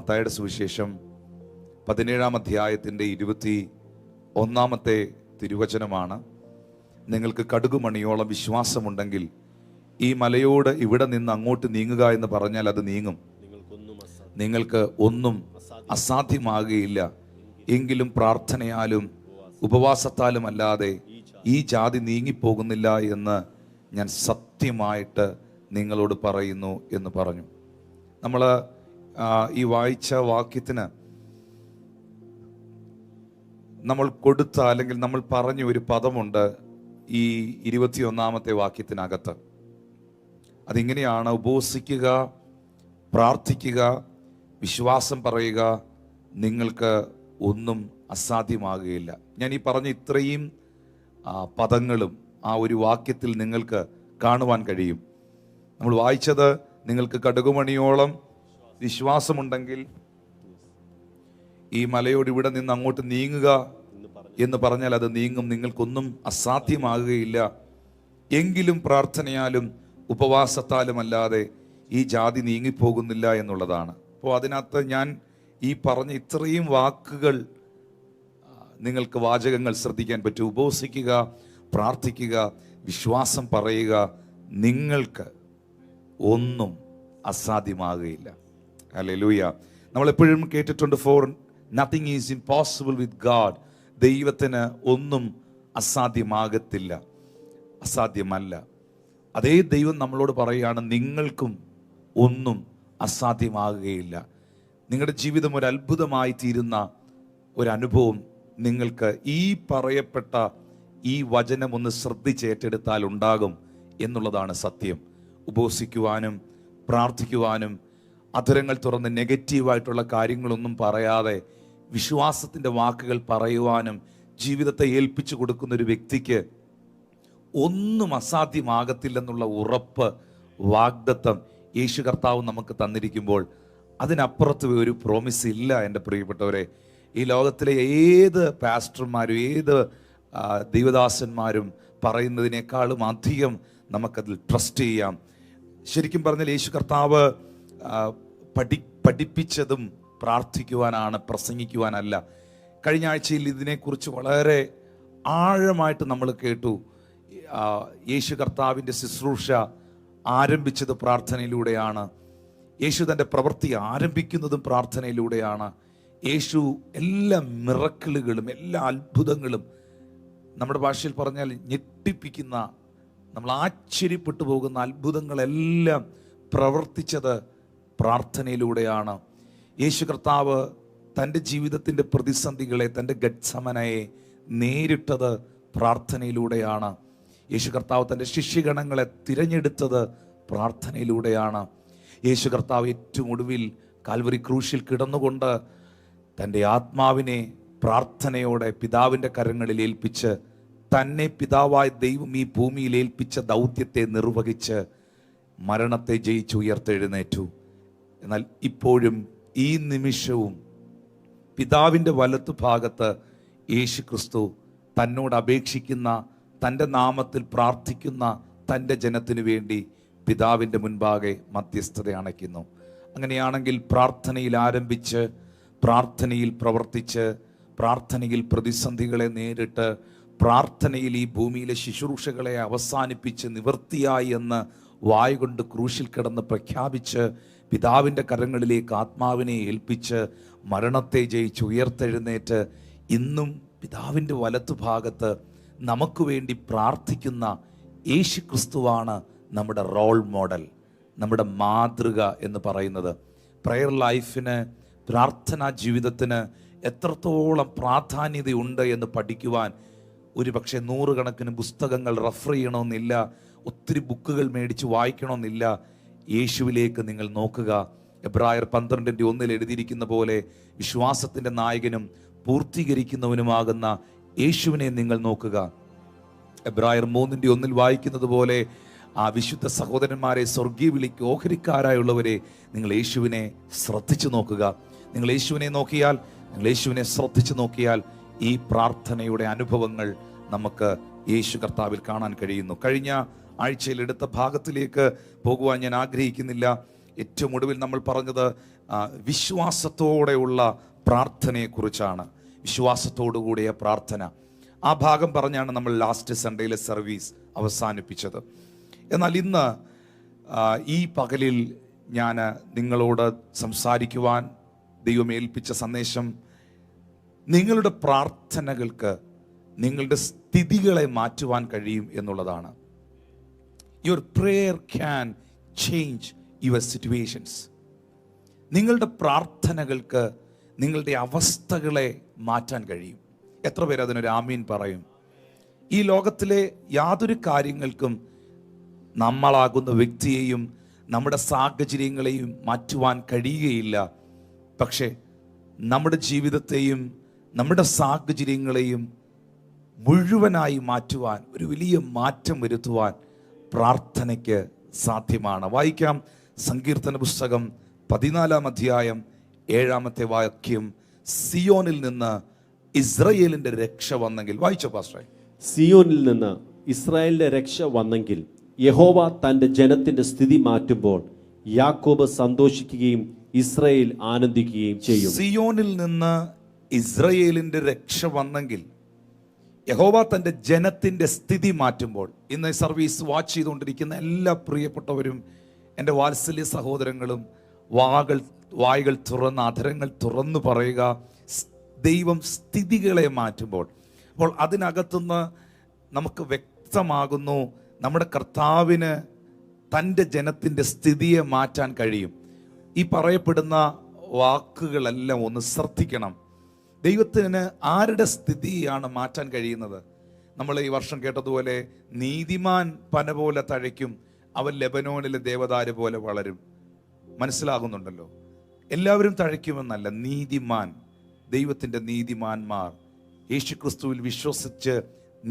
മത്തായിയുടെ സുവിശേഷം 17-ാം അധ്യായത്തിൻ്റെ 21-ാമത്തെ തിരുവചനമാണ്. നിങ്ങൾക്ക് കടുകുമണിയോളം വിശ്വാസമുണ്ടെങ്കിൽ ഈ മലയോട് ഇവിടെ നിന്ന് അങ്ങോട്ട് നീങ്ങുക എന്ന് പറഞ്ഞാൽ അത് നീങ്ങും. നിങ്ങൾക്ക് ഒന്നും അസാധ്യമാകുകയില്ല. എങ്കിലും പ്രാർത്ഥനയാലും ഉപവാസത്താലും അല്ലാതെ ഈ ജാതി നീങ്ങിപ്പോകുന്നില്ല എന്ന് ഞാൻ സത്യമായിട്ട് നിങ്ങളോട് പറയുന്നു എന്ന് പറഞ്ഞു. നമ്മൾ ഈ വായിച്ച വാക്യത്തിന് നമ്മൾ കൊടുത്ത അല്ലെങ്കിൽ നമ്മൾ പറഞ്ഞ ഒരു പദമുണ്ട് ഈ 21-ാമത്തെ വാക്യത്തിനകത്ത്. അതിങ്ങനെയാണ്: ഉപവസിക്കുക, പ്രാർത്ഥിക്കുക, വിശ്വാസം പറയുക, നിങ്ങൾക്ക് ഒന്നും അസാധ്യമാകുകയില്ല. ഞാൻ ഈ പറഞ്ഞ ഇത്രയും പദങ്ങളും ആ ഒരു വാക്യത്തിൽ നിങ്ങൾക്ക് കാണുവാൻ കഴിയും. നമ്മൾ വായിച്ചത് നിങ്ങൾക്ക് കടുകുമണിയോളം വിശ്വാസമുണ്ടെങ്കിൽ ഈ മലയോട് ഇവിടെ നിന്ന് അങ്ങോട്ട് നീങ്ങുക എന്ന് പറഞ്ഞാൽ അത് നീങ്ങും. നിങ്ങൾക്കൊന്നും അസാധ്യമാകുകയില്ല. എങ്കിലും പ്രാർത്ഥനയാലും ഉപവാസത്താലും അല്ലാതെ ഈ ജാതി നീങ്ങിപ്പോകുന്നില്ല എന്നുള്ളതാണ്. അപ്പോൾ അതിനകത്ത് ഞാൻ ഈ പറഞ്ഞ ഇത്രയും വാക്കുകൾ നിങ്ങൾക്ക് വാചകങ്ങൾ ശ്രദ്ധിക്കാൻ പറ്റും. ഉപവസിക്കുക, പ്രാർത്ഥിക്കുക, വിശ്വാസം പറയുക, നിങ്ങൾക്ക് ഒന്നും അസാധ്യമാകുകയില്ല. ഹല്ലേലൂയ. നമ്മളെപ്പോഴും കേട്ടിട്ടുണ്ട്, for nothing is impossible with God. ദൈവത്തിന് ഒന്നും അസാധ്യമാകത്തില്ല, അസാധ്യമല്ല. അതേ ദൈവം നമ്മളോട് പറയുകയാണ്, നിങ്ങൾക്കും ഒന്നും അസാധ്യമാകുകയില്ല. നിങ്ങളുടെ ജീവിതം ഒരു അത്ഭുതമായി തീരുന്ന ഒരനുഭവം നിങ്ങൾക്ക് ഈ പറയപ്പെട്ട ഈ വചനം ഒന്ന് ശ്രദ്ധിച്ചേറ്റെടുത്താൽ ഉണ്ടാകും എന്നുള്ളതാണ് സത്യം. ഉപവസിക്കുവാനും പ്രാർത്ഥിക്കുവാനും അധരങ്ങൾ തുറന്ന് നെഗറ്റീവായിട്ടുള്ള കാര്യങ്ങളൊന്നും പറയാതെ വിശ്വാസത്തിൻ്റെ വാക്കുകൾ പറയുവാനും ജീവിതത്തെ ഏൽപ്പിച്ചു കൊടുക്കുന്ന ഒരു വ്യക്തിക്ക് ഒന്നും അസാധ്യമാകത്തില്ലെന്നുള്ള ഉറപ്പ്, വാഗ്ദത്തം യേശു കർത്താവ് നമുക്ക് തന്നിരിക്കുമ്പോൾ അതിനപ്പുറത്ത് ഒരു പ്രോമിസ് ഇല്ല. എൻ്റെ പ്രിയപ്പെട്ടവരെ, ഈ ലോകത്തിലെ ഏത് പാസ്റ്റർമാരും ഏത് ദൈവദാസന്മാരും പറയുന്നതിനേക്കാളും അധികം നമുക്കതിൽ ട്രസ്റ്റ് ചെയ്യാം. ശരിക്കും പറഞ്ഞാൽ യേശു കർത്താവ് പഠിപ്പിച്ചതും പ്രാർത്ഥിക്കുവാനാണ്, പ്രസംഗിക്കുവാനല്ല. കഴിഞ്ഞ ആഴ്ചയിൽ ഇതിനെക്കുറിച്ച് വളരെ ആഴമായിട്ട് നമ്മൾ കേട്ടു. യേശു കർത്താവിൻ്റെ ശുശ്രൂഷ ആരംഭിച്ചത് പ്രാർത്ഥനയിലൂടെയാണ്. യേശു തൻ്റെ പ്രവൃത്തി ആരംഭിക്കുന്നതും പ്രാർത്ഥനയിലൂടെയാണ്. യേശു എല്ലാ മിറക്കിളുകളും എല്ലാ അത്ഭുതങ്ങളും, നമ്മുടെ ഭാഷയിൽ പറഞ്ഞാൽ ഞെട്ടിപ്പിക്കുന്ന, നമ്മൾ ആശ്ചര്യപ്പെട്ടു പോകുന്ന അത്ഭുതങ്ങളെല്ലാം പ്രവർത്തിച്ചത് പ്രാർത്ഥനയിലൂടെയാണ്. യേശു കർത്താവ് തൻ്റെ ജീവിതത്തിൻ്റെ പ്രതിസന്ധികളെ, തൻ്റെ ഗത്സമനയെ നേരിട്ടത് പ്രാർത്ഥനയിലൂടെയാണ്. യേശു കർത്താവ് തൻ്റെ ശിഷ്യഗണങ്ങളെ തിരഞ്ഞെടുത്തത് പ്രാർത്ഥനയിലൂടെയാണ്. യേശു കർത്താവ് ഏറ്റവും ഒടുവിൽ കാൽവരി ക്രൂശിൽ കിടന്നുകൊണ്ട് തൻ്റെ ആത്മാവിനെ പ്രാർത്ഥനയോടെ പിതാവിൻ്റെ കരങ്ങളിൽ ഏൽപ്പിച്ച്, തന്നെ പിതാവായ ദൈവം ഈ ഭൂമിയിൽ ഏൽപ്പിച്ച ദൗത്യത്തെ നിർവഹിച്ച് മരണത്തെ ജയിച്ച് ഉയർത്തെഴുന്നേറ്റു. എന്നാൽ ഇപ്പോഴും ഈ നിമിഷവും പിതാവിൻ്റെ വലത്തു ഭാഗത്ത് യേശു ക്രിസ്തു തന്നോട് അപേക്ഷിക്കുന്ന, തൻ്റെ നാമത്തിൽ പ്രാർത്ഥിക്കുന്ന തൻ്റെ ജനത്തിനു വേണ്ടി പിതാവിൻ്റെ മുൻപാകെ മധ്യസ്ഥത അണയ്ക്കുന്നു. അങ്ങനെയാണെങ്കിൽ പ്രാർത്ഥനയിൽ ആരംഭിച്ച്, പ്രാർത്ഥനയിൽ പ്രവർത്തിച്ച്, പ്രാർത്ഥനയിൽ പ്രതിസന്ധികളെ നേരിട്ട്, പ്രാർത്ഥനയിൽ ഈ ഭൂമിയിലെ ശുശ്രൂഷകളെ അവസാനിപ്പിച്ച് നിവൃത്തിയായി എന്ന് വായുകൊണ്ട് ക്രൂശിൽ കിടന്ന് പ്രഖ്യാപിച്ച് പിതാവിൻ്റെ കരങ്ങളിലേക്ക് ആത്മാവിനെ ഏൽപ്പിച്ച് മരണത്തെ ജയിച്ച് ഉയർത്തെഴുന്നേറ്റ് ഇന്നും പിതാവിൻ്റെ വലത്തു ഭാഗത്ത് നമുക്ക് വേണ്ടി പ്രാർത്ഥിക്കുന്ന യേശു ക്രിസ്തുവാണ് നമ്മുടെ റോൾ മോഡൽ, നമ്മുടെ മാതൃക എന്ന് പറയുന്നത്. പ്രയർ ലൈഫിന്, പ്രാർത്ഥനാ ജീവിതത്തിന് എത്രത്തോളം പ്രാധാന്യതയുണ്ട് എന്ന് പഠിക്കുവാൻ ഒരു പക്ഷേ 100 കണക്കിന് പുസ്തകങ്ങൾ റെഫർ ചെയ്യണമെന്നില്ല, ഒത്തിരി ബുക്കുകൾ മേടിച്ച് വായിക്കണമെന്നില്ല. യേശുവിലേക്ക് നിങ്ങൾ നോക്കുക. എബ്രായർ 12:1 എഴുതിയിരിക്കുന്ന പോലെ വിശ്വാസത്തിൻ്റെ നായകനും പൂർത്തീകരിക്കുന്നവനുമാകുന്ന യേശുവിനെ നിങ്ങൾ നോക്കുക. എബ്രായർ 3:1 വായിക്കുന്നത് പോലെ ആ വിശുദ്ധ സഹോദരന്മാരെ, സ്വർഗീയ വിളിക്ക് ഓഹരിക്കാരായുള്ളവരെ, നിങ്ങൾ യേശുവിനെ ശ്രദ്ധിച്ചു നോക്കുക. നിങ്ങൾ യേശുവിനെ നോക്കിയാൽ, നിങ്ങൾ യേശുവിനെ ശ്രദ്ധിച്ചു നോക്കിയാൽ ഈ പ്രാർത്ഥനയുടെ അനുഭവങ്ങൾ നമുക്ക് യേശു കർത്താവിൽ കാണാൻ കഴിയുന്നു. കഴിഞ്ഞ ആഴ്ചയിൽ എടുത്ത ഭാഗത്തിലേക്ക് പോകുവാൻ ഞാൻ ആഗ്രഹിക്കുന്നില്ല. ഏറ്റവും ഒടുവിൽ നമ്മൾ പറഞ്ഞത് വിശ്വാസത്തോടെയുള്ള പ്രാർത്ഥനയെക്കുറിച്ചാണ്. വിശ്വാസത്തോടു കൂടിയ പ്രാർത്ഥന, ആ ഭാഗം പറഞ്ഞാണ് നമ്മൾ ലാസ്റ്റ് സൺഡേയിലെ സർവീസ് അവസാനിപ്പിച്ചത്. എന്നാൽ ഇന്ന് ഈ പകലിൽ ഞാൻ നിങ്ങളോട് സംസാരിക്കുവാൻ ദൈവം ഏൽപ്പിച്ച സന്ദേശം, നിങ്ങളുടെ പ്രാർത്ഥനകൾക്ക് നിങ്ങളുടെ സ്ഥിതികളെ മാറ്റുവാൻ കഴിയും എന്നുള്ളതാണ്. Your prayer can change your situations. നിങ്ങളുടെ പ്രാർത്ഥനകൾക്ക് നിങ്ങളുടെ അവസ്ഥകളെ മാറ്റാൻ കഴിയും. എത്ര പേര് അതിനൊരു ആമീൻ പറയും? ഈ ലോകത്തിലെ യാതൊരു കാര്യങ്ങൾക്കും നമ്മളാകുന്ന വ്യക്തിയെയും നമ്മുടെ സാഹചര്യങ്ങളെയും മാറ്റുവാൻ കഴിയുകയില്ല. പക്ഷേ നമ്മുടെ ജീവിതത്തെയും നമ്മുടെ സാഹചര്യങ്ങളെയും മുഴുവനായി മാറ്റുവാൻ, ഒരു വലിയ മാറ്റം വരുത്തുവാൻ പ്രാർത്ഥനയ്ക്ക് സാധ്യമാണ്. വായിക്കാം സങ്കീർത്തന പുസ്തകം 14-ാം അധ്യായം 7-ാമത്തെ വാക്യം. സിയോനിൽ നിന്ന് ഇസ്രായേലിന്റെ രക്ഷ വന്നെങ്കിൽ. വായിച്ചോ പാസ്റ്ററെ. സിയോനിൽ നിന്ന് ഇസ്രായേലിന്റെ രക്ഷ വന്നെങ്കിൽ, യഹോവ തന്റെ ജനത്തിന്റെ സ്ഥിതി മാറ്റുമ്പോൾ യാക്കോബ് സന്തോഷിക്കുകയും ഇസ്രായേൽ ആനന്ദിക്കുകയും ചെയ്യും. സിയോനിൽ നിന്ന് ഇസ്രായേലിന്റെ രക്ഷ വന്നെങ്കിൽ, യഹോവ തന്റെ ജനത്തിന്റെ സ്ഥിതി മാറ്റുമ്പോൾ. ഇന്ന് സർവീസ് വാച്ച് ചെയ്തുകൊണ്ടിരിക്കുന്ന എല്ലാ പ്രിയപ്പെട്ടവരും, എൻ്റെ വാത്സല്യ സഹോദരങ്ങളും, വായ്കൾ തുറന്ന് അധരങ്ങൾ തുറന്നു പറയുക, ദൈവം സ്ഥിതികളെ മാറ്റുമ്പോൾ. അപ്പോൾ അതിനകത്തുനിന്ന് നമുക്ക് വ്യക്തമാകുന്നു, നമ്മുടെ കർത്താവിന് തൻ്റെ ജനത്തിൻ്റെ സ്ഥിതിയെ മാറ്റാൻ കഴിയും. ഈ പറയപ്പെടുന്ന വാക്കുകളെല്ലാം ഒന്ന് ശ്രദ്ധിക്കണം. ദൈവത്തിന് ആരുടെ സ്ഥിതിയാണ് മാറ്റാൻ കഴിയുന്നത്? നമ്മൾ ഈ വർഷം കേട്ടതുപോലെ, നീതിമാൻ പന പോലെ തഴയ്ക്കും, അവൻ ലെബനോനിലെ ദേവദാരു പോലെ വളരും. മനസ്സിലാകുന്നുണ്ടല്ലോ? എല്ലാവരും തഴയ്ക്കുമെന്നല്ല, നീതിമാൻ, ദൈവത്തിൻ്റെ നീതിമാന്മാർ, യേശുക്രിസ്തുവിൽ വിശ്വസിച്ച്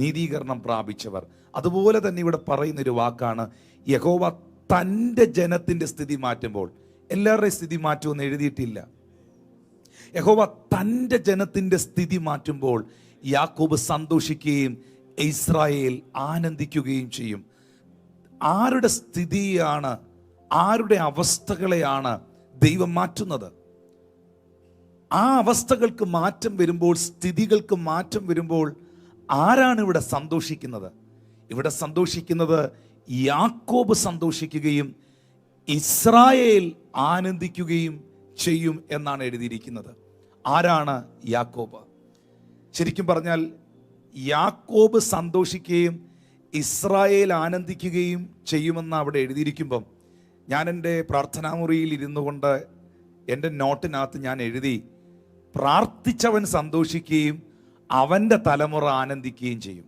നീതീകരണം പ്രാപിച്ചവർ. അതുപോലെ തന്നെ ഇവിടെ പറയുന്നൊരു വാക്കാണ്, യഹോവ തൻ്റെ ജനത്തിൻ്റെ സ്ഥിതി മാറ്റുമ്പോൾ. എല്ലാവരുടെയും സ്ഥിതി മാറ്റുമെന്ന് എഴുതിയിട്ടില്ല. യഹോവ തൻ്റെ ജനത്തിൻ്റെ സ്ഥിതി മാറ്റുമ്പോൾ യാക്കോബ് സന്തോഷിക്കുകയും ഇസ്രായേൽ ആനന്ദിക്കുകയും ചെയ്യും. ആരുടെ സ്ഥിതിയാണ്, ആരുടെ അവസ്ഥകളെയാണ് ദൈവം മാറ്റുന്നത്? ആ അവസ്ഥകൾക്ക് മാറ്റം വരുമ്പോൾ, സ്ഥിതികൾക്ക് മാറ്റം വരുമ്പോൾ ആരാണ് ഇവിടെ സന്തോഷിക്കുന്നത്? ഇവിടെ സന്തോഷിക്കുന്നത് യാക്കോബ് സന്തോഷിക്കുകയും ഇസ്രായേൽ ആനന്ദിക്കുകയും ചെയ്യും എന്നാണ് എഴുതിയിരിക്കുന്നത്. ആരാണ് യാക്കോബ്? ശരിക്കും പറഞ്ഞാൽ യാക്കോബ് സന്തോഷിക്കുകയും ഇസ്രായേൽ ആനന്ദിക്കുകയും ചെയ്യുമെന്ന് അവിടെ എഴുതിയിരിക്കുമ്പം, ഞാൻ എൻ്റെ പ്രാർത്ഥനാമുറിയിൽ ഇരുന്നു കൊണ്ട് എൻ്റെ നോട്ടിനകത്ത് ഞാൻ എഴുതി, പ്രാർത്ഥിച്ചവൻ സന്തോഷിക്കുകയും അവൻ്റെ തലമുറ ആനന്ദിക്കുകയും ചെയ്യും.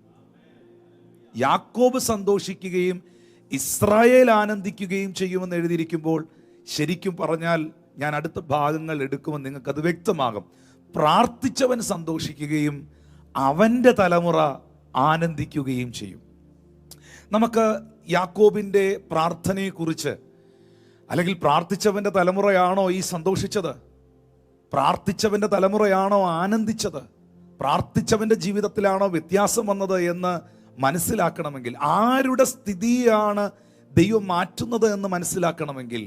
യാക്കോബ് സന്തോഷിക്കുകയും ഇസ്രായേൽ ആനന്ദിക്കുകയും ചെയ്യുമെന്ന് എഴുതിയിരിക്കുമ്പോൾ, ശരിക്കും പറഞ്ഞാൽ ഞാൻ അടുത്ത ഭാഗങ്ങൾ എടുക്കുമെന്ന് നിങ്ങൾക്കത് വ്യക്തമാകും. പ്രാർത്ഥിച്ചവൻ സന്തോഷിക്കുകയും അവൻ്റെ തലമുറ ആനന്ദിക്കുകയും ചെയ്യും. നമുക്ക് യാക്കോബിൻ്റെ പ്രാർത്ഥനയെക്കുറിച്ച്, അല്ലെങ്കിൽ പ്രാർത്ഥിച്ചവൻ്റെ തലമുറയാണോ ഈ സന്തോഷിച്ചത്? പ്രാർത്ഥിച്ചവൻ്റെ തലമുറയാണോ ആനന്ദിച്ചത്? പ്രാർത്ഥിച്ചവൻ്റെ ജീവിതത്തിലാണോ വ്യത്യാസം വന്നത് എന്ന് മനസ്സിലാക്കണമെങ്കിൽ, ആരുടെ സ്ഥിതിയാണ് ദൈവം മാറ്റുന്നത് എന്ന് മനസ്സിലാക്കണമെങ്കിൽ,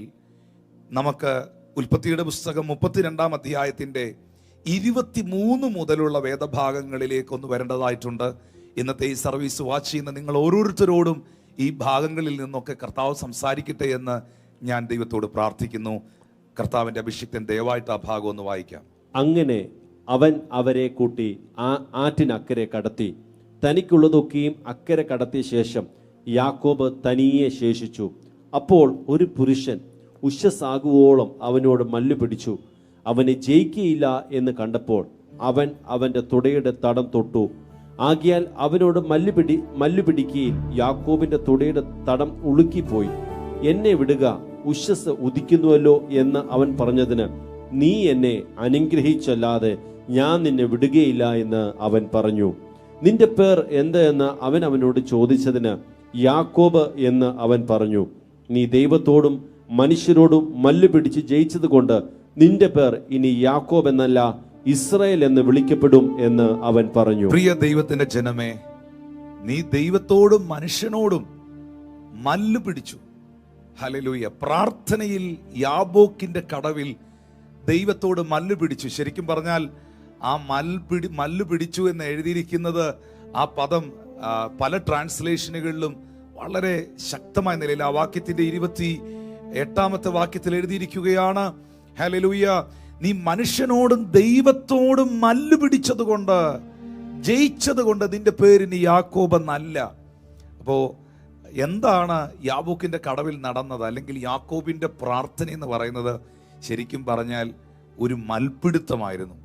നമുക്ക് ഉൽപ്പത്തിയുടെ പുസ്തകം 32-ാം അധ്യായത്തിൻ്റെ 23 മുതലുള്ള വേദഭാഗങ്ങളിലേക്കൊന്ന് വരേണ്ടതായിട്ടുണ്ട്. ഇന്നത്തെ ഈ സർവീസ് വാച്ച് ചെയ്യുന്ന നിങ്ങൾ ഓരോരുത്തരോടും ഈ ഭാഗങ്ങളിൽ നിന്നൊക്കെ കർത്താവ് സംസാരിക്കട്ടെ എന്ന് ഞാൻ ദൈവത്തോട് പ്രാർത്ഥിക്കുന്നു. കർത്താവിൻ്റെ അഭിഷിക്തൻ ദയവായിട്ട് ആ ഭാഗം ഒന്ന് വായിക്കാം. അങ്ങനെ അവൻ അവരെ കൂട്ടി ആറ്റിനക്കരെ കടത്തി, തനിക്കുള്ളതൊക്കെയും അക്കരെ കടത്തിയ ശേഷം യാക്കോബ് തനിയെ ശേഷിച്ചു. അപ്പോൾ ഒരു പുരുഷൻ ഉഷസാകുവോളം അവനോട് മല്ലു പിടിച്ചു. അവനെ ജയിക്കുകയില്ല എന്ന് കണ്ടപ്പോൾ അവൻ അവൻ്റെ തുടയുടെ തടം തൊട്ടു. ആകിയാൽ അവനോട് മല്ലു പിടിക്കുകയിൽ യാക്കോബിന്റെ തുടയുടെ തടം ഉളുക്കിപ്പോയി. എന്നെ വിടുക, ഉഷസ് ഉദിക്കുന്നുവല്ലോ എന്ന് അവൻ പറഞ്ഞതിന്, നീ എന്നെ അനുഗ്രഹിച്ചല്ലാതെ ഞാൻ നിന്നെ വിടുകയില്ല എന്ന് അവൻ പറഞ്ഞു. നിന്റെ പേർ എന്ത് എന്ന് അവൻ അവനോട് ചോദിച്ചതിന്, യാക്കോബ് എന്ന് അവൻ പറഞ്ഞു. നീ ദൈവത്തോടും മനുഷ്യരോടും മല്ലു പിടിച്ച് ജയിച്ചത് കൊണ്ട് നിന്റെ പേർ ഇനി യാക്കോബ് എന്നല്ല ഇസ്രായേൽ എന്ന് വിളിക്കപ്പെടും എന്ന് അവൻ പറഞ്ഞു. പ്രിയ ദൈവത്തിന്റെ ജനമേ, നീ ദൈവത്തോടും മനുഷ്യനോടും മല്ലു പിടിച്ചു. ഹല്ലേലൂയ. പ്രാർത്ഥനയിൽ യാബോക്കിന്റെ കടവിൽ ദൈവത്തോട് മല്ലു പിടിച്ചു. ശരിക്കും പറഞ്ഞാൽ ആ മല്ലു പിടിച്ചു എന്ന് എഴുതിയിരിക്കുന്നത് ആ പദം പല ട്രാൻസ്ലേഷനുകളിലും വളരെ ശക്തമായ നിലയിൽ ആ വാക്യത്തിന്റെ 28-ാമത്തെ വാക്യത്തിൽ എഴുതിയിരിക്കുകയാണ്, ഹല്ലേലൂയ, നീ മനുഷ്യനോടും ദൈവത്തോടും മല്ലു പിടിച്ചത് കൊണ്ട്, ജയിച്ചത് കൊണ്ട് നിന്റെ പേരിന് യാക്കോബ് എന്നല്ല. അപ്പോ എന്താണ് യാബോക്കിന്റെ കടവിൽ നടന്നത്, അല്ലെങ്കിൽ യാക്കോബിന്റെ പ്രാർത്ഥന എന്ന് പറയുന്നത്? ശരിക്കും പറഞ്ഞാൽ ഒരു മൽപ്പിടുത്തമായിരുന്നു.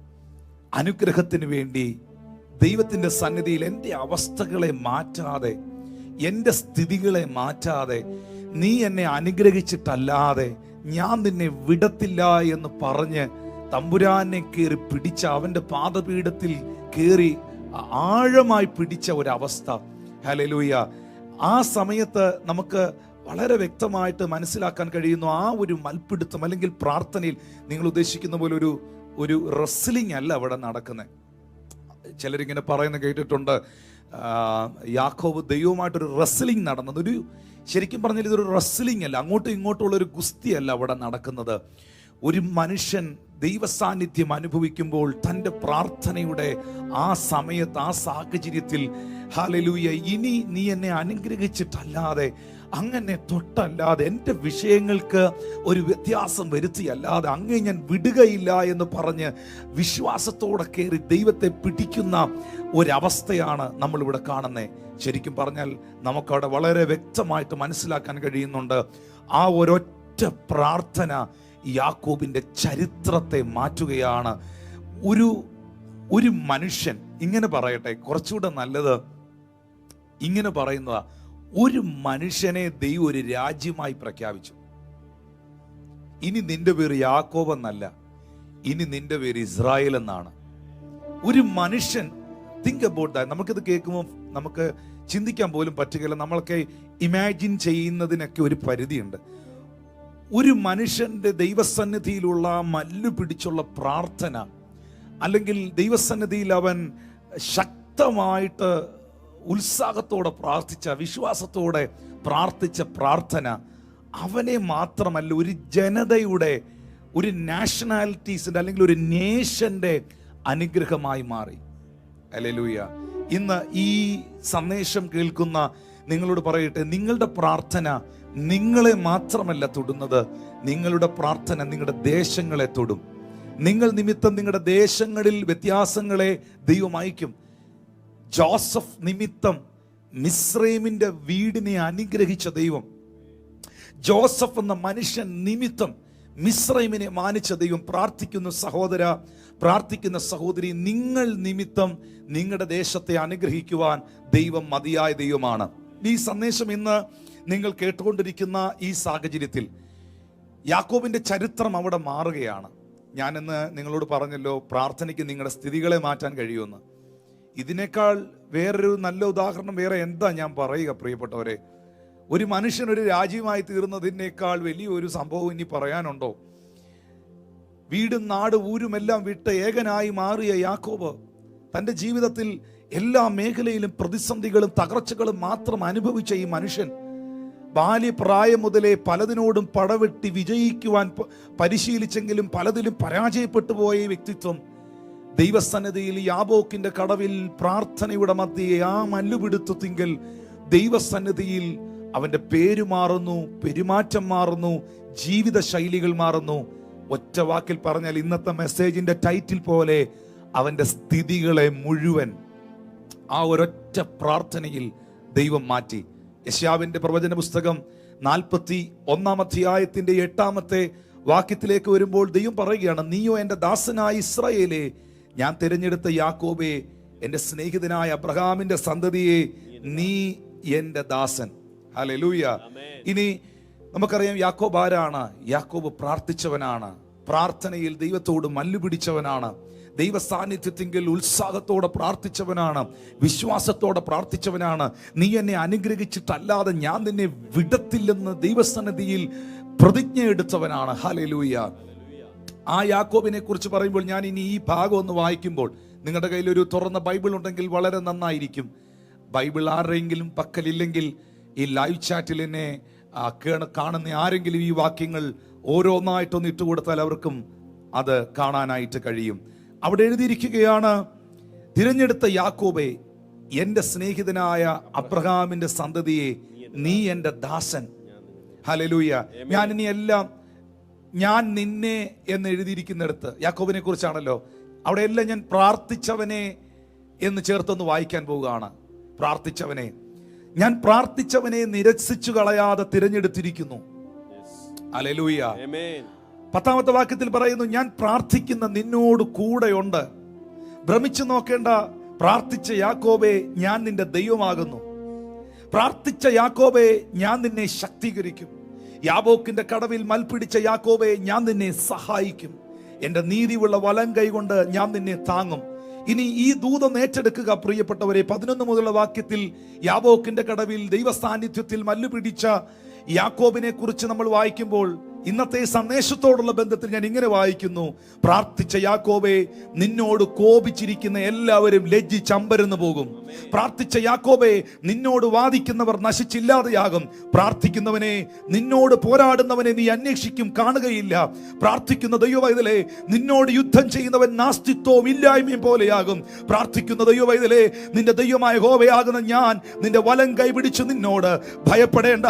അനുഗ്രഹത്തിന് വേണ്ടി ദൈവത്തിന്റെ സന്നിധിയിൽ എൻ്റെ അവസ്ഥകളെ മാറ്റാതെ, എൻ്റെ സ്ഥിതികളെ മാറ്റാതെ, നീ എന്നെ അനുഗ്രഹിച്ചിട്ടല്ലാതെ ഞാൻ നിന്നെ വിടത്തില്ല എന്ന് പറഞ്ഞ് തമ്പുരാനെ കയറി പിടിച്ച, അവന്റെ പാദപീഠത്തിൽ കയറി ആഴമായി പിടിച്ച ഒരവസ്ഥ. ഹല്ലേലൂയ. ആ സമയത്ത് നമുക്ക് വളരെ വ്യക്തമായിട്ട് മനസ്സിലാക്കാൻ കഴിയുന്നു, ആ ഒരു മൽപ്പിടുത്തം അല്ലെങ്കിൽ പ്രാർത്ഥനയിൽ നിങ്ങൾ ഉദ്ദേശിക്കുന്ന പോലെ ഒരു റെസ്ലിംഗ് അല്ല അവിടെ നടക്കുന്നത്. ചിലരിങ്ങനെ പറയുന്നത് കേട്ടിട്ടുണ്ട്, യാക്കോബ് ദൈവവുമായിട്ടൊരു റെസ്ലിംഗ് നടന്നത്. ശരിക്കും പറഞ്ഞാൽ ഇതൊരു റെസ്ലിംഗ് അല്ല, അങ്ങോട്ടും ഇങ്ങോട്ടുള്ള ഒരു ഗുസ്തിയല്ല അവിടെ നടക്കുന്നത്. ഒരു മനുഷ്യൻ ദൈവസാന്നിധ്യം അനുഭവിക്കുമ്പോൾ തൻ്റെ പ്രാർത്ഥനയുടെ ആ സമയത്ത്, ആ സാഹചര്യത്തിൽ, ഹല്ലേലൂയ, ഇനി നീ എന്നെ അനുഗ്രഹിച്ചിട്ടല്ലാതെ, അങ്ങനെ തൊട്ടല്ലാതെ, എൻ്റെ വിഷയങ്ങൾക്ക് ഒരു വ്യത്യാസം വരുത്തിയല്ലാതെ അങ്ങേ ഞാൻ വിടുകയില്ല എന്ന് പറഞ്ഞ് വിശ്വാസത്തോടെ കയറി ദൈവത്തെ പിടിക്കുന്ന ഒരവസ്ഥയാണ് നമ്മളിവിടെ കാണുന്നത്. ശരിക്കും പറഞ്ഞാൽ നമുക്കവിടെ വളരെ വ്യക്തമായിട്ട് മനസ്സിലാക്കാൻ കഴിയുന്നുണ്ട്, ആ ഒരൊറ്റ പ്രാർത്ഥന യാക്കോബിന്റെ ചരിത്രത്തെ മാറ്റുകയാണ്. ഒരു മനുഷ്യൻ, ഇങ്ങനെ പറയട്ടെ, കുറച്ചുകൂടെ നല്ലത് ഇങ്ങനെ പറയുന്നതാ, ഒരു മനുഷ്യനെ ദൈവം ഒരു രാജ്യമായി പ്രഖ്യാപിച്ചു. ഇനി നിന്റെ പേര് യാക്കോബ് എന്നല്ല, ഇനി നിന്റെ പേര് ഇസ്രായേൽ എന്നാണ്. ഒരു മനുഷ്യൻ, തിങ്ക് അബൌട്ട് ദാറ്റ്. നമുക്കിത് കേൾക്കുമ്പോൾ നമുക്ക് ചിന്തിക്കാൻ പോലും പറ്റുകയില്ല. നമ്മൾക്ക് ഇമാജിൻ ചെയ്യുന്നതിനൊക്കെ ഒരു പരിധിയുണ്ട്. ഒരു മനുഷ്യന്റെ ദൈവസന്നിധിയിലുള്ള മല്ലു പിടിച്ചുള്ള പ്രാർത്ഥന, അല്ലെങ്കിൽ ദൈവസന്നിധിയിൽ അവൻ ശക്തമായിട്ട് ഉത്സാഹത്തോടെ പ്രാർത്ഥിച്ച, വിശ്വാസത്തോടെ പ്രാർത്ഥിച്ച പ്രാർത്ഥന അവനെ മാത്രമല്ല, ഒരു ജനതയുടെ, ഒരു നാഷണാലിറ്റീസിന്റെ അല്ലെങ്കിൽ ഒരു നേഷന്റെ അനുഗ്രഹമായി മാറി. ഹല്ലേലൂയ. ഇന്ന് ഈ സന്ദേശം കേൾക്കുന്ന നിങ്ങളോട് പറയട്ടെ, നിങ്ങളുടെ പ്രാർത്ഥന നിങ്ങളെ മാത്രമല്ല തൊടുന്നത്, നിങ്ങളുടെ പ്രാർത്ഥന നിങ്ങളുടെ ദേശങ്ങളെ തൊടും. നിങ്ങൾ നിമിത്തം നിങ്ങളുടെ ദേശങ്ങളിൽ വ്യത്യാസങ്ങളെ ദൈവം അയക്കും. ജോസഫ് നിമിത്തം മിസ്രൈമിന്റെ വീടിനെ അനുഗ്രഹിച്ച ദൈവം, ജോസഫ് എന്ന മനുഷ്യൻ നിമിത്തം മിസ്രൈമിനെ മാനിച്ച ദൈവം. പ്രാർത്ഥിക്കുന്ന സഹോദര, പ്രാർത്ഥിക്കുന്ന സഹോദരി, നിങ്ങൾ നിമിത്തം നിങ്ങളുടെ ദേശത്തെ അനുഗ്രഹിക്കുവാൻ ദൈവം മതിയായ ദൈവമാണ്. ഈ സന്ദേശം ഇന്ന് നിങ്ങൾ കേട്ടുകൊണ്ടിരിക്കുന്ന ഈ സാഹചര്യത്തിൽ യാക്കോബിന്റെ ചരിത്രം അവിടെ മാറുകയാണ്. ഞാനിന്ന് നിങ്ങളോട് പറഞ്ഞല്ലോ, പ്രാർത്ഥനയ്ക്ക് നിങ്ങളുടെ സ്ഥിതികളെ മാറ്റാൻ കഴിയുമെന്ന്. ഇതിനേക്കാൾ വേറൊരു നല്ല ഉദാഹരണം വേറെ എന്താ ഞാൻ പറയുക പ്രിയപ്പെട്ടവരെ? ഒരു മനുഷ്യൻ ഒരു രാജ്യമായി തീർന്നതിനേക്കാൾ വലിയൊരു സംഭവം ഇനി പറയാനുണ്ടോ? വീടും നാട് ഊരുമെല്ലാം വിട്ട് ഏകനായി മാറിയ യാക്കോബ് തൻ്റെ ജീവിതത്തിൽ എല്ലാ മേഖലയിലും പ്രതിസന്ധികളും തകർച്ചകളും മാത്രം അനുഭവിച്ച ഈ മനുഷ്യൻ ബാല്യപ്രായം മുതലേ പലതിനോടും പടവെട്ടി വിജയിക്കുവാൻ പരിശീലിച്ചെങ്കിലും പലതിലും പരാജയപ്പെട്ടു പോയ ഈ വ്യക്തിത്വം ദൈവസന്നിധിയിൽ യാബോക്കിന്റെ കടവിൽ പ്രാർത്ഥനയുടെ മധ്യേ ആ മല്ലുപിടുത്തത്തിങ്കൽ ദൈവസന്നിധിയിൽ അവന്റെ പേര് മാറുന്നു, പെരുമാറ്റം മാറുന്നു, ജീവിത ശൈലികൾ മാറുന്നു. ഒറ്റ വാക്കിൽ പറഞ്ഞാൽ ഇന്നത്തെ മെസ്സേജിന്റെ ടൈറ്റിൽ പോലെ അവന്റെ സ്ഥിതികളെ മുഴുവൻ ആ ഒരൊറ്റ പ്രാർത്ഥനയിൽ ദൈവം മാറ്റി. യെശയ്യാവിന്റെ പ്രവചന പുസ്തകം 41-ാം അധ്യായത്തിന്റെ 8-ാമത്തെ വാക്യത്തിലേക്ക് വരുമ്പോൾ ദൈവം പറയുകയാണ്, നീയോ എൻ്റെ ദാസനായ ഇസ്രായേലേ, ഞാൻ തിരഞ്ഞെടുത്ത യാക്കോബേ, എൻ്റെ സ്നേഹിതനായ അബ്രഹാമിന്റെ സന്തതിയെ, നീ എൻ്റെ ദാസൻ. ഹല്ലേലൂയ. ഇനി നമുക്കറിയാം യാക്കോബ് ആരാണ്? യാക്കോബ് പ്രാർത്ഥിച്ചവനാണ്, പ്രാർത്ഥനയിൽ ദൈവത്തോട് മല്ലുപിടിച്ചവനാണ്, ദൈവ സാന്നിധ്യത്തിങ്കിൽ ഉത്സാഹത്തോടെ പ്രാർത്ഥിച്ചവനാണ്, വിശ്വാസത്തോടെ പ്രാർത്ഥിച്ചവനാണ്. നീ എന്നെ അനുഗ്രഹിച്ചിട്ടല്ലാതെ ഞാൻ നിന്നെ വിടത്തില്ലെന്ന് ദൈവസന്നിധിയിൽ പ്രതിജ്ഞ എടുത്തവനാണ്. ഹല്ലേലൂയ. ആ യാക്കോബിനെ കുറിച്ച് പറയുമ്പോൾ ഞാൻ ഇനി ഈ ഭാഗം ഒന്ന് വായിക്കുമ്പോൾ, നിങ്ങളുടെ കയ്യിൽ ഒരു തുറന്ന ബൈബിൾ ഉണ്ടെങ്കിൽ വളരെ നന്നായിരിക്കും. ബൈബിൾ ആരുടെയെങ്കിലും പക്കലില്ലെങ്കിൽ ഈ ലൈവ് ചാറ്റിൽ എന്നെ കാണുന്ന ആരെങ്കിലും ഈ വാക്യങ്ങൾ ഓരോന്നായിട്ടൊന്ന് ഇട്ടുകൊടുത്താൽ അവർക്കും അത് കാണാനായിട്ട് കഴിയും. അവിടെ എഴുതിയിരിക്കുകയാണ്, തിരഞ്ഞെടുത്ത യാക്കോബേ, എൻ്റെ സ്നേഹിതനായ അബ്രഹാമിന്റെ സന്തതിയെ, നീ എൻ്റെ ദാസൻ. ഹല്ലേലൂയ. ഞാൻ ഇനി എല്ലാം ഞാൻ നിന്നെ എന്ന് എഴുതിയിരിക്കുന്നിടത്ത് യാക്കോബിനെ കുറിച്ചാണല്ലോ. അവിടെ എല്ലാം ഞാൻ പ്രാർത്ഥിച്ചവനെ എന്ന് ചേർത്തൊന്ന് വായിക്കാൻ പോവുകയാണ്. പ്രാർത്ഥിച്ചവനെ, ഞാൻ പ്രാർത്ഥിച്ചവനെ നിരസിച്ചു കളയാതെ തിരഞ്ഞെടുത്തിരിക്കുന്നു. ഹല്ലേലൂയ. 10ാമത്തെ വാക്യത്തിൽ പറയുന്നു, ഞാൻ പ്രാർത്ഥിക്കുന്ന നിന്നോട് കൂടെയുണ്ട്. ഭ്രമിച്ചു നോക്കേണ്ട, പ്രാർത്ഥിച്ച യാക്കോബേ, ഞാൻ നിന്റെ ദൈവമാകുന്നു. പ്രാർത്ഥിച്ച യാക്കോബേ, ഞാൻ നിന്നെ ശക്തീകരിക്കും. യാബോക്കിന്റെ കടവിൽ മൽപിടിച്ച യാക്കോബേ, ഞാൻ നിന്നെ സഹായിക്കും. എന്റെ നീതിയുള്ള വലം കൈകൊണ്ട് ഞാൻ നിന്നെ താങ്ങും. ഇനി ഈ ദൂതം ഏറ്റെടുക്കുക പ്രിയപ്പെട്ടവരെ. 11 മുതലുള്ള വാക്യത്തിൽ യാബോക്കിന്റെ കടവിൽ ദൈവ സാന്നിധ്യത്തിൽ മല്ലുപിടിച്ച യാക്കോബിനെ കുറിച്ച് നമ്മൾ വായിക്കുമ്പോൾ ഇന്നത്തെ സന്ദേശത്തോടുള്ള ബന്ധത്തിൽ ഞാൻ ഇങ്ങനെ വായിക്കുന്നു, പ്രാർത്ഥിച്ച യാക്കോബേ, നിന്നോട് കോപിച്ചിരിക്കുന്ന എല്ലാവരും ലജ്ജിച്ചമ്പരന്ന് പോകും. പ്രാർത്ഥിച്ച യാക്കോബേ, നിന്നോട് വാദിക്കുന്നവർ നശിച്ചില്ലാതെയാകും. പ്രാർത്ഥിക്കുന്നവനെ, നിന്നോട് പോരാടുന്നവനെ നീ അന്വേഷിക്കും, കാണുകയില്ല. പ്രാർത്ഥിക്കുന്ന ദൈവവൈതലേ, നിന്നോട് യുദ്ധം ചെയ്യുന്നവൻ നാസ്തിത്വവും ഇല്ലായ്മയും പോലെയാകും. പ്രാർത്ഥിക്കുന്ന ദൈവവൈതലേ, നിന്റെ ദൈവമായ യഹോവയാകുന്ന ഞാൻ നിന്റെ വലം കൈപിടിച്ചു നിന്നോട് ഭയപ്പെടേണ്ട,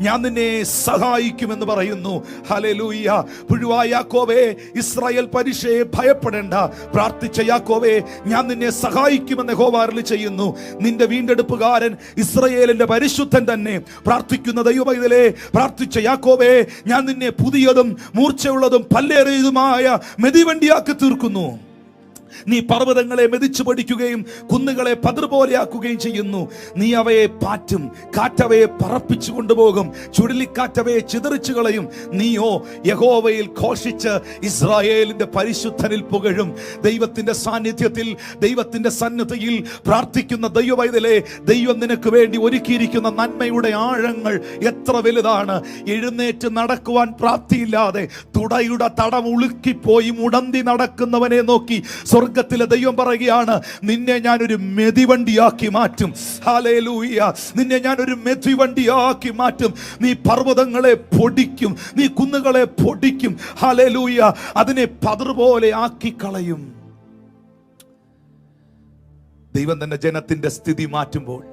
ഞാൻ നിന്നെ സഹായിക്കുമെന്ന് പറയുന്നു. ഹല്ലേലൂയ. പുഴുവായ യാക്കോബേ, ഇസ്രായേൽ പരിശയെ ഭയപ്പെടേണ്ട. പ്രാർത്ഥിച്ച യാക്കോബേ, ഞാൻ നിന്നെ സഹായിക്കുമെന്ന് യഹോവ അരുളി ചെയ്യുന്നു. നിന്റെ വീണ്ടെടുപ്പുകാരൻ ഇസ്രായേലിന്റെ പരിശുദ്ധൻ തന്നെ. പ്രാർത്ഥിക്കുന്ന ദൈവമൈതലേ, പ്രാർത്ഥിച്ച യാക്കോബേ, ഞാൻ നിന്നെ പുതിയതും മൂർച്ചയുള്ളതും പല്ലേറിയതുമായ മെതിവണ്ടിയാക്കി തീർക്കുന്നു. നീ പർവ്വതങ്ങളെ മെതിച്ചു പഠിക്കുകയും കുന്നുകളെ പതിർ പോലെയാക്കുകയും ചെയ്യുന്നു. നീ അവയെ പാറ്റും, കാറ്റവയെ പറപ്പിച്ചു കൊണ്ടുപോകും, ചുഴലിക്കാറ്റവയെ ചിതറിച്ചു കളയും. നീയോ യഹോവയിൽ ഘോഷിച്ച് ഇസ്രായേലിന്റെ പരിശുദ്ധനിൽ പുകഴും. ദൈവത്തിന്റെ സാന്നിധ്യത്തിൽ, ദൈവത്തിന്റെ സന്നിധിയിൽ പ്രാർത്ഥിക്കുന്ന ദൈവവൈതലേ, ദൈവം നിനക്ക് വേണ്ടി ഒരുക്കിയിരിക്കുന്ന നന്മയുടെ ആഴങ്ങൾ എത്ര വലുതാണ്. എഴുന്നേറ്റ് നടക്കുവാൻ പ്രാപ്തിയില്ലാതെ തുടയുടെ തടം ഉളുക്കിപ്പോയി മുടന്തി നടക്കുന്നവനെ നോക്കി സ്വർഗത്തിലെ ദൈവം പറയുകയാണ്, നിന്നെ ഞാനൊരു മെതിവണ്ടിയാക്കി മാറ്റും. ഹല്ലേലൂയ. നിന്നെ ഞാനൊരു മെതിവണ്ടിയാക്കി മാറ്റും. നീ പർവ്വതങ്ങളെ പൊടിക്കും, നീ കുന്നുകളെ പൊടിക്കും. ഹല്ലേലൂയ. അതിനെ പതിർപോലെ ആക്കി കളയും. ദൈവം തന്റെ ജനത്തിന്റെ സ്ഥിതി മാറ്റുമ്പോൾ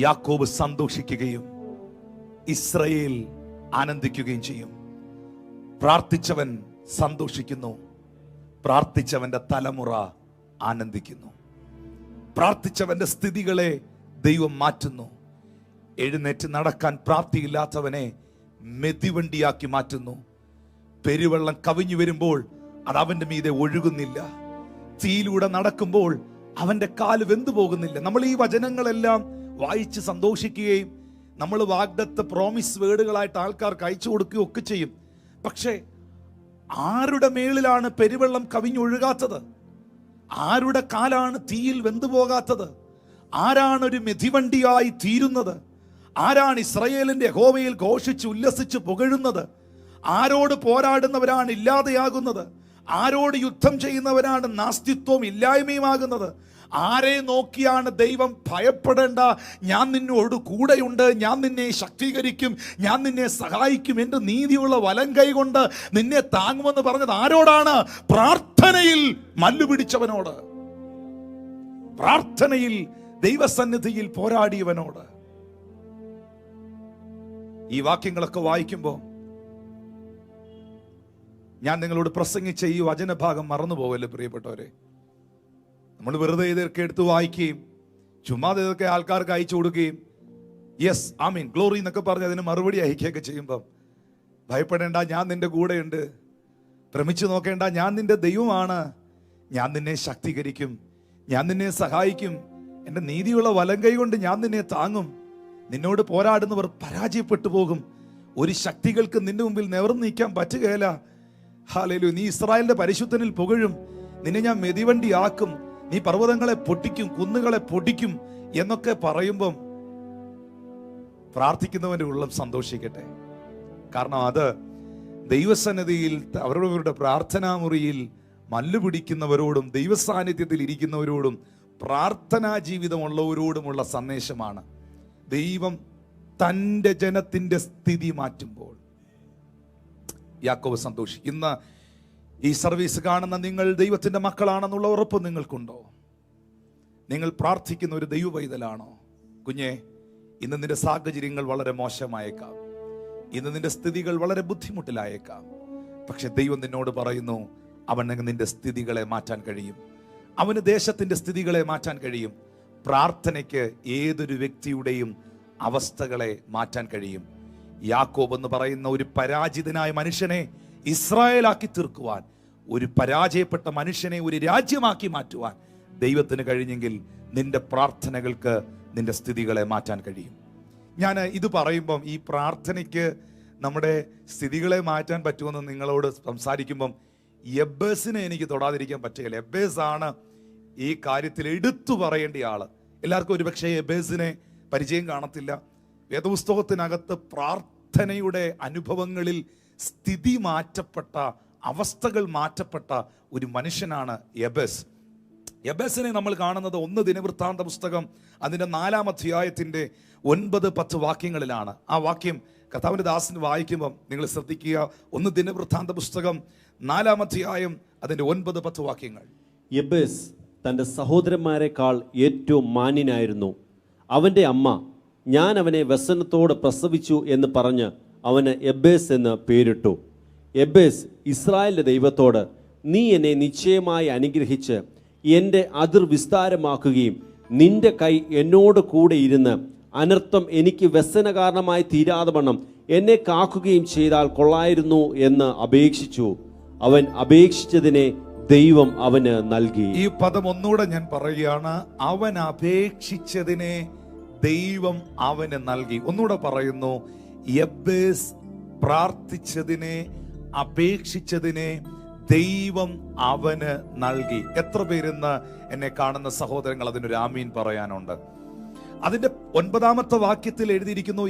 യാക്കോബ് സന്തോഷിക്കുകയും ഇസ്രായേൽ ആനന്ദിക്കുകയും ചെയ്യും. പ്രാർത്ഥിച്ചവൻ സന്തോഷിക്കുന്നു, പ്രാർത്ഥിച്ചവന്റെ തലമുറ ആനന്ദിക്കുന്നു. പ്രാർത്ഥിച്ചവന്റെ സ്ഥിതികളെ ദൈവം മാറ്റുന്നു. എഴുന്നേറ്റ് നടക്കാൻ പ്രാപ്തിയില്ലാത്തവനെ മെതിവണ്ടിയാക്കി മാറ്റുന്നു. പെരുവെള്ളം കവിഞ്ഞു വരുമ്പോൾ അത് അവന്റെ മീതെ ഒഴുകുന്നില്ല. തീയിലൂടെ നടക്കുമ്പോൾ അവന്റെ കാല് വെന്തു പോകുന്നില്ല. നമ്മൾ ഈ വചനങ്ങളെല്ലാം വായിച്ച് സന്തോഷിക്കുകയും നമ്മൾ വാഗ്ദത്ത പ്രോമിസ് വേർഡുകളായിട്ട് ആൾക്കാർക്ക് അയച്ചു കൊടുക്കുകയും ഒക്കെ ചെയ്യും. പക്ഷേ ആരുടെ മേളിലാണ് പെരുവെള്ളം കവിഞ്ഞൊഴുകാത്തത്? ആരുടെ കാലാണ് തീയിൽ വെന്തുപോകാത്തത്? ആരാണ് ഒരു മെതിവണ്ടിയായി തീരുന്നത്? ആരാണ് ഇസ്രായേലിന്റെ യഹോവയിൽ ഘോഷിച്ച് ഉല്ലസിച്ച് പുകഴുന്നത്? ആരോട് പോരാടുന്നവരാണ് ഇല്ലാതെയാകുന്നത്? ആരോട് യുദ്ധം ചെയ്യുന്നവരാണ് നാസ്തിത്വവും ഇല്ലായ്മയുമാകുന്നത്? ആരെ നോക്കിയാണ് ദൈവം ഭയപ്പെടേണ്ട, ഞാൻ നിന്നോട് കൂടെയുണ്ട്, ഞാൻ നിന്നെ ശക്തീകരിക്കും, ഞാൻ നിന്നെ സഹായിക്കും, എൻ്റെ നീതിയുള്ള വലം കൈ കൊണ്ട് നിന്നെ താങ്ങുമെന്ന് പറഞ്ഞത് ആരോടാണ്? പ്രാർത്ഥനയിൽ മല്ലുപിടിച്ചവനോട്, പ്രാർത്ഥനയിൽ ദൈവസന്നിധിയിൽ പോരാടിയവനോട്. ഈ വാക്യങ്ങളൊക്കെ വായിക്കുമ്പോൾ ഞാൻ നിങ്ങളോട് പ്രസംഗിച്ച ഈ വചനഭാഗം മറന്നുപോകല്ലേ പ്രിയപ്പെട്ടവരെ. നമ്മൾ വെറുതെ ഇതൊക്കെ എടുത്ത് വായിക്കുകയും ചുമ്മാതെ ഇതൊക്കെ ആൾക്കാർക്ക് അയച്ചു കൊടുക്കുകയും യെസ് ആമീൻ ഗ്ലോറി എന്നൊക്കെ പറഞ്ഞ് അതിന് മറുപടി അയക്കുകയൊക്കെ ചെയ്യുമ്പം ഭയപ്പെടേണ്ട, ഞാൻ നിന്റെ കൂടെയുണ്ട്. ഭ്രമിച്ചു നോക്കേണ്ട, ഞാൻ നിന്റെ ദൈവമാണ്. ഞാൻ നിന്നെ ശക്തീകരിക്കും, ഞാൻ നിന്നെ സഹായിക്കും, എൻ്റെ നീതിയുള്ള വലം കൈ കൊണ്ട് ഞാൻ നിന്നെ താങ്ങും. നിന്നോട് പോരാടുന്നവർ പരാജയപ്പെട്ടു പോകും. ഒരു ശക്തികൾക്ക് നിന്റെ മുമ്പിൽ നിവർന്നു നിൽക്കാൻ പറ്റുകയില്ല. ഹല്ലേലൂയ. നീ ഇസ്രായേലിന്റെ പരിശുദ്ധനിൽ പുകഴും, നിന്നെ ഞാൻ മെതിവണ്ടിയാക്കും, നീ പർവ്വതങ്ങളെ പൊട്ടിക്കും, കുന്നുകളെ പൊടിക്കും എന്നൊക്കെ പറയുമ്പം പ്രാർത്ഥിക്കുന്നവന്റെ ഉള്ളം സന്തോഷിക്കട്ടെ. കാരണം അത് ദൈവസന്നിധിയിൽ അവരവരുടെ പ്രാർത്ഥനാ മുറിയിൽ മല്ലുപിടിക്കുന്നവരോടും ദൈവസാന്നിധ്യത്തിൽ ഇരിക്കുന്നവരോടും പ്രാർത്ഥനാ ജീവിതമുള്ളവരോടുമുള്ള സന്ദേശമാണ്. ദൈവം തൻ്റെ ജനത്തിൻ്റെ സ്ഥിതി മാറ്റുമ്പോൾ യാക്കോബ് സന്തോഷിക്കും. ഇന്ന് ഈ സർവീസ് കാണുന്ന നിങ്ങൾ ദൈവത്തിൻ്റെ മക്കളാണെന്നുള്ള ഉറപ്പ് നിങ്ങൾക്കുണ്ടോ? നിങ്ങൾ പ്രാർത്ഥിക്കുന്ന ഒരു ദൈവ പൈതലാണോ? കുഞ്ഞെ, ഇന്ന് നിന്റെ സാഹചര്യങ്ങൾ വളരെ മോശമായേക്കാം, ഇന്ന് നിന്റെ സ്ഥിതികൾ വളരെ ബുദ്ധിമുട്ടിലായേക്കാം. പക്ഷെ ദൈവം നിന്നോട് പറയുന്നു, അവന് നിന്റെ സ്ഥിതികളെ മാറ്റാൻ കഴിയും. അവന് ദേശത്തിൻ്റെ സ്ഥിതികളെ മാറ്റാൻ കഴിയും. പ്രാർത്ഥനയ്ക്ക് ഏതൊരു വ്യക്തിയുടെയും അവസ്ഥകളെ മാറ്റാൻ കഴിയും. യാക്കോബ് എന്ന് പറയുന്ന ഒരു പരാജിതനായ മനുഷ്യനെ ഇസ്രായേലാക്കി തീർക്കുവാൻ, ഒരു പരാജയപ്പെട്ട മനുഷ്യനെ ഒരു രാജ്യമാക്കി മാറ്റുവാൻ ദൈവത്തിന് കഴിഞ്ഞെങ്കിൽ നിന്റെ പ്രാർത്ഥനകൾക്ക് നിന്റെ സ്ഥിതികളെ മാറ്റാൻ കഴിയും. ഞാൻ ഇത് പറയുമ്പം ഈ പ്രാർത്ഥനയ്ക്ക് നമ്മുടെ സ്ഥിതികളെ മാറ്റാൻ പറ്റുമെന്ന് നിങ്ങളോട് സംസാരിക്കുമ്പം യബ്ബേസിനെ എനിക്ക് തൊടാതിരിക്കാൻ പറ്റുകയില്ല. യബ്ബേസ് ആണ് ഈ കാര്യത്തിൽ എടുത്തു പറയേണ്ട ആള്. എല്ലാവർക്കും ഒരുപക്ഷെ യബ്ബേസിനെ പരിചയം കാണത്തില്ല. വേദപുസ്തകത്തിനകത്ത് പ്രാർത്ഥനയുടെ അനുഭവങ്ങളിൽ സ്ഥിതി മാറ്റപ്പെട്ട, അവസ്ഥകൾ മാറ്റപ്പെട്ട ഒരു മനുഷ്യനാണ് യബ്ബേസ്. യബ്ബേസിനെ നമ്മൾ കാണുന്നത് 1 ദിനവൃത്താന്ത പുസ്തകം അതിൻ്റെ 4-ാം അധ്യായത്തിൻ്റെ 9-10 വാക്യങ്ങളിലാണ്. ആ വാക്യം കർത്താവിൻ്റെ ദാസന് വായിക്കുമ്പം നിങ്ങൾ ശ്രദ്ധിക്കുക. 1 ദിനവൃത്താന്ത പുസ്തകം 4-ാം അധ്യായം അതിൻ്റെ 9-10 വാക്യങ്ങൾ. യബ്ബേസ് തൻ്റെ സഹോദരന്മാരെക്കാൾ ഏറ്റവും മാന്യനായിരുന്നു. അവൻ്റെ അമ്മ, ഞാൻ അവനെ വ്യസനത്തോടെ പ്രസവിച്ചു എന്ന് പറഞ്ഞ് അവന് യബ്ബേസ് എന്ന് പേരിട്ടു. യബ്ബേസ് ഇസ്രായേലിൻ്റെ ദൈവത്തോട്, നീ എന്നെ നിശ്ചയമായി അനുഗ്രഹിച്ച് എൻ്റെ അതിർ വിസ്താരമാക്കുകയും നിന്റെ കൈ എന്നോട് കൂടെ ഇരുന്ന് അനർത്ഥം എനിക്ക് വ്യസന കാരണമായി തീരാതെ വണ്ണം എന്നെ കാക്കുകയും ചെയ്താൽ കൊള്ളായിരുന്നു എന്ന് അപേക്ഷിച്ചു. അവൻ അപേക്ഷിച്ചതിനെ ദൈവം അവന് നൽകി. ഈ പദം ഒന്നുകൂടെ ഞാൻ പറയുകയാണ്. അവൻ അപേക്ഷിച്ചതിനെ ദൈവം അവന് നൽകി. ഒന്നുകൂടെ പറയുന്നു, യബ്ബേസ് പ്രാർത്ഥിച്ചതിനെ, അപേക്ഷിച്ചതിനെ ദൈവം അവന് നൽകി. എത്ര പേരെന്ന് എന്നെ കാണുന്ന സഹോദരങ്ങൾ അതിനൊരു ആമീൻ പറയാനുണ്ട്? അതിന്റെ 9-ാമത്തെ വാക്യത്തിൽ എഴുതിയിരിക്കുന്നു,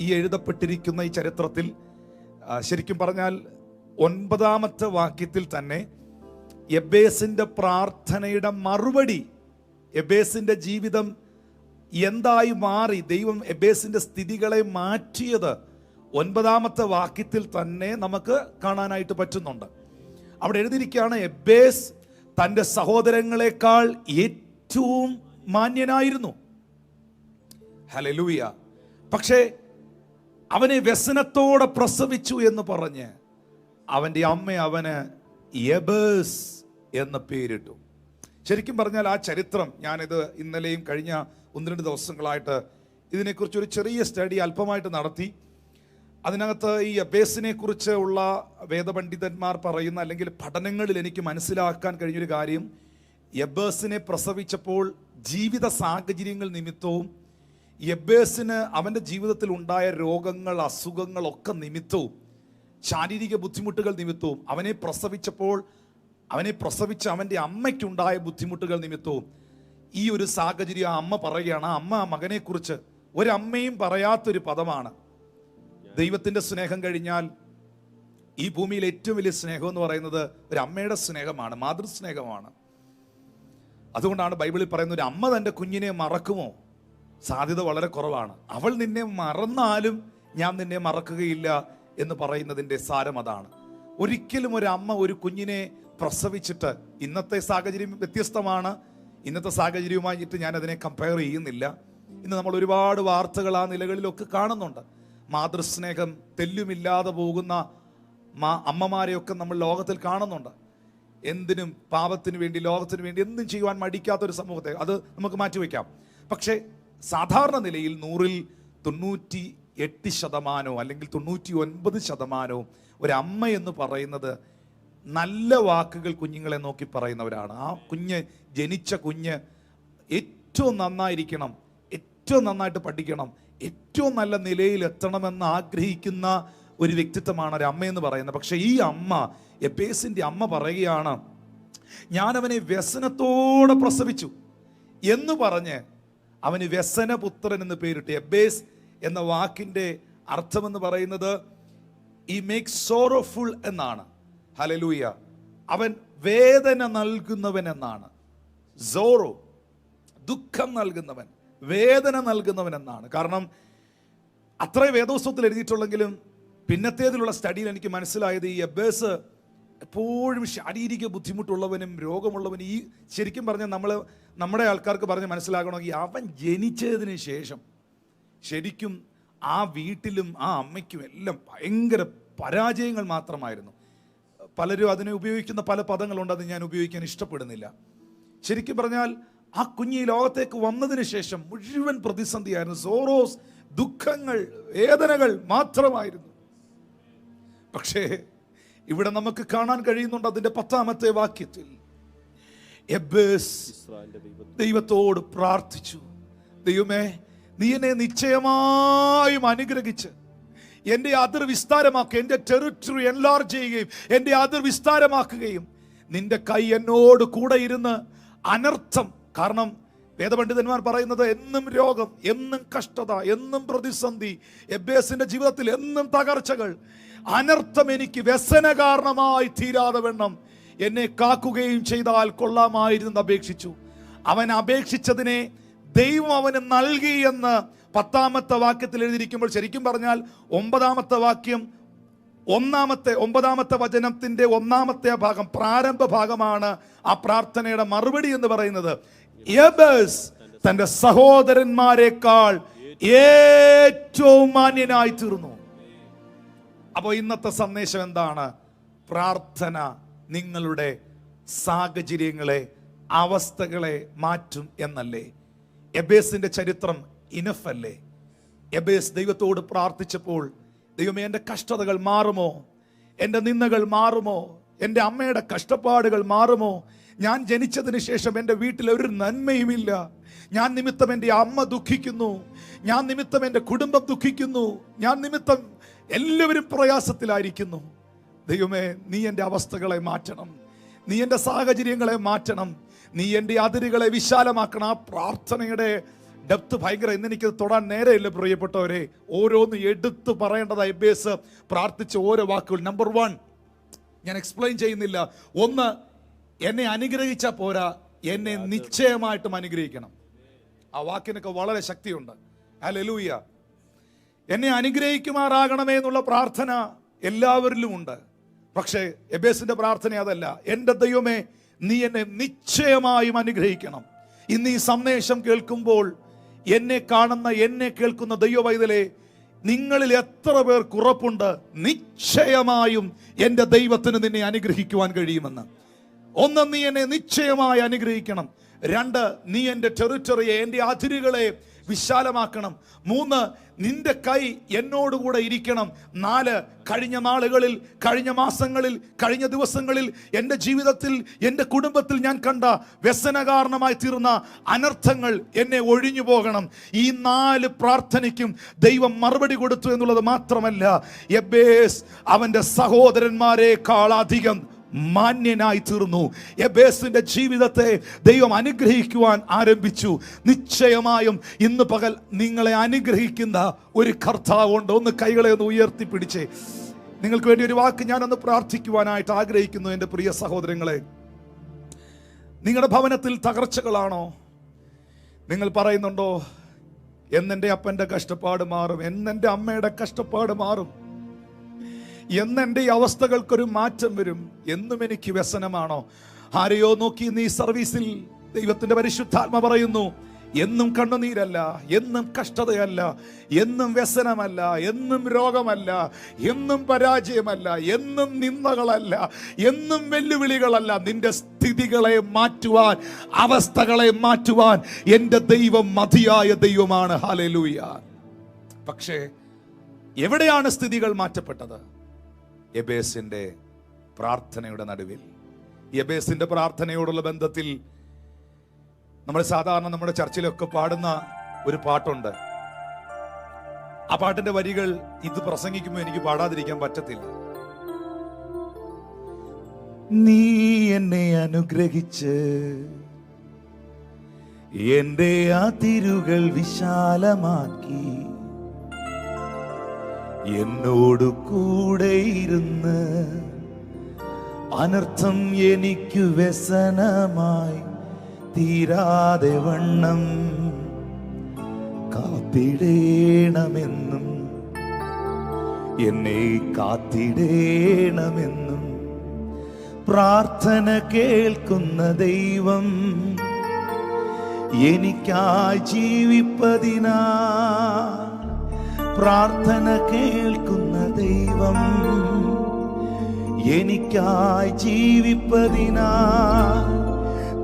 ഈ എഴുതപ്പെട്ടിരിക്കുന്ന ഈ ചരിത്രത്തിൽ ശരിക്കും പറഞ്ഞാൽ 9-ാമത്തെ വാക്യത്തിൽ തന്നെ യബ്ബേസിന്റെ പ്രാർത്ഥനയുടെ മറുപടി, യബ്ബേസിന്റെ ജീവിതം എന്തായി മാറി, ദൈവം യബ്ബേസിന്റെ സ്ഥിതികളെ മാറ്റിയത് 9-ാമത്തെ വാക്യത്തിൽ തന്നെ നമുക്ക് കാണാനായിട്ട് പറ്റുന്നുണ്ട്. അവിടെ എഴുതിയിരിക്കുകയാണ്, യബ്ബേസ് തൻ്റെ സഹോദരങ്ങളെക്കാൾ ഏറ്റവും മാന്യനായിരുന്നു. ഹല്ലേലൂയ. പക്ഷേ അവനെ വ്യസനത്തോടെ പ്രസവിച്ചു എന്ന് പറഞ്ഞ് അവൻ്റെ അമ്മ അവന് യബ്ബേസ് എന്ന് പേരിട്ടു. ശരിക്കും പറഞ്ഞാൽ ആ ചരിത്രം, ഞാനിത് ഇന്നലെയും കഴിഞ്ഞ 1-2 ദിവസങ്ങളായിട്ട് ഇതിനെക്കുറിച്ച് ഒരു ചെറിയ സ്റ്റഡി അല്പമായിട്ട് നടത്തി. അതിനകത്ത് ഈ യബ്ബേസിനെ കുറിച്ച് ഉള്ള വേദപണ്ഡിതന്മാർ പറയുന്ന അല്ലെങ്കിൽ പഠനങ്ങളിൽ എനിക്ക് മനസ്സിലാക്കാൻ കഴിഞ്ഞൊരു കാര്യം, യബ്ബേസിനെ പ്രസവിച്ചപ്പോൾ ജീവിത സാഹചര്യങ്ങൾ നിമിത്തവും യബ്ബേസിന് അവൻ്റെ ജീവിതത്തിൽ ഉണ്ടായ രോഗങ്ങൾ, അസുഖങ്ങളൊക്കെ നിമിത്തവും, ശാരീരിക ബുദ്ധിമുട്ടുകൾ നിമിത്തവും, അവനെ പ്രസവിച്ച അവൻ്റെ അമ്മയ്ക്കുണ്ടായ ബുദ്ധിമുട്ടുകൾ നിമിത്തവും ഈ ഒരു സാഹചര്യം അമ്മ പറയുകയാണ്. ആ അമ്മ മകനെ കുറിച്ച് ഒരമ്മയും പറയാത്തൊരു പദമാണ്. ദൈവത്തിൻ്റെ സ്നേഹം കഴിഞ്ഞാൽ ഈ ഭൂമിയിൽ ഏറ്റവും വലിയ സ്നേഹം എന്ന് പറയുന്നത് ഒരു അമ്മയുടെ സ്നേഹമാണ്, മാതൃസ്നേഹമാണ്. അതുകൊണ്ടാണ് ബൈബിളിൽ പറയുന്നത്, ഒരു അമ്മ തൻ്റെ കുഞ്ഞിനെ മറക്കുമോ? സാധ്യത വളരെ കുറവാണ്. അവൾ നിന്നെ മറന്നാലും ഞാൻ നിന്നെ മറക്കുകയില്ല എന്ന് പറയുന്നതിൻ്റെ സാരം അതാണ്. ഒരിക്കലും ഒരു അമ്മ ഒരു കുഞ്ഞിനെ പ്രസവിച്ചിട്ട്, ഇന്നത്തെ സാഹചര്യം വ്യത്യസ്തമാണ്, ഇന്നത്തെ സാഹചര്യവുമായിട്ട് ഞാൻ അതിനെ കമ്പയർ ചെയ്യുന്നില്ല. ഇന്ന് നമ്മൾ ഒരുപാട് വാർത്തകൾ ആ നിലകളിലൊക്കെ കാണുന്നുണ്ട്. മാതൃസ്നേഹം തെല്ലുമില്ലാതെ പോകുന്ന അമ്മമാരെയൊക്കെ നമ്മൾ ലോകത്തിൽ കാണുന്നുണ്ട്. എന്തിനും പാപത്തിന് വേണ്ടി, ലോകത്തിന് വേണ്ടി എന്തും ചെയ്യുവാൻ മടിക്കാത്തൊരു സമൂഹത്തെ അത് നമുക്ക് മാറ്റിവെക്കാം. പക്ഷേ സാധാരണ നിലയിൽ 100-ൽ 98% അല്ലെങ്കിൽ 99% ഒരമ്മ എന്ന് പറയുന്നത് നല്ല വാക്കുകൾ കുഞ്ഞുങ്ങളെ നോക്കി പറയുന്നവരാണ്. ആ ജനിച്ച കുഞ്ഞ് ഏറ്റവും നന്നായിരിക്കണം, ഏറ്റവും നന്നായിട്ട് പഠിക്കണം, ഏറ്റവും നല്ല നിലയിൽ എത്തണമെന്ന് ആഗ്രഹിക്കുന്ന ഒരു വ്യക്തിത്വമാണ് ഒരു അമ്മയെന്ന് പറയുന്നത്. പക്ഷെ ഈ അമ്മ, യബ്ബേസിന്റെ അമ്മ പറയുകയാണ്, ഞാൻ അവനെ വ്യസനത്തോടെ പ്രസവിച്ചു എന്ന് പറഞ്ഞ് അവന് വ്യസനപുത്രൻ എന്ന് പേരിട്ടു. യബ്ബേസ് എന്ന വാക്കിന്റെ അർത്ഥമെന്ന് പറയുന്നത് ഈ മേക്ക് സോറോഫുൾ എന്നാണ്. ഹല്ലേലൂയ. അവൻ വേദന നൽകുന്നവൻ എന്നാണ്. സോറോ, ദുഃഖം നൽകുന്നവൻ, വേദന നൽകുന്നവൻ എന്നാണ്. കാരണം അത്രേ വേദോസ്തവത്തിൽ എഴുതിയിട്ടുള്ളെങ്കിലും പിന്നത്തേതിലുള്ള സ്റ്റഡിയിൽ എനിക്ക് മനസ്സിലായത് ഈ യബ്ബേസ് എപ്പോഴും ശാരീരിക ബുദ്ധിമുട്ടുള്ളവനും രോഗമുള്ളവനും, ഈ ശരിക്കും പറഞ്ഞാൽ നമ്മുടെ ആൾക്കാർക്ക് പറഞ്ഞ് മനസ്സിലാക്കണമെങ്കിൽ അവൻ ജനിച്ചതിന് ശേഷം ശരിക്കും ആ വീട്ടിലും ആ അമ്മയ്ക്കും എല്ലാം ഭയങ്കര പരാജയങ്ങൾ മാത്രമായിരുന്നു. പലരും അതിനെ ഉപയോഗിക്കുന്ന പല പദങ്ങളുണ്ട്, അത് ഞാൻ ഉപയോഗിക്കാൻ ഇഷ്ടപ്പെടുന്നില്ല. ശരിക്കും പറഞ്ഞാൽ ആ കുഞ്ഞ് ഈ ലോകത്തേക്ക് വന്നതിന് ശേഷം മുഴുവൻ പ്രതിസന്ധിയായിരുന്നു. സോറോസ്, ദുഃഖങ്ങൾ, വേദനകൾ മാത്രമായിരുന്നു. പക്ഷേ ഇവിടെ നമുക്ക് കാണാൻ കഴിയുന്നുണ്ട് അതിന്റെ 10-ാമത്തെ വാക്യത്തിൽ യബ്ബേസ് ദൈവത്തോട് പ്രാർത്ഥിച്ചു, ദൈവമേ നീ എന്നെ നിശ്ചയമായും അനുഗ്രഹിച്ച് എൻ്റെ അതിർ വിസ്താരമാക്കുക, എൻ്റെ ടെറിട്ടറി എൻലാർജ് ചെയ്യുകയും എൻ്റെ അതിർ വിസ്താരമാക്കുകയും നിന്റെ കൈ എന്നോട് കൂടെ ഇരുന്ന് അനർത്ഥം, കാരണം വേദപണ്ഡിതന്മാർ പറയുന്നത് എന്നും രോഗം, എന്നും കഷ്ടത, എന്നും പ്രതിസന്ധി, യബ്ബേസിന്റെ ജീവിതത്തിൽ എന്നും തകർച്ചകൾ, അനർത്ഥം എനിക്ക് വ്യസന കാരണമായി തീരാതെ വണ്ണം എന്നെ കാക്കുകയും ചെയ്താൽ കൊള്ളാമായിരുന്നു അപേക്ഷിച്ചു. അവൻ അപേക്ഷിച്ചതിനെ ദൈവം അവന് നൽകി എന്ന് 10-ാമത്തെ വാക്യത്തിൽ എഴുതിയിരിക്കുമ്പോൾ, ശരിക്കും പറഞ്ഞാൽ 9-ാമത്തെ വാക്യം 9-ാമത്തെ വചനത്തിന്റെ 1-ാമത്തെ ഭാഗം, പ്രാരംഭ ഭാഗമാണ് ആ പ്രാർത്ഥനയുടെ മറുപടി എന്ന് പറയുന്നത്. യബ്ബേസ് തന്റെ സഹോദരന്മാരെക്കാൾ ഏറ്റവും മാന്യനായി തീർന്നു. അപ്പോൾ ഇന്നത്തെ സന്ദേശം എന്താണ്? പ്രാർത്ഥന നിങ്ങളുടെ സാഹചര്യങ്ങളെ, അവസ്ഥകളെ മാറ്റും എന്നല്ലേ? യബ്ബേസിന്റെ ചരിത്രം ഇനഫ് അല്ലേ? യബ്ബേസ് ദൈവത്തോട് പ്രാർത്ഥിച്ചപ്പോൾ, ദൈവമേ എൻ്റെ കഷ്ടതകൾ മാറുമോ, എൻ്റെ നിന്ദകൾ മാറുമോ, എൻ്റെ അമ്മയുടെ കഷ്ടപ്പാടുകൾ മാറുമോ, ഞാൻ ജനിച്ചതിന് ശേഷം എൻ്റെ വീട്ടിൽ ഒരു നന്മയുമില്ല, ഞാൻ നിമിത്തം എൻ്റെ അമ്മ ദുഃഖിക്കുന്നു, ഞാൻ നിമിത്തം എൻ്റെ കുടുംബം ദുഃഖിക്കുന്നു, ഞാൻ നിമിത്തം എല്ലാവരും പ്രയാസത്തിലായിരിക്കുന്നു. ദൈവമേ നീ എൻ്റെ അവസ്ഥകളെ മാറ്റണം, നീ എൻ്റെ സാഹചര്യങ്ങളെ മാറ്റണം, നീ എൻ്റെ അതിരുകളെ വിശാലമാക്കണം. ആ പ്രാർത്ഥനയുടെ ഡെപ്ത് ഭയങ്കര. ഇന്നെനിക്ക് തൊടാൻ നേരെയില്ല പ്രിയപ്പെട്ടവരെ, ഓരോന്ന് എടുത്തു പറയേണ്ടതായി യബ്ബേസ് പ്രാർത്ഥിച്ച ഓരോ വാക്കുകൾ. നമ്പർ 1 ഞാൻ എക്സ്പ്ലെയിൻ ചെയ്യുന്നില്ല. 1, എന്നെ അനുഗ്രഹിച്ചാൽ പോരാ, എന്നെ നിശ്ചയമായിട്ടും അനുഗ്രഹിക്കണം. ആ വാക്കിനൊക്കെ വളരെ ശക്തിയുണ്ട്. ഹല്ലേലൂയ. എന്നെ അനുഗ്രഹിക്കുമാറാകണമേ എന്നുള്ള പ്രാർത്ഥന എല്ലാവരിലും ഉണ്ട്. പക്ഷേ യബ്ബേസിന്റെ പ്രാർത്ഥന അതല്ല. എൻ്റെ ദൈവമേ നീ എന്നെ നിശ്ചയമായും അനുഗ്രഹിക്കണം. ഇന്ന് ഈ സന്ദേശം കേൾക്കുമ്പോൾ എന്നെ കാണുന്ന, എന്നെ കേൾക്കുന്ന ദൈവവൈതലേ, നിങ്ങളിൽ എത്ര പേർക്ക് ഉറപ്പുണ്ട് നിശ്ചയമായും എൻ്റെ ദൈവത്തിന് നിന്നെ അനുഗ്രഹിക്കുവാൻ കഴിയുമെന്ന്? 1, നീ എന്നെ നിശ്ചയമായി അനുഗ്രഹിക്കണം. 2, നീ എൻ്റെ ടെറിട്ടറിയെ, എൻ്റെ അതിരുകളെ വിശാലമാക്കണം. 3, നിന്റെ കൈ എന്നോടുകൂടെ ഇരിക്കണം. 4, കഴിഞ്ഞ നാളുകളിൽ, കഴിഞ്ഞ മാസങ്ങളിൽ, കഴിഞ്ഞ ദിവസങ്ങളിൽ എൻ്റെ ജീവിതത്തിൽ, എൻ്റെ കുടുംബത്തിൽ ഞാൻ കണ്ട വ്യസന കാരണമായി തീർന്ന അനർത്ഥങ്ങൾ എന്നെ ഒഴിഞ്ഞു പോകണം. ഈ 4 പ്രാർത്ഥനയ്ക്കും ദൈവം മറുപടി കൊടുത്തു എന്നുള്ളത് മാത്രമല്ല, യബ്ബേസ് അവൻ്റെ സഹോദരന്മാരെക്കാൾ അധികം മാന്യനായി തീർന്നു. യബ്ബേസിന്റെ ജീവിതത്തെ ദൈവം അനുഗ്രഹിക്കുവാൻ ആരംഭിച്ചു. നിശ്ചയമായും ഇന്ന് പകൽ നിങ്ങളെ അനുഗ്രഹിക്കുന്ന ഒരു കർത്താവുണ്ട്. ഒന്ന് കൈകളെ ഒന്ന് ഉയർത്തിപ്പിടിച്ചേ. നിങ്ങൾക്ക് വേണ്ടി ഒരു വാക്ക് ഞാനൊന്ന് പ്രാർത്ഥിക്കുവാനായിട്ട് ആഗ്രഹിക്കുന്നു. എൻ്റെ പ്രിയ സഹോദരങ്ങളെ, നിങ്ങളുടെ ഭവനത്തിൽ തകർച്ചകളാണോ? നിങ്ങൾ പറയുന്നുണ്ടോ, എന്നെൻ്റെ അപ്പൻ്റെ കഷ്ടപ്പാട് മാറും, എന്നെൻ്റെ അമ്മയുടെ കഷ്ടപ്പാട് മാറും, എന്നെൻ്റെ ഈ അവസ്ഥകൾക്കൊരു മാറ്റം വരും, എന്നും എനിക്ക് വ്യസനമാണോ? ആരെയോ നോക്കി നീ സർവീസിൽ ദൈവത്തിന്റെ പരിശുദ്ധാത്മ പറയുന്നു, എന്നും കണ്ണുനീരല്ല, എന്നും കഷ്ടതയല്ല, എന്നും വ്യസനമല്ല, എന്നും രോഗമല്ല, എന്നും പരാജയമല്ല, എന്നും നിന്ദകളല്ല, എന്നും വെല്ലുവിളികളല്ല. നിന്റെ സ്ഥിതികളെ മാറ്റുവാൻ, അവസ്ഥകളെ മാറ്റുവാൻ എൻ്റെ ദൈവം മതിയായ ദൈവമാണ്. ഹല്ലേലൂയ. പക്ഷേ എവിടെയാണ് സ്ഥിതികൾ മാറ്റപ്പെട്ടത്? യബ്ബേസിന്റെ പ്രാർത്ഥനയുടെ നടുവിൽ. യബ്ബേസിന്റെ പ്രാർത്ഥനയോടുള്ള ബന്ധത്തിൽ നമ്മൾ സാധാരണ നമ്മുടെ ചർച്ചിലൊക്കെ പാടുന്ന ഒരു പാട്ടുണ്ട്. ആ പാട്ടിന്റെ വരികൾ ഇത് പ്രസംഗിക്കുമ്പോൾ എനിക്ക് പാടാതിരിക്കാൻ പറ്റത്തില്ല. നീ എന്നെ അനുഗ്രഹിച്ച് എന്റെ അതിരുകൾ വിശാലമാക്കി എന്നോടു കൂടെ ഇരുന്ന് അനർത്ഥം എനിക്കു വ്യസനമായി തീരാതെ വണ്ണം കാത്തിടേണമെന്നും എന്നെ കാത്തിടേണമെന്നും പ്രാർത്ഥന കേൾക്കുന്ന ദൈവം എനിക്കായി ജീവിപ്പതിനാ. പ്രാർത്ഥന കേൾക്കുന്ന ദൈവം എനിക്കായി ജീവിപ്പതിനാ.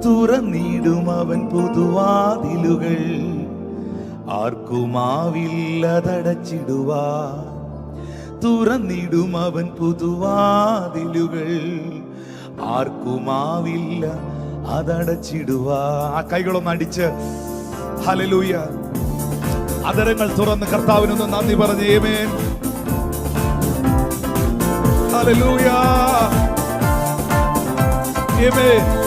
തുറന്നിടും അവൻ പുതുവാതിലുകൾ, ആർക്കുമാവില്ലതടച്ചിടുവാ. തുറന്നിടും അവൻ പുതുവാതിലുകൾ, ആർക്കുമാവില്ല അതടച്ചിടുവാ. ആ കൈകളൊന്ന് അടിച്ച് ഹല്ലേലൂയ, അതരങ്ങൾ തുറന്ന് കർത്താവിനൊന്ന് നന്ദി പറഞ്ഞ് ആമേൻ. ഹല്ലേലൂയ, ആമേൻ.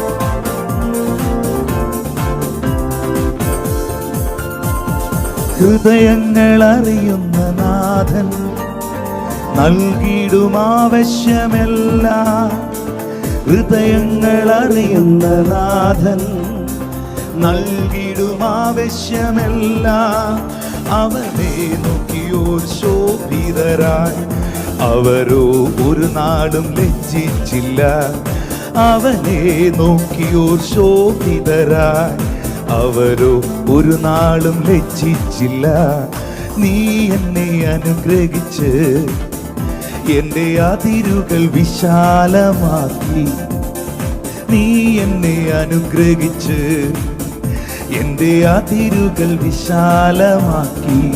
ഹൃദയങ്ങൾ അറിയുന്ന നാഥൻ നൽകിയിടും ആവശ്യമെല്ലാം. ഹൃദയങ്ങൾ അറിയുന്ന നാഥൻ നൽകിയിടും ആവശ്യമെല്ലാം. അവനെ നോക്കിയോർ ശോഭിതരായി അവരോ ഒരു നാടും ലജ്ജിച്ചില്ല. അവനെ നോക്കിയോർ ശോഭിതരായി അവരോ ഒരു നാളും ലജ്ജിച്ചില്ല. നീ എന്നെ അനുഗ്രഹിച്ച് എന്റെ അതിരുകൾ വിശാലമാക്കി. നീ എന്നെ അനുഗ്രഹിച്ച് എന്റെ അതിരുകൾ വിശാലമാക്കി.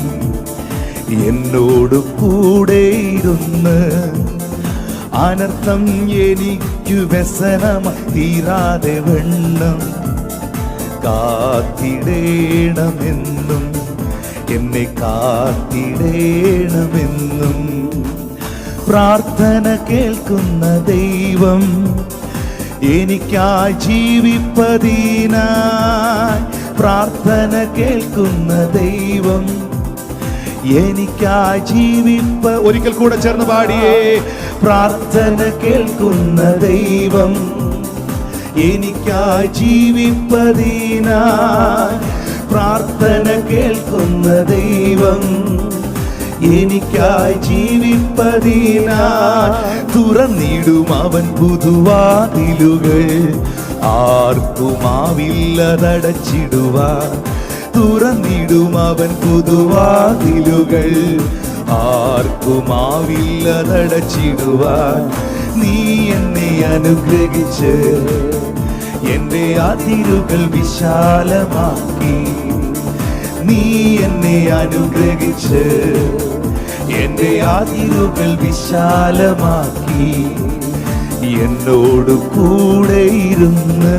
എന്നോട് കൂടെ ഇരുന്ന് അനർത്ഥം എനിക്കു വ്യസനമായി തീരാതെ വണ്ണം കാത്തിടേണമെന്നും എന്നെ കാത്തിടേണമെന്നും. പ്രാർത്ഥന കേൾക്കുന്ന ദൈവം എനിക്കായി ജീവിപ്പതിനായി. പ്രാർത്ഥന കേൾക്കുന്ന ദൈവം എനിക്കായി ജീവിപ്പ. ഒരിക്കൽ കൂടെ ചേർന്ന് പാടിയേ. പ്രാർത്ഥന കേൾക്കുന്ന ദൈവം എനിക്കായി ജീവിപ്പതിനായി. പ്രാർത്ഥന കേൾക്കുന്ന ദൈവം എനിക്കായി ജീവിപ്പതിനായി. തുറന്നിടും അവൻ പുതുവാതിലുകൾ, ആർക്കുമാവില്ലതടച്ചിടുവാൻ. തുറന്നിടും അവൻ പുതുവാതിലുകൾ, ആർക്കുമാവില്ലതടച്ചിടുവാൻ. നീ എന്നെ അനുഗ്രഹിച്ച് എന്റെ അതിരുകൾ വിശാലമാക്കി. നീ എന്നെ അനുഗ്രഹിച്ച് എന്റെ അതിരുകൾ വിശാലമാക്കി. എന്നോട് കൂടെ ഇരുന്ന്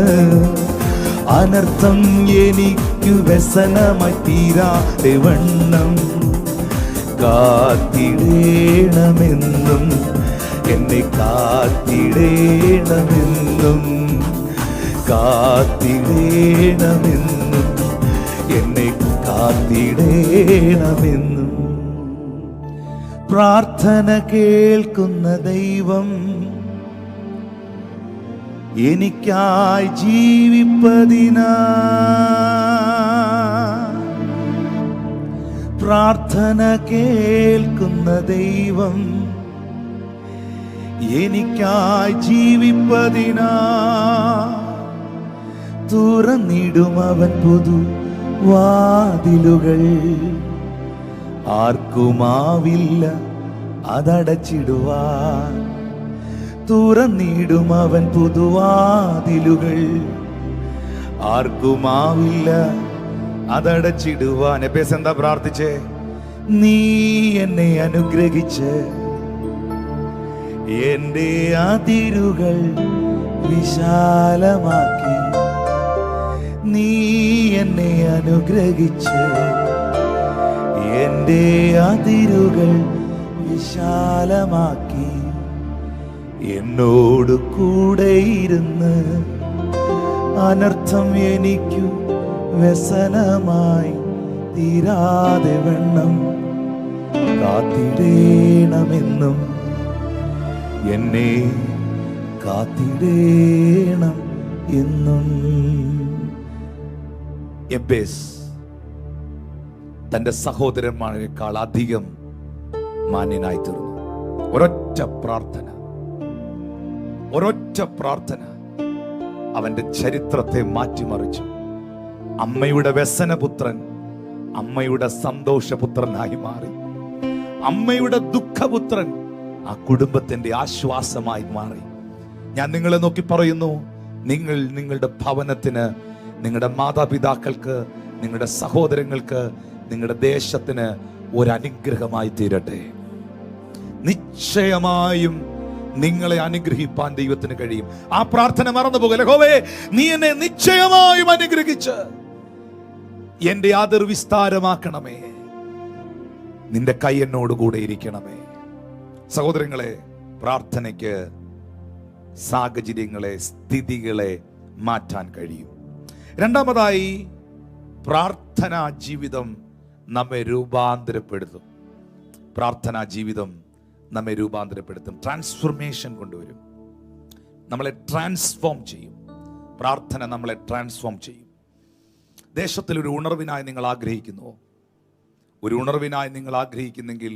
അനർത്ഥം എനിക്കു വ്യസനമായി തീരാതെ വണ്ണം കാത്തിടേണമെന്നും എന്നെ കാത്തിടേണമെന്നും കാത്തിടേണമെന്നും എന്നെ കാത്തിടേണമെന്നും. പ്രാർത്ഥന കേൾക്കുന്ന ദൈവം എനിക്കായി ജീവിപ്പതിനാ. പ്രാർത്ഥന കേൾക്കുന്ന ദൈവം എനിക്കായി ജീവിപ്പതിനാ. തുറന്നിടും അവൻ പുതുവാതിലുകൾ, ആർക്കുമാവില്ല അതടച്ചിടുവാൻ. തുറന്നിടും അവൻ പുതുവാതിലുകൾ, ആർക്കുമാവില്ല അതടച്ചിടുവാൻ. എപ്പേസ് എന്താ പ്രാർത്ഥിച്ചേ? നീ എന്നെ അനുഗ്രഹിച്ച് എന്റെ അതിരുകൾ വിശാലമാക്കി. നീ എന്നെ അനുഗ്രഹിച്ച് എന്റെ അതിരുകൾ വിശാലമാക്കി. എന്നോട് കൂടെ ഇരുന്ന് അനർത്ഥം എനിക്കു വ്യസനമായി തീരാതെ വണ്ണം കാത്തിടേണമെന്നും എന്നെ കാത്തിടേണം എന്നും. എബേസ് തന്റെ സഹോദരന്മാരെക്കാൾ അധികം മാന്യനായി തീർന്നു. ഒരൊറ്റ പ്രാർത്ഥന, ഒരൊറ്റ പ്രാർത്ഥന അവന്റെ ചരിത്രത്തെ മാറ്റിമറിച്ചു. അമ്മയുടെ വ്യസനപുത്രൻ അമ്മയുടെ സന്തോഷപുത്രനായി മാറി. അമ്മയുടെ ദുഃഖപുത്രൻ ആ കുടുംബത്തിന്റെ ആശ്വാസമായി മാറി. ഞാൻ നിങ്ങളെ നോക്കി പറയുന്നു, നിങ്ങൾ നിങ്ങളുടെ ഭവനത്തിന്, നിങ്ങളുടെ മാതാപിതാക്കൾക്ക്, നിങ്ങളുടെ സഹോദരങ്ങൾക്ക്, നിങ്ങളുടെ ദേശത്തിന് ഒരു അനുഗ്രഹമായി തീരട്ടെ. നിശ്ചയമായും നിങ്ങളെ അനുഗ്രഹിപ്പാൻ ദൈവത്തിന് കഴിയും. ആ പ്രാർത്ഥന മറന്നു പോകല്ലേ. യഹോവേ, നീ എന്നെ നിശ്ചയമായും അനുഗ്രഹിച്ച് എന്റെ അതിർ വിസ്താരമാക്കണമേ. നിന്റെ കൈ എന്നോട് കൂടെ ഇരിക്കണമേ. സഹോദരങ്ങളെ, പ്രാർത്ഥനയ്ക്ക് സാഹചര്യങ്ങളെ, സ്ഥിതികളെ മാറ്റാൻ കഴിയും. രണ്ടാമതായി, പ്രാർത്ഥനാ ജീവിതം നമ്മെ രൂപാന്തരപ്പെടുത്തും. പ്രാർത്ഥനാ ജീവിതം നമ്മെ രൂപാന്തരപ്പെടുത്തും, ട്രാൻസ്ഫോർമേഷൻ കൊണ്ടുവരും, നമ്മളെ ട്രാൻസ്ഫോം ചെയ്യും. പ്രാർത്ഥന നമ്മളെ ട്രാൻസ്ഫോം ചെയ്യും. ദേശത്തിൽ ഒരു ഉണർവിനായി നിങ്ങൾ ആഗ്രഹിക്കുന്നു, ഒരു ഉണർവിനായി നിങ്ങൾ ആഗ്രഹിക്കുന്നെങ്കിൽ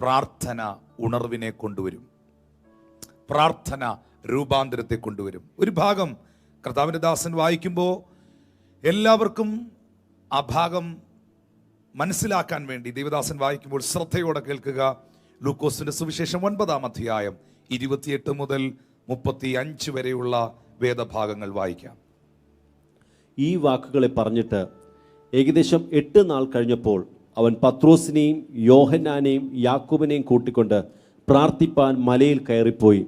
പ്രാർത്ഥന ഉണർവിനെ കൊണ്ടുവരും, പ്രാർത്ഥന രൂപാന്തരത്തെ കൊണ്ടുവരും. ഒരു ഭാഗം കർത്താവിൻ്റെ ദാസൻ വായിക്കുമ്പോൾ എല്ലാവർക്കും ആ ഭാഗം മനസ്സിലാക്കാൻ വേണ്ടി ദൈവദാസൻ വായിക്കുമ്പോൾ ശ്രദ്ധയോടെ കേൾക്കുക. ലൂക്കോസിന്റെ സുവിശേഷം 9-ാം അധ്യായം 28 മുതൽ 35 വരെയുള്ള വേദഭാഗങ്ങൾ വായിക്കാം. ഈ വാക്കുകളെ പറഞ്ഞിട്ട് ഏകദേശം 8 നാൾ കഴിഞ്ഞപ്പോൾ അവൻ പത്രോസിനെയും യോഹന്നാനെയും യാക്കോബിനെയും കൂട്ടിക്കൊണ്ട് പ്രാർത്ഥിപ്പാൻ മലയിൽ കയറിപ്പോയി.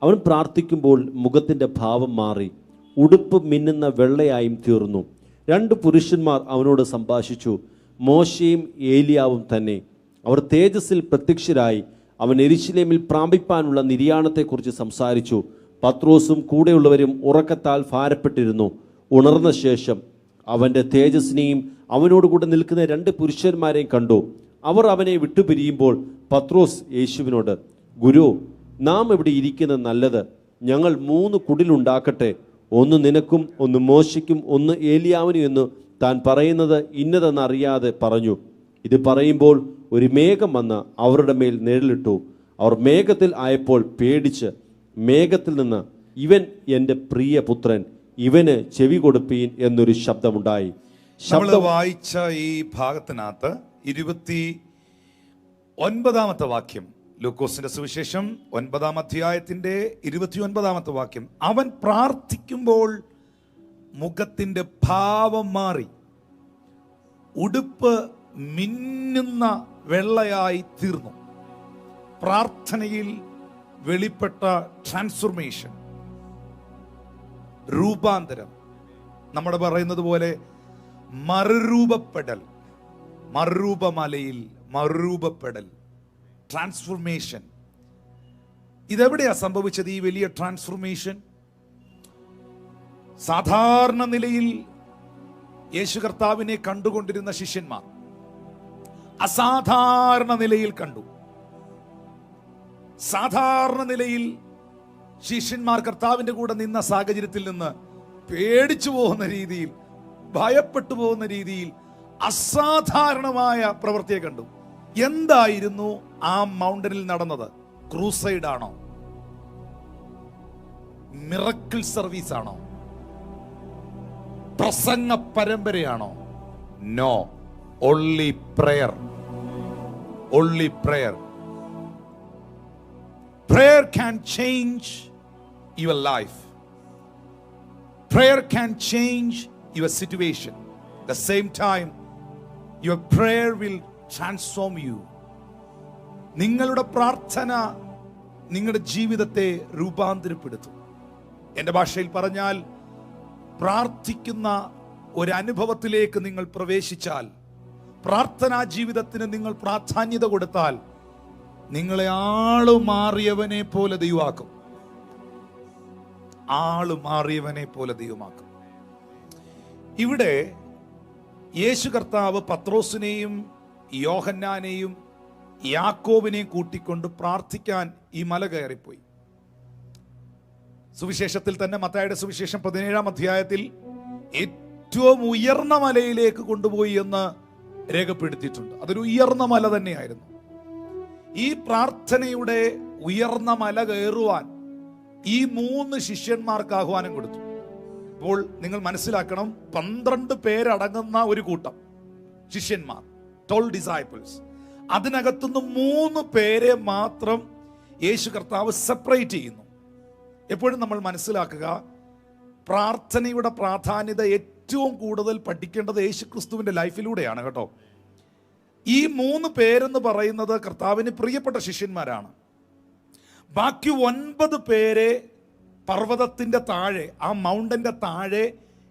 അവൻ പ്രാർത്ഥിക്കുമ്പോൾ മുഖത്തിൻ്റെ ഭാവം മാറി, ഉടുപ്പ് മിന്നുന്ന വെള്ളയായും തീർന്നു. 2 പുരുഷന്മാർ അവനോട് സംഭാഷിച്ചു, മോശയും ഏലിയാവും തന്നെ. അവർ തേജസ്സിൽ പ്രത്യക്ഷരായി അവൻ യെരൂശലേമിൽ പ്രാപിപ്പാനുള്ള നിര്യാണത്തെക്കുറിച്ച് സംസാരിച്ചു. പത്രോസും കൂടെയുള്ളവരും ഉറക്കത്താൽ ഭാരപ്പെട്ടിരുന്നു. ഉണർന്ന ശേഷം അവൻ്റെ തേജസ്സിനെയും അവനോടുകൂടെ നിൽക്കുന്ന 2 പുരുഷന്മാരെയും കണ്ടു. അവർ അവനെ വിട്ടുപിരിയുമ്പോൾ പത്രോസ് യേശുവിനോട്, ഗുരു, നാം ഇവിടെ ഇരിക്കുന്നത് നല്ലത്. ഞങ്ങൾ 3 കുടിലുണ്ടാക്കട്ടെ, ഒന്ന് നിനക്കും, ഒന്ന് മോശയ്ക്കും, ഒന്ന് ഏലിയാവിനും എന്ന് താൻ പറയുന്നത് ഇന്നതെന്നറിയാതെ പറഞ്ഞു. ഇത് പറയുമ്പോൾ ഒരു മേഘം വന്ന് അവരുടെ മേൽ നിഴലിട്ടു. അവർ മേഘത്തിൽ ആയപ്പോൾ പേടിച്ച് മേഘത്തിൽ നിന്ന്, ഇവൻ എൻ്റെ പ്രിയ പുത്രൻ, ഇവന് ചെവി കൊടുപ്പീൻ എന്നൊരു ശബ്ദമുണ്ടായി. നമ്മൾ വായിച്ച ഈ ഭാഗത്തിനകത്ത് 29-ാമത്തെ വാക്യം, ലൂക്കോസിന്റെ സുവിശേഷം 9-ാം അധ്യായത്തിന്റെ 29-ാമത്തെ വാക്യം, അവൻ പ്രാർത്ഥിക്കുമ്പോൾ മുഖത്തിന്റെ ഭാവം മാറി, ഉടുപ്പ് മിന്നുന്ന വെള്ളയായി തീർന്നു. പ്രാർത്ഥനയിൽ വെളിപ്പെട്ട ട്രാൻസ്ഫോർമേഷൻ, രൂപാന്തരം, നമ്മുടെ പറയുന്നത് പോലെ മറുരൂപപ്പെടൽ, മറുരൂപമലയിൽ മറുരൂപപ്പെടൽ, ട്രാൻസ്ഫോർമേഷൻ. ഇതെവിടെയാ സംഭവിച്ചത്? ഈ വലിയ ട്രാൻസ്ഫോർമേഷൻ സാധാരണ നിലയിൽ യേശു കർത്താവിനെ കണ്ടുകൊണ്ടിരുന്ന ശിഷ്യന്മാർ അസാധാരണ നിലയിൽ കണ്ടു. സാധാരണ നിലയിൽ ശിഷ്യന്മാർ കർത്താവിന്റെ കൂടെ നിന്ന സാഹചര്യത്തിൽ നിന്ന് പേടിച്ചു പോകുന്ന രീതിയിൽ, ഭയപ്പെട്ടു പോകുന്ന രീതിയിൽ അസാധാരണമായ പ്രവൃത്തിയെ കണ്ടു. എന്തായിരുന്നു ആ മൗണ്ടനിൽ നടന്നത്? ക്രൂസൈഡ് ആണോ? മിറക്കിൾ സർവീസ് ആണോ? പ്രസംഗ പരമ്പരയാണോ? No, only prayer. Only prayer. Prayer can change your life. Prayer can change your situation. At the same time, your prayer will transform you. നിങ്ങളുടെ പ്രാർത്ഥന നിങ്ങളുടെ ജീവിതത്തെ രൂപാന്തരപ്പെടുത്തും. എൻ്റെ ഭാഷയിൽ പറഞ്ഞാൽ, പ്രാർത്ഥിക്കുന്ന ഒരു അനുഭവത്തിലേക്ക് നിങ്ങൾ പ്രവേശിച്ചാൽ, പ്രാർത്ഥനാ ജീവിതത്തിന് നിങ്ങൾ പ്രാധാന്യത കൊടുത്താൽ, നിങ്ങളെ ആള് മാറിയവനെ പോലെ ദൈവമാക്കും. ആള് മാറിയവനെ പോലെ ദൈവമാക്കും. ഇവിടെ യേശു കർത്താവ് പത്രോസിനെയും യോഹന്നാനെയും യാക്കോബിനെയും കൂട്ടിക്കൊണ്ട് പ്രാർത്ഥിക്കാൻ ഈ മല കയറിപ്പോയി. സുവിശേഷത്തിൽ തന്നെ മത്തായിയുടെ സുവിശേഷം 17-ാം അധ്യായത്തിൽ ഏറ്റവും ഉയർന്ന മലയിലേക്ക് കൊണ്ടുപോയി എന്ന് രേഖപ്പെടുത്തിയിട്ടുണ്ട്. അതൊരു ഉയർന്ന മല തന്നെയായിരുന്നു. ഈ പ്രാർത്ഥനയുടെ ഉയർന്ന മല കയറുവാൻ ഈ 3 ശിഷ്യന്മാർക്ക് ആഹ്വാനം കൊടുത്തു. അപ്പോൾ നിങ്ങൾ മനസ്സിലാക്കണം, 12 പേരടങ്ങുന്ന ഒരു കൂട്ടം ശിഷ്യന്മാർ, 12 ഡിസൈപ്പിൾസ്. അതിനകത്തുനിന്ന് 3 പേരെ മാത്രം യേശു കർത്താവ് സെപ്പറേറ്റ് ചെയ്യുന്നു. എപ്പോഴും നമ്മൾ മനസ്സിലാക്കുക, പ്രാർത്ഥനയുടെ പ്രാധാന്യത ഏറ്റവും കൂടുതൽ പഠിക്കേണ്ടത് യേശു ക്രിസ്തുവിന്റെ ലൈഫിലൂടെയാണ് കേട്ടോ. ഈ 3 പേരെന്ന് പറയുന്നത് കർത്താവിന് പ്രിയപ്പെട്ട ശിഷ്യന്മാരാണ്. ബാക്കി 9 പേരെ പർവ്വതത്തിന്റെ താഴെ, ആ മൗണ്ടന്റെ താഴെ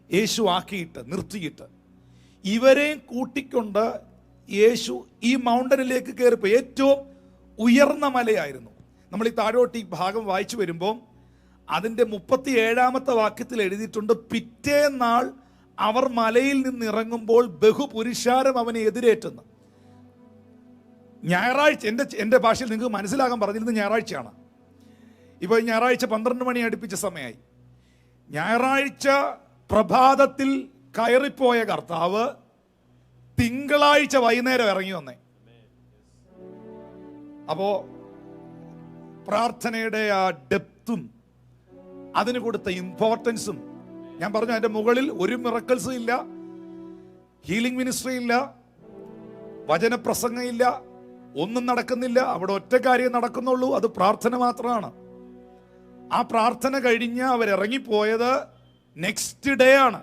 യേശു ആക്കിയിട്ട് നിർത്തിയിട്ട് ഇവരെയും കൂട്ടിക്കൊണ്ട് യേശു ഈ മൗണ്ടനിലേക്ക് കയറിപ്പോ. ഏറ്റവും ഉയർന്ന മലയായിരുന്നു. നമ്മൾ ഈ താഴോട്ട് ഈ ഭാഗം വായിച്ചു വരുമ്പോൾ അതിൻ്റെ 37-ാമത്തെ വാക്യത്തിൽ എഴുതിയിട്ടുണ്ട്, പിറ്റേന്നാൾ അവർ മലയിൽ നിന്നിറങ്ങുമ്പോൾ ബഹുപുരുഷാരം അവനെ എതിരേറ്റെന്ന്. ഞായറാഴ്ച, എൻ്റെ ഭാഷയിൽ നിങ്ങൾക്ക് മനസ്സിലാകാൻ പറഞ്ഞിരുന്നത് ഞായറാഴ്ചയാണ്. ഇപ്പോൾ ഞായറാഴ്ച 12 മണി അടുപ്പിച്ച സമയമായി. ഞായറാഴ്ച പ്രഭാതത്തിൽ കയറിപ്പോയ കർത്താവ് തിങ്കളാഴ്ച വൈകുന്നേരം ഇറങ്ങി വന്നേ. അപ്പോ പ്രാർത്ഥനയുടെ ആ ഡെപ്തും അതിന് കൊടുത്ത ഇമ്പോർട്ടൻസും ഞാൻ പറഞ്ഞു. അതിന്റെ മുകളിൽ ഒരു മിറക്കിൾസും ഇല്ല, ഹീലിംഗ് മിനിസ്ട്രി ഇല്ല, വചനപ്രസംഗം ഇല്ല, ഒന്നും നടക്കുന്നില്ല. അവിടെ ഒറ്റ കാര്യം നടക്കുന്നുള്ളൂ, അത് പ്രാർത്ഥന മാത്രമാണ്. ആ പ്രാർത്ഥന കഴിഞ്ഞ് അവരിറങ്ങിപ്പോയത് നെക്സ്റ്റ് ഡേ ആണ്.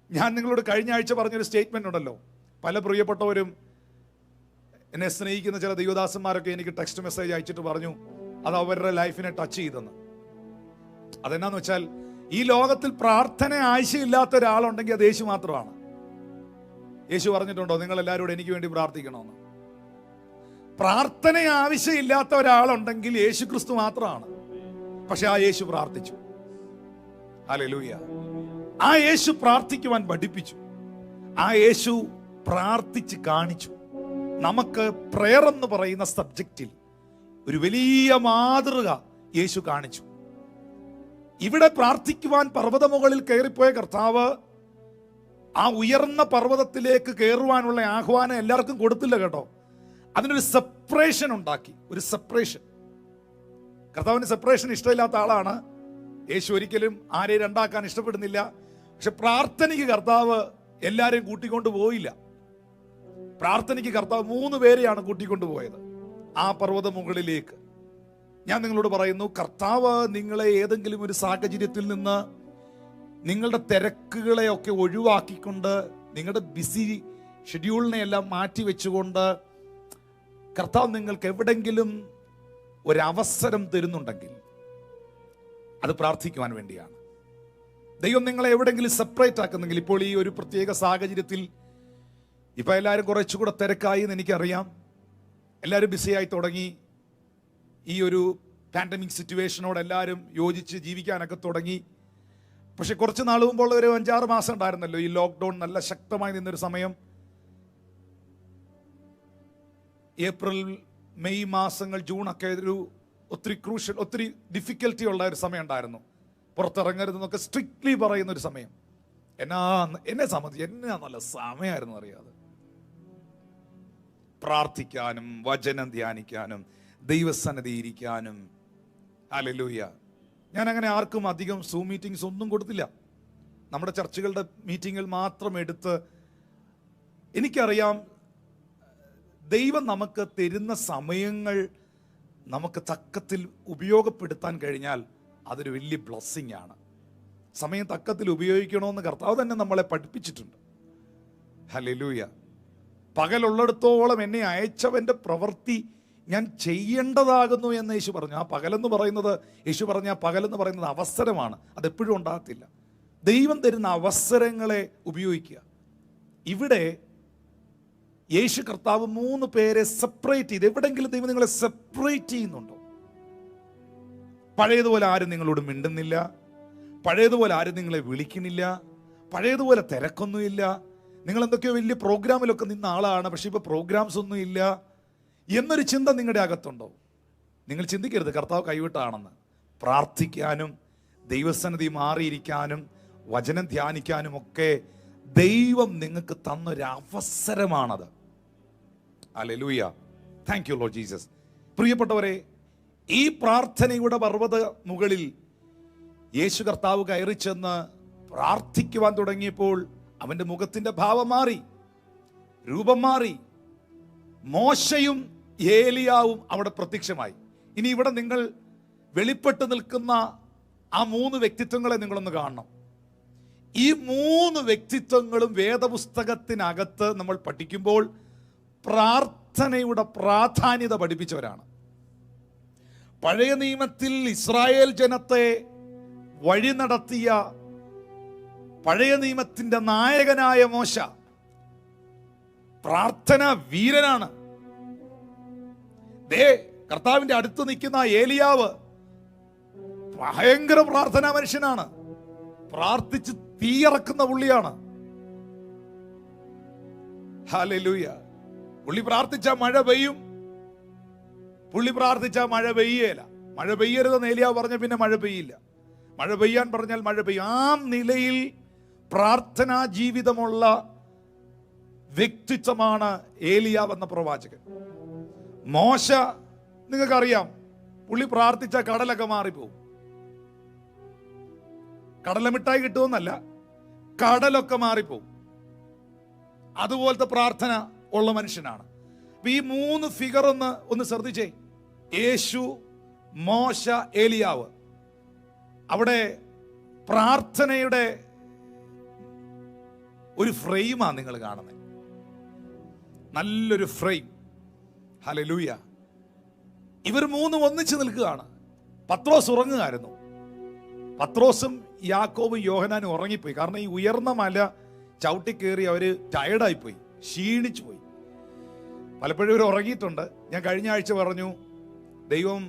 ഞാൻ നിങ്ങളോട് കഴിഞ്ഞ ആഴ്ച പറഞ്ഞൊരു സ്റ്റേറ്റ്മെന്റ് ഉണ്ടല്ലോ, പല പ്രിയപ്പെട്ടവരും എന്നെ സ്നേഹിക്കുന്ന ചില ദൈവദാസന്മാരൊക്കെ എനിക്ക് ടെക്സ്റ്റ് മെസ്സേജ് അയച്ചിട്ട് പറഞ്ഞു അത് അവരുടെ ലൈഫിനെ ടച്ച് ചെയ്തെന്ന്. അതെന്നാന്ന് വെച്ചാൽ, ഈ ലോകത്തിൽ പ്രാർത്ഥന ആവശ്യമില്ലാത്ത ഒരാളുണ്ടെങ്കിൽ അത് യേശു മാത്രമാണ്. യേശു പറഞ്ഞിട്ടുണ്ടോ നിങ്ങൾ എല്ലാവരോടും എനിക്ക് വേണ്ടി പ്രാർത്ഥിക്കണമെന്ന്? പ്രാർത്ഥന ആവശ്യമില്ലാത്ത ഒരാളുണ്ടെങ്കിൽ യേശു ക്രിസ്തു മാത്രമാണ്. പക്ഷെ ആ യേശു പ്രാർത്ഥിച്ചു. ഹല്ലേലൂയ. ആ യേശു പ്രാർത്ഥിക്കുവാൻ പഠിപ്പിച്ചു. ആ യേശു പ്രാർത്ഥിച്ച് കാണിച്ചു. നമുക്ക് പ്രയർ എന്ന് പറയുന്ന സബ്ജക്റ്റിൽ ഒരു വലിയ മാതൃക യേശു കാണിച്ചു. ഇവിടെ പ്രാർത്ഥിക്കുവാൻ പർവ്വതമുകളിൽ കയറിപ്പോയ കർത്താവ് ആ ഉയർന്ന പർവ്വതത്തിലേക്ക് കയറുവാനുള്ള ആഹ്വാനം എല്ലാവർക്കും കൊടുത്തില്ല കേട്ടോ. അതിനൊരു സെപ്പറേഷൻ ഉണ്ടാക്കി. ഒരു സെപ്പറേഷൻ. കർത്താവിന് സെപ്പറേഷൻ ഇഷ്ടമില്ലാത്ത ആളാണ് യേശു. ഒരിക്കലും ആരെയും രണ്ടാക്കാൻ ഇഷ്ടപ്പെടുന്നില്ല. പക്ഷെ പ്രാർത്ഥനയ്ക്ക് കർത്താവ് എല്ലാരെയും കൂട്ടിക്കൊണ്ടു പോയില്ല. പ്രാർത്ഥനയ്ക്ക് കർത്താവ് 3 പേരെയാണ് കൂട്ടിക്കൊണ്ടുപോയത് ആ പർവ്വത മുകളിലേക്ക്. ഞാൻ നിങ്ങളോട് പറയുന്നു, കർത്താവ് നിങ്ങളെ ഏതെങ്കിലും ഒരു സാഹചര്യത്തിൽ നിന്ന് നിങ്ങളുടെ തിരക്കുകളെയൊക്കെ ഒഴിവാക്കിക്കൊണ്ട്, നിങ്ങളുടെ ബിസി ഷെഡ്യൂളിനെ എല്ലാം മാറ്റി വെച്ചുകൊണ്ട് കർത്താവ് നിങ്ങൾക്ക് എവിടെങ്കിലും ഒരവസരം തരുന്നുണ്ടെങ്കിൽ അത് പ്രാർത്ഥിക്കുവാൻ വേണ്ടിയാണ്. ദൈവം നിങ്ങളെ എവിടെങ്കിലും സെപ്പറേറ്റ് ആക്കുന്നെങ്കിൽ, ഇപ്പോൾ ഈ ഒരു പ്രത്യേക സാഹചര്യത്തിൽ ഇപ്പം എല്ലാവരും കുറച്ചുകൂടെ തിരക്കായി എന്ന് എനിക്കറിയാം. എല്ലാവരും ബിസിയായി തുടങ്ങി. ഈ ഒരു പാൻഡമിക് സിറ്റുവേഷനോട് എല്ലാവരും യോജിച്ച് ജീവിക്കാനൊക്കെ തുടങ്ങി. പക്ഷെ കുറച്ച് നാൾ മുമ്പുള്ള ഒരു 5-6 മാസം ഉണ്ടായിരുന്നല്ലോ ഈ ലോക്ക്ഡൗൺ നല്ല ശക്തമായി നിന്നൊരു സമയം. ഏപ്രിൽ മെയ് മാസങ്ങൾ, ജൂണൊക്കെ ഒരു ഒത്തിരി ക്രൂഷ്യൽ, ഒത്തിരി ഡിഫിക്കൽറ്റി ഉള്ള ഒരു സമയം ഉണ്ടായിരുന്നു. പുറത്തിറങ്ങരുതെന്നൊക്കെ സ്ട്രിക്ട്ലി പറയുന്ന ഒരു സമയം. എന്നെ സംബന്ധിച്ച് എന്നാ നല്ല സമയമായിരുന്നു അറിയാതെ. പ്രാർത്ഥിക്കാനും വചനം ധ്യാനിക്കാനും ദൈവസന്നിധി ഇരിക്കാനും. ഹല്ലേലൂയ. ഞാൻ അങ്ങനെ ആർക്കും അധികം സൂം മീറ്റിംഗ്സ് ഒന്നും കൊടുത്തില്ല. നമ്മുടെ ചർച്ചുകളുടെ മീറ്റിങ്ങുകൾ മാത്രം എടുത്ത്, എനിക്കറിയാം ദൈവം നമുക്ക് തരുന്ന സമയങ്ങൾ നമുക്ക് തക്കത്തിൽ ഉപയോഗപ്പെടുത്താൻ കഴിഞ്ഞാൽ അതൊരു വലിയ ബ്ലെസ്സിങ് ആണ്. സമയം തക്കത്തിൽ ഉപയോഗിക്കണമെന്ന് കർത്താവ് തന്നെ നമ്മളെ പഠിപ്പിച്ചിട്ടുണ്ട്. ഹല്ലേലൂയ. പകലുള്ളിടത്തോളം എന്നെ അയച്ചവന്റെ പ്രവൃത്തി ഞാൻ ചെയ്യേണ്ടതാകുന്നു എന്ന് യേശു പറഞ്ഞു. ആ പകലെന്ന് പറയുന്നത്, യേശു പറഞ്ഞ ആ പകലെന്ന് പറയുന്നത് അവസരമാണ്. അതെപ്പോഴും ഉണ്ടാകത്തില്ല. ദൈവം തരുന്ന അവസരങ്ങളെ ഉപയോഗിക്കുക. ഇവിടെ യേശു കർത്താവ് 3 പേരെ സെപ്പറേറ്റ് ചെയ്ത്, എവിടെങ്കിലും ദൈവം നിങ്ങളെ സെപ്പറേറ്റ് ചെയ്യുന്നുണ്ടോ? പഴയതുപോലെ ആരും നിങ്ങളോട് മിണ്ടുന്നില്ല, പഴയതുപോലെ ആരും നിങ്ങളെ വിളിക്കുന്നില്ല, പഴയതുപോലെ തിരക്കൊന്നുമില്ല. നിങ്ങൾ എന്തൊക്കെയോ വലിയ പ്രോഗ്രാമിലൊക്കെ നിന്ന ആളാണ്, പക്ഷെ ഇപ്പോൾ പ്രോഗ്രാംസ് ഒന്നും ഇല്ല എന്നൊരു ചിന്ത നിങ്ങളുടെ അകത്തുണ്ടോ? നിങ്ങൾ ചിന്തിക്കരുത് കർത്താവ് കൈവിട്ടാണെന്ന്. പ്രാർത്ഥിക്കാനും ദൈവസന്നിധി മാറിയിരിക്കാനും വചനം ധ്യാനിക്കാനും ഒക്കെ ദൈവം നിങ്ങൾക്ക് തന്നൊരു അവസരമാണത്. ഹല്ലേലൂയ. Thank you Lord Jesus. പ്രിയപ്പെട്ടവരെ, ഈ പ്രാർത്ഥനയുടെ പർവ്വത മുകളിൽ യേശു കർത്താവ് കയറി ചെന്ന് പ്രാർത്ഥിക്കുവാൻ തുടങ്ങിയപ്പോൾ അവന്റെ മുഖത്തിന്റെ ഭാവം മാറി, രൂപം മാറി. മോശയും ഏലിയാവും അവിടെ പ്രത്യക്ഷമായി. ഇനി ഇവിടെ നിങ്ങൾ വെളിപ്പെട്ട് നിൽക്കുന്ന ആ 3 വ്യക്തിത്വങ്ങളെ നിങ്ങളൊന്ന് കാണണം. ഈ 3 വ്യക്തിത്വങ്ങളും വേദപുസ്തകത്തിനകത്ത് നമ്മൾ പഠിക്കുമ്പോൾ പ്രാർത്ഥനയുടെ പ്രാധാന്യത പഠിപ്പിച്ചവരാണ്. പഴയ നിയമത്തിൽ ഇസ്രായേൽ ജനത്തെ വഴി നടത്തിയ പഴയ നിയമത്തിന്റെ നായകനായ മോശ പ്രാർത്ഥന വീരനാണ്. കർത്താവിന്റെ അടുത്ത് നിൽക്കുന്ന ഏലിയാവ് ഭയങ്കര പ്രാർത്ഥനാ മനുഷ്യനാണ്. പ്രാർത്ഥിച്ച് തീയിറക്കുന്ന പുള്ളിയാണ്. ഹല്ലേലൂയ. പുള്ളി പ്രാർത്ഥിച്ച മഴ പെയ്യും, പുള്ളി പ്രാർത്ഥിച്ച മഴ പെയ്യേല. മഴ പെയ്യരുതെന്ന് ഏലിയാവ് പറഞ്ഞ പിന്നെ മഴ പെയ്യില്ല. മഴ പെയ്യാൻ പറഞ്ഞാൽ മഴ പെയ്യും. ആ നിലയിൽ പ്രാർത്ഥനാ ജീവിതമുള്ള വ്യക്തിത്വമാണ് ഏലിയാവ് എന്ന പ്രവാചകൻ. മോശ നിങ്ങൾക്കറിയാം, പുള്ളി പ്രാർത്ഥിച്ച കടലൊക്കെ മാറിപ്പോവും. കടലമിഠായി കിട്ടുമെന്നല്ല, കടലൊക്കെ മാറിപ്പോവും. അതുപോലത്തെ പ്രാർത്ഥന ഉള്ള മനുഷ്യനാണ്. ഈ 3 ഫിഗർ ഒന്ന് ശ്രദ്ധിച്ചേ. യേശു, മോശ, ഏലിയാവ്. അവിടെ പ്രാർത്ഥനയുടെ ഒരു ഫ്രെയിമാണ് നിങ്ങൾ കാണുന്നത്. നല്ലൊരു ഫ്രെയിം. ഹല്ലേലൂയ. ഇവർ 3 ഒന്നിച്ച് നിൽക്കുകയാണ്. പത്രോസ് ഉറങ്ങുകയായിരുന്നു. പത്രോസും യാക്കോബും യോഹന്നാനും ഉറങ്ങിപ്പോയി. കാരണം ഈ ഉയർന്ന മല ചവിട്ടിക്കേറി അവര് ടയർഡായിപ്പോയി, ക്ഷീണിച്ചു പോയി. പലപ്പോഴും ഇവർ ഉറങ്ങിയിട്ടുണ്ട്. ഞാൻ കഴിഞ്ഞ ആഴ്ച പറഞ്ഞു, ദൈവം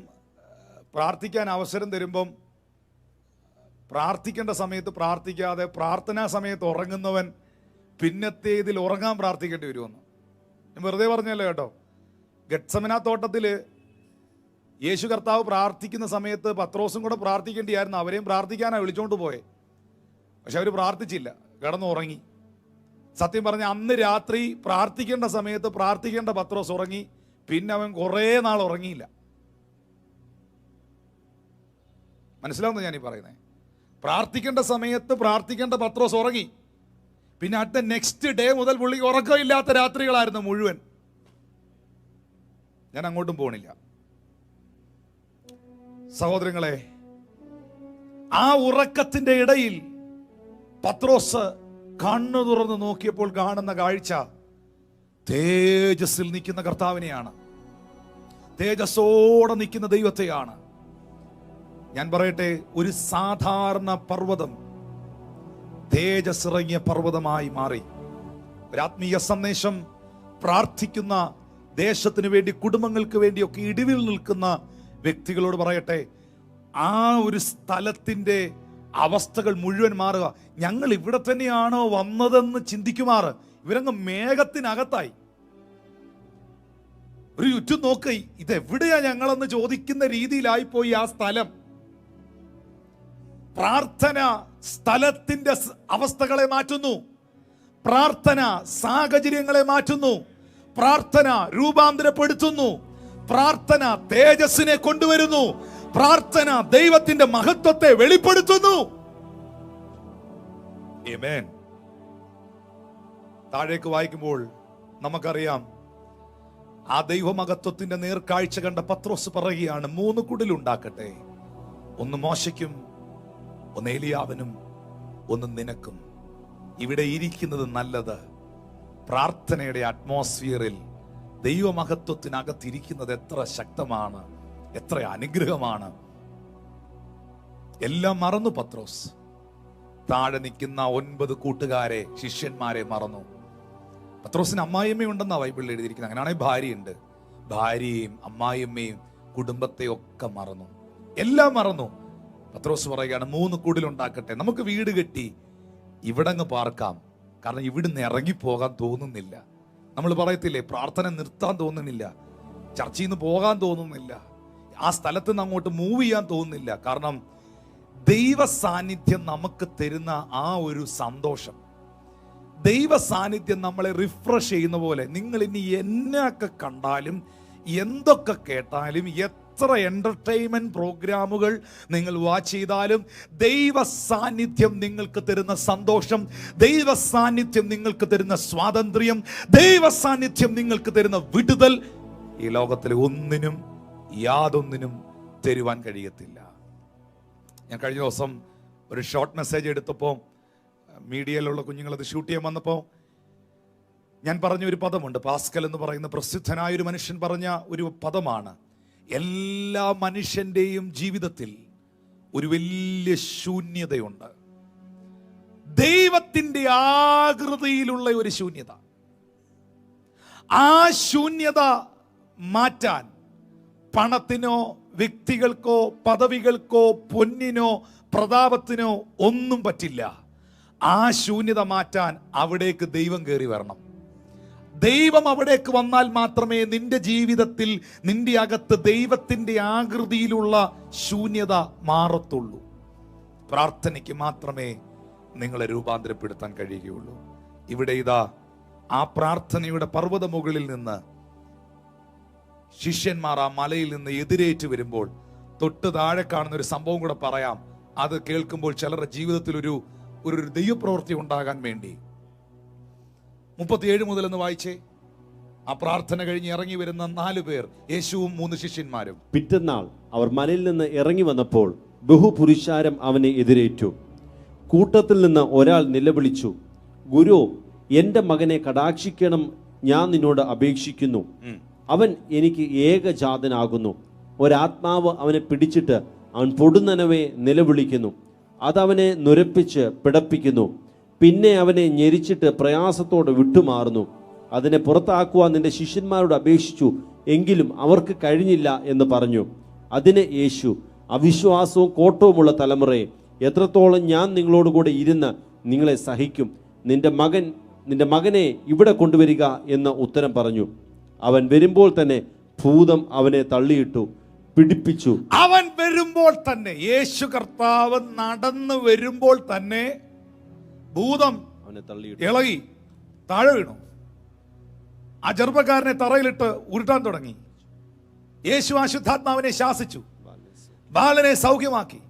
പ്രാർത്ഥിക്കാൻ അവസരം തരുമ്പം പ്രാർത്ഥിക്കേണ്ട സമയത്ത് പ്രാർത്ഥിക്കാതെ പ്രാർത്ഥനാ സമയത്ത് ഉറങ്ങുന്നവൻ പിന്നത്തെ ഇതിൽ ഉറങ്ങാൻ പ്രാർത്ഥിക്കേണ്ടി വരുമെന്ന് ഞാൻ വെറുതെ പറഞ്ഞല്ലോ കേട്ടോ. ഗെത്സമന തോട്ടത്തില് യേശു കർത്താവ് പ്രാർത്ഥിക്കുന്ന സമയത്ത് പത്രോസും കൂടെ പ്രാർത്ഥിക്കേണ്ടിയായിരുന്നു. അവരെയും പ്രാർത്ഥിക്കാനാണ് വിളിച്ചോണ്ട് പോയെ. പക്ഷെ അവർ പ്രാർത്ഥിച്ചില്ല, കിടന്നുറങ്ങി. സത്യം പറഞ്ഞ അന്ന് രാത്രി പ്രാർത്ഥിക്കേണ്ട സമയത്ത് പ്രാർത്ഥിക്കേണ്ട പത്രോസ് ഉറങ്ങി. പിന്നെ അവൻ കുറേ നാൾ ഉറങ്ങിയില്ല. മനസ്സിലാവുന്ന ഞാനീ പറയുന്നത്. പ്രാർത്ഥിക്കേണ്ട സമയത്ത് പ്രാർത്ഥിക്കേണ്ട പത്രോസ് ഉറങ്ങി. പിന്നെ അടുത്ത നെക്സ്റ്റ് ഡേ മുതൽ പുള്ളിക്ക് ഉറക്കമില്ലാത്ത രാത്രികളായിരുന്നു മുഴുവൻ. ഞാൻ അങ്ങോട്ടും പോണില്ല. സഹോദരങ്ങളെ, ആ ഉറക്കത്തിന്റെ ഇടയിൽ പത്രോസ് കണ്ണു തുറന്ന് നോക്കിയപ്പോൾ കാണുന്ന കാഴ്ച തേജസ്സിൽ നിൽക്കുന്ന കർത്താവിനെയാണ്. തേജസ്സോടെ നിൽക്കുന്ന ദൈവത്തെയാണ്. ഞാൻ പറയട്ടെ, ഒരു സാധാരണ പർവ്വതം തേജസ് ഇറങ്ങിയ പർവ്വതമായി മാറി. ഒരു ആത്മീയ സന്ദേശം പ്രാർത്ഥിക്കുന്ന, ദേശത്തിന് വേണ്ടി കുടുംബങ്ങൾക്ക് വേണ്ടിയൊക്കെ ഇടിവിൽ നിൽക്കുന്ന വ്യക്തികളോട് പറയട്ടെ, ആ ഒരു സ്ഥലത്തിന്റെ അവസ്ഥകൾ മുഴുവൻ മാറുക. ഞങ്ങൾ ഇവിടെ തന്നെയാണോ വന്നതെന്ന് ചിന്തിക്കുമാറ് ഇവരങ്ങ് മേഘത്തിനകത്തായി. ഒരു ചുറ്റും നോക്കി, ഇതെവിടെയാ ഞങ്ങളെന്ന് ചോദിക്കുന്ന രീതിയിലായിപ്പോയി ആ സ്ഥലം. പ്രാർത്ഥന സ്ഥലത്തിന്റെ അവസ്ഥകളെ മാറ്റുന്നു. പ്രാർത്ഥന സാഹചര്യങ്ങളെ മാറ്റുന്നു. പ്രാർത്ഥന രൂപാന്തരപ്പെടുത്തുന്നു. പ്രാർത്ഥന തേജസ്സിനെ കൊണ്ടുവരുന്നു. പ്രാർത്ഥന ദൈവത്തിന്റെ മഹത്വത്തെ വെളിപ്പെടുത്തുന്നു. ആമേൻ. താഴേക്ക് വായിക്കുമ്പോൾ നമുക്കറിയാം, ആ ദൈവമഹത്വത്തിന്റെ നേർക്കാഴ്ച കണ്ട പത്രോസ് പറയുകയാണ്, 3 കുടിലുണ്ടാക്കട്ടെ, ഒന്ന് മോശയ്ക്കും, ഒന്ന് ഏലിയാവിനും, ഒന്ന് നിനക്കും. ഇവിടെ ഇരിക്കുന്നത് നല്ലത്. പ്രാർത്ഥനയുടെ അറ്റ്മോസ്ഫിയറിൽ ദൈവമഹത്വത്തിനകത്തിരിക്കുന്നത് എത്ര ശക്തമാണ്, എത്ര അനുഗ്രഹമാണ്. എല്ലാം മറന്നു പത്രോസ്. താഴെ നിൽക്കുന്ന 9 കൂട്ടുകാരെ, ശിഷ്യന്മാരെ മറന്നു. പത്രോസിന് അമ്മായിയമ്മയുണ്ടെന്നാ ബൈബിളിൽ എഴുതിയിരിക്കുന്നത്. അങ്ങനെയാണെങ്കിൽ ഭാര്യയുണ്ട്. ഭാര്യയും അമ്മായിയമ്മയും കുടുംബത്തെയും ഒക്കെ മറന്നു, എല്ലാം മറന്നു. പത്രോസ് പറയുകയാണ്, 3 കുടിലുണ്ടാക്കട്ടെ, നമുക്ക് വീട് കെട്ടി ഇവിടങ്ങ് പാർക്കാം. കാരണം ഇവിടുന്ന് ഇറങ്ങിപ്പോകാൻ തോന്നുന്നില്ല. നമ്മൾ പറയത്തില്ലേ, പ്രാർത്ഥന നിർത്താൻ തോന്നുന്നില്ല, ചർച്ചയിൽ നിന്ന് പോകാൻ തോന്നുന്നില്ല, ആ സ്ഥലത്ത് നിന്ന് അങ്ങോട്ട് മൂവ് ചെയ്യാൻ തോന്നുന്നില്ല. കാരണം ദൈവ സാന്നിധ്യം നമുക്ക് തരുന്ന ആ ഒരു സന്തോഷം, ദൈവ സാന്നിധ്യം നമ്മളെ റിഫ്രഷ് ചെയ്യുന്ന പോലെ. നിങ്ങൾ ഇനി എന്നൊക്കെ കണ്ടാലും എന്തൊക്കെ കേട്ടാലും, എത്ര എന്റർടൈൻമെന്റ് പ്രോഗ്രാമുകൾ നിങ്ങൾ വാച്ച് ചെയ്താലും, ദൈവ സാന്നിധ്യം നിങ്ങൾക്ക് തരുന്ന സന്തോഷം, ദൈവ സാന്നിധ്യം നിങ്ങൾക്ക് തരുന്ന സ്വാതന്ത്ര്യം, ദൈവ സാന്നിധ്യം നിങ്ങൾക്ക് തരുന്ന വിടുതൽ ഈ ലോകത്തിലെ ഒന്നിനും യാതൊന്നിനും തരുവാൻ കഴിയത്തില്ല. ഞാൻ കഴിഞ്ഞ ദിവസം ഒരു ഷോർട്ട് മെസ്സേജ് എടുത്തപ്പോൾ മീഡിയയിലുള്ള കുഞ്ഞുങ്ങളത് ഷൂട്ട് ചെയ്യാൻ വന്നപ്പോൾ ഞാൻ പറഞ്ഞ ഒരു പദമുണ്ട്. പാസ്കൽ എന്ന് പറയുന്ന പ്രസിദ്ധനായ ഒരു മനുഷ്യൻ പറഞ്ഞ ഒരു പദമാണ്: എല്ലാ മനുഷ്യന്റെയും ജീവിതത്തിൽ ഒരു വലിയ ശൂന്യതയുണ്ട്. ദൈവത്തിന്റെ ആകൃതിയിലുള്ള ഒരു ശൂന്യത. ആ ശൂന്യത മാറ്റാൻ പണത്തിനോ വ്യക്തികൾക്കോ പദവികൾക്കോ പൊന്നിനോ പ്രതാപത്തിനോ ഒന്നും പറ്റില്ല. ആ ശൂന്യത മാറ്റാൻ അവിടേക്ക് ദൈവം കയറി വരണം. ദൈവം അവിടേക്ക് വന്നാൽ മാത്രമേ നിന്റെ ജീവിതത്തിൽ, നിന്റെ അകത്ത് ദൈവത്തിന്റെ ആകൃതിയിലുള്ള ശൂന്യത മാറത്തുള്ളൂ. പ്രാർത്ഥനയ്ക്ക് മാത്രമേ നിങ്ങളെ രൂപാന്തരപ്പെടുത്താൻ കഴിയുകയുള്ളൂ. ഇവിടെ ഇതാ ആ പ്രാർത്ഥനയുടെ പർവ്വത മുകളിൽ നിന്ന് ശിഷ്യന്മാർ ആ മലയിൽ നിന്ന് എതിരേറ്റ് വരുമ്പോൾ തൊട്ട് താഴെ കാണുന്ന ഒരു സംഭവം കൂടെ പറയാം. അത് കേൾക്കുമ്പോൾ ചിലരുടെ ജീവിതത്തിൽ ഒരു ദൈവപ്രവൃത്തി ഉണ്ടാകാൻ വേണ്ടി 37 മുതൽ എന്ന് വായിച്ചേ. ആ പ്രാർത്ഥന കഴിഞ്ഞ് ഇറങ്ങി വരുന്ന 4 പേർ, യേശുവും 3 ശിഷ്യന്മാരും. പിറ്റന്നാൾ അവർ മലയിൽ നിന്ന് ഇറങ്ങി വന്നപ്പോൾ ബഹുപുരുഷാരം അവനെ എതിരേറ്റു. കൂട്ടത്തിൽ നിന്ന് ഒരാൾ നിലവിളിച്ചു, ഗുരു, എൻ്റെ മകനെ കടാക്ഷിക്കണം, ഞാൻ നിന്നോട് അപേക്ഷിക്കുന്നു. അവൻ എനിക്ക് ഏകജാതനാകുന്നു. ഒരാത്മാവ് അവനെ പിടിച്ചിട്ട് അവൻ പൊടുന്നനവെ നിലവിളിക്കുന്നു. അതവനെ നുരപ്പിച്ച് പിടപ്പിക്കുന്നു. പിന്നെ അവനെ ഞെരിച്ചിട്ട് പ്രയാസത്തോടെ വിട്ടുമാറുന്നു. അതിനെ പുറത്താക്കുവാൻ നിന്റെ ശിഷ്യന്മാരോട് അപേക്ഷിച്ചു, എങ്കിലും അവർക്ക് കഴിഞ്ഞില്ല എന്ന് പറഞ്ഞു. അതിന് യേശു, അവിശ്വാസവും കോട്ടവുമുള്ള തലമുറയെ, എത്രത്തോളം ഞാൻ നിങ്ങളോടുകൂടെ ഇരുന്ന് നിങ്ങളെ സഹിക്കും? നിന്റെ മകനെ ഇവിടെ കൊണ്ടുവരിക എന്ന് ഉത്തരം പറഞ്ഞു. അവൻ വരുമ്പോൾ തന്നെ ഭൂതം അവനെ തള്ളിയിട്ടു, പിടിപ്പിച്ചു. അവൻ വരുമ്പോൾ തന്നെ, യേശു കർത്താവ് നടന്നു വരുമ്പോൾ തന്നെ ഭൂതം അവനെ തള്ളിയിട്ടു, ഇളകി താഴെ വീണു. ആ ചെറുപ്പക്കാരനെ തറയിലിട്ട് ഉരുട്ടാൻ തുടങ്ങി. യേശു അശുദ്ധാത്മാവിനെ ശാസിച്ചു, ബാലനെ സൗഖ്യമാക്കി,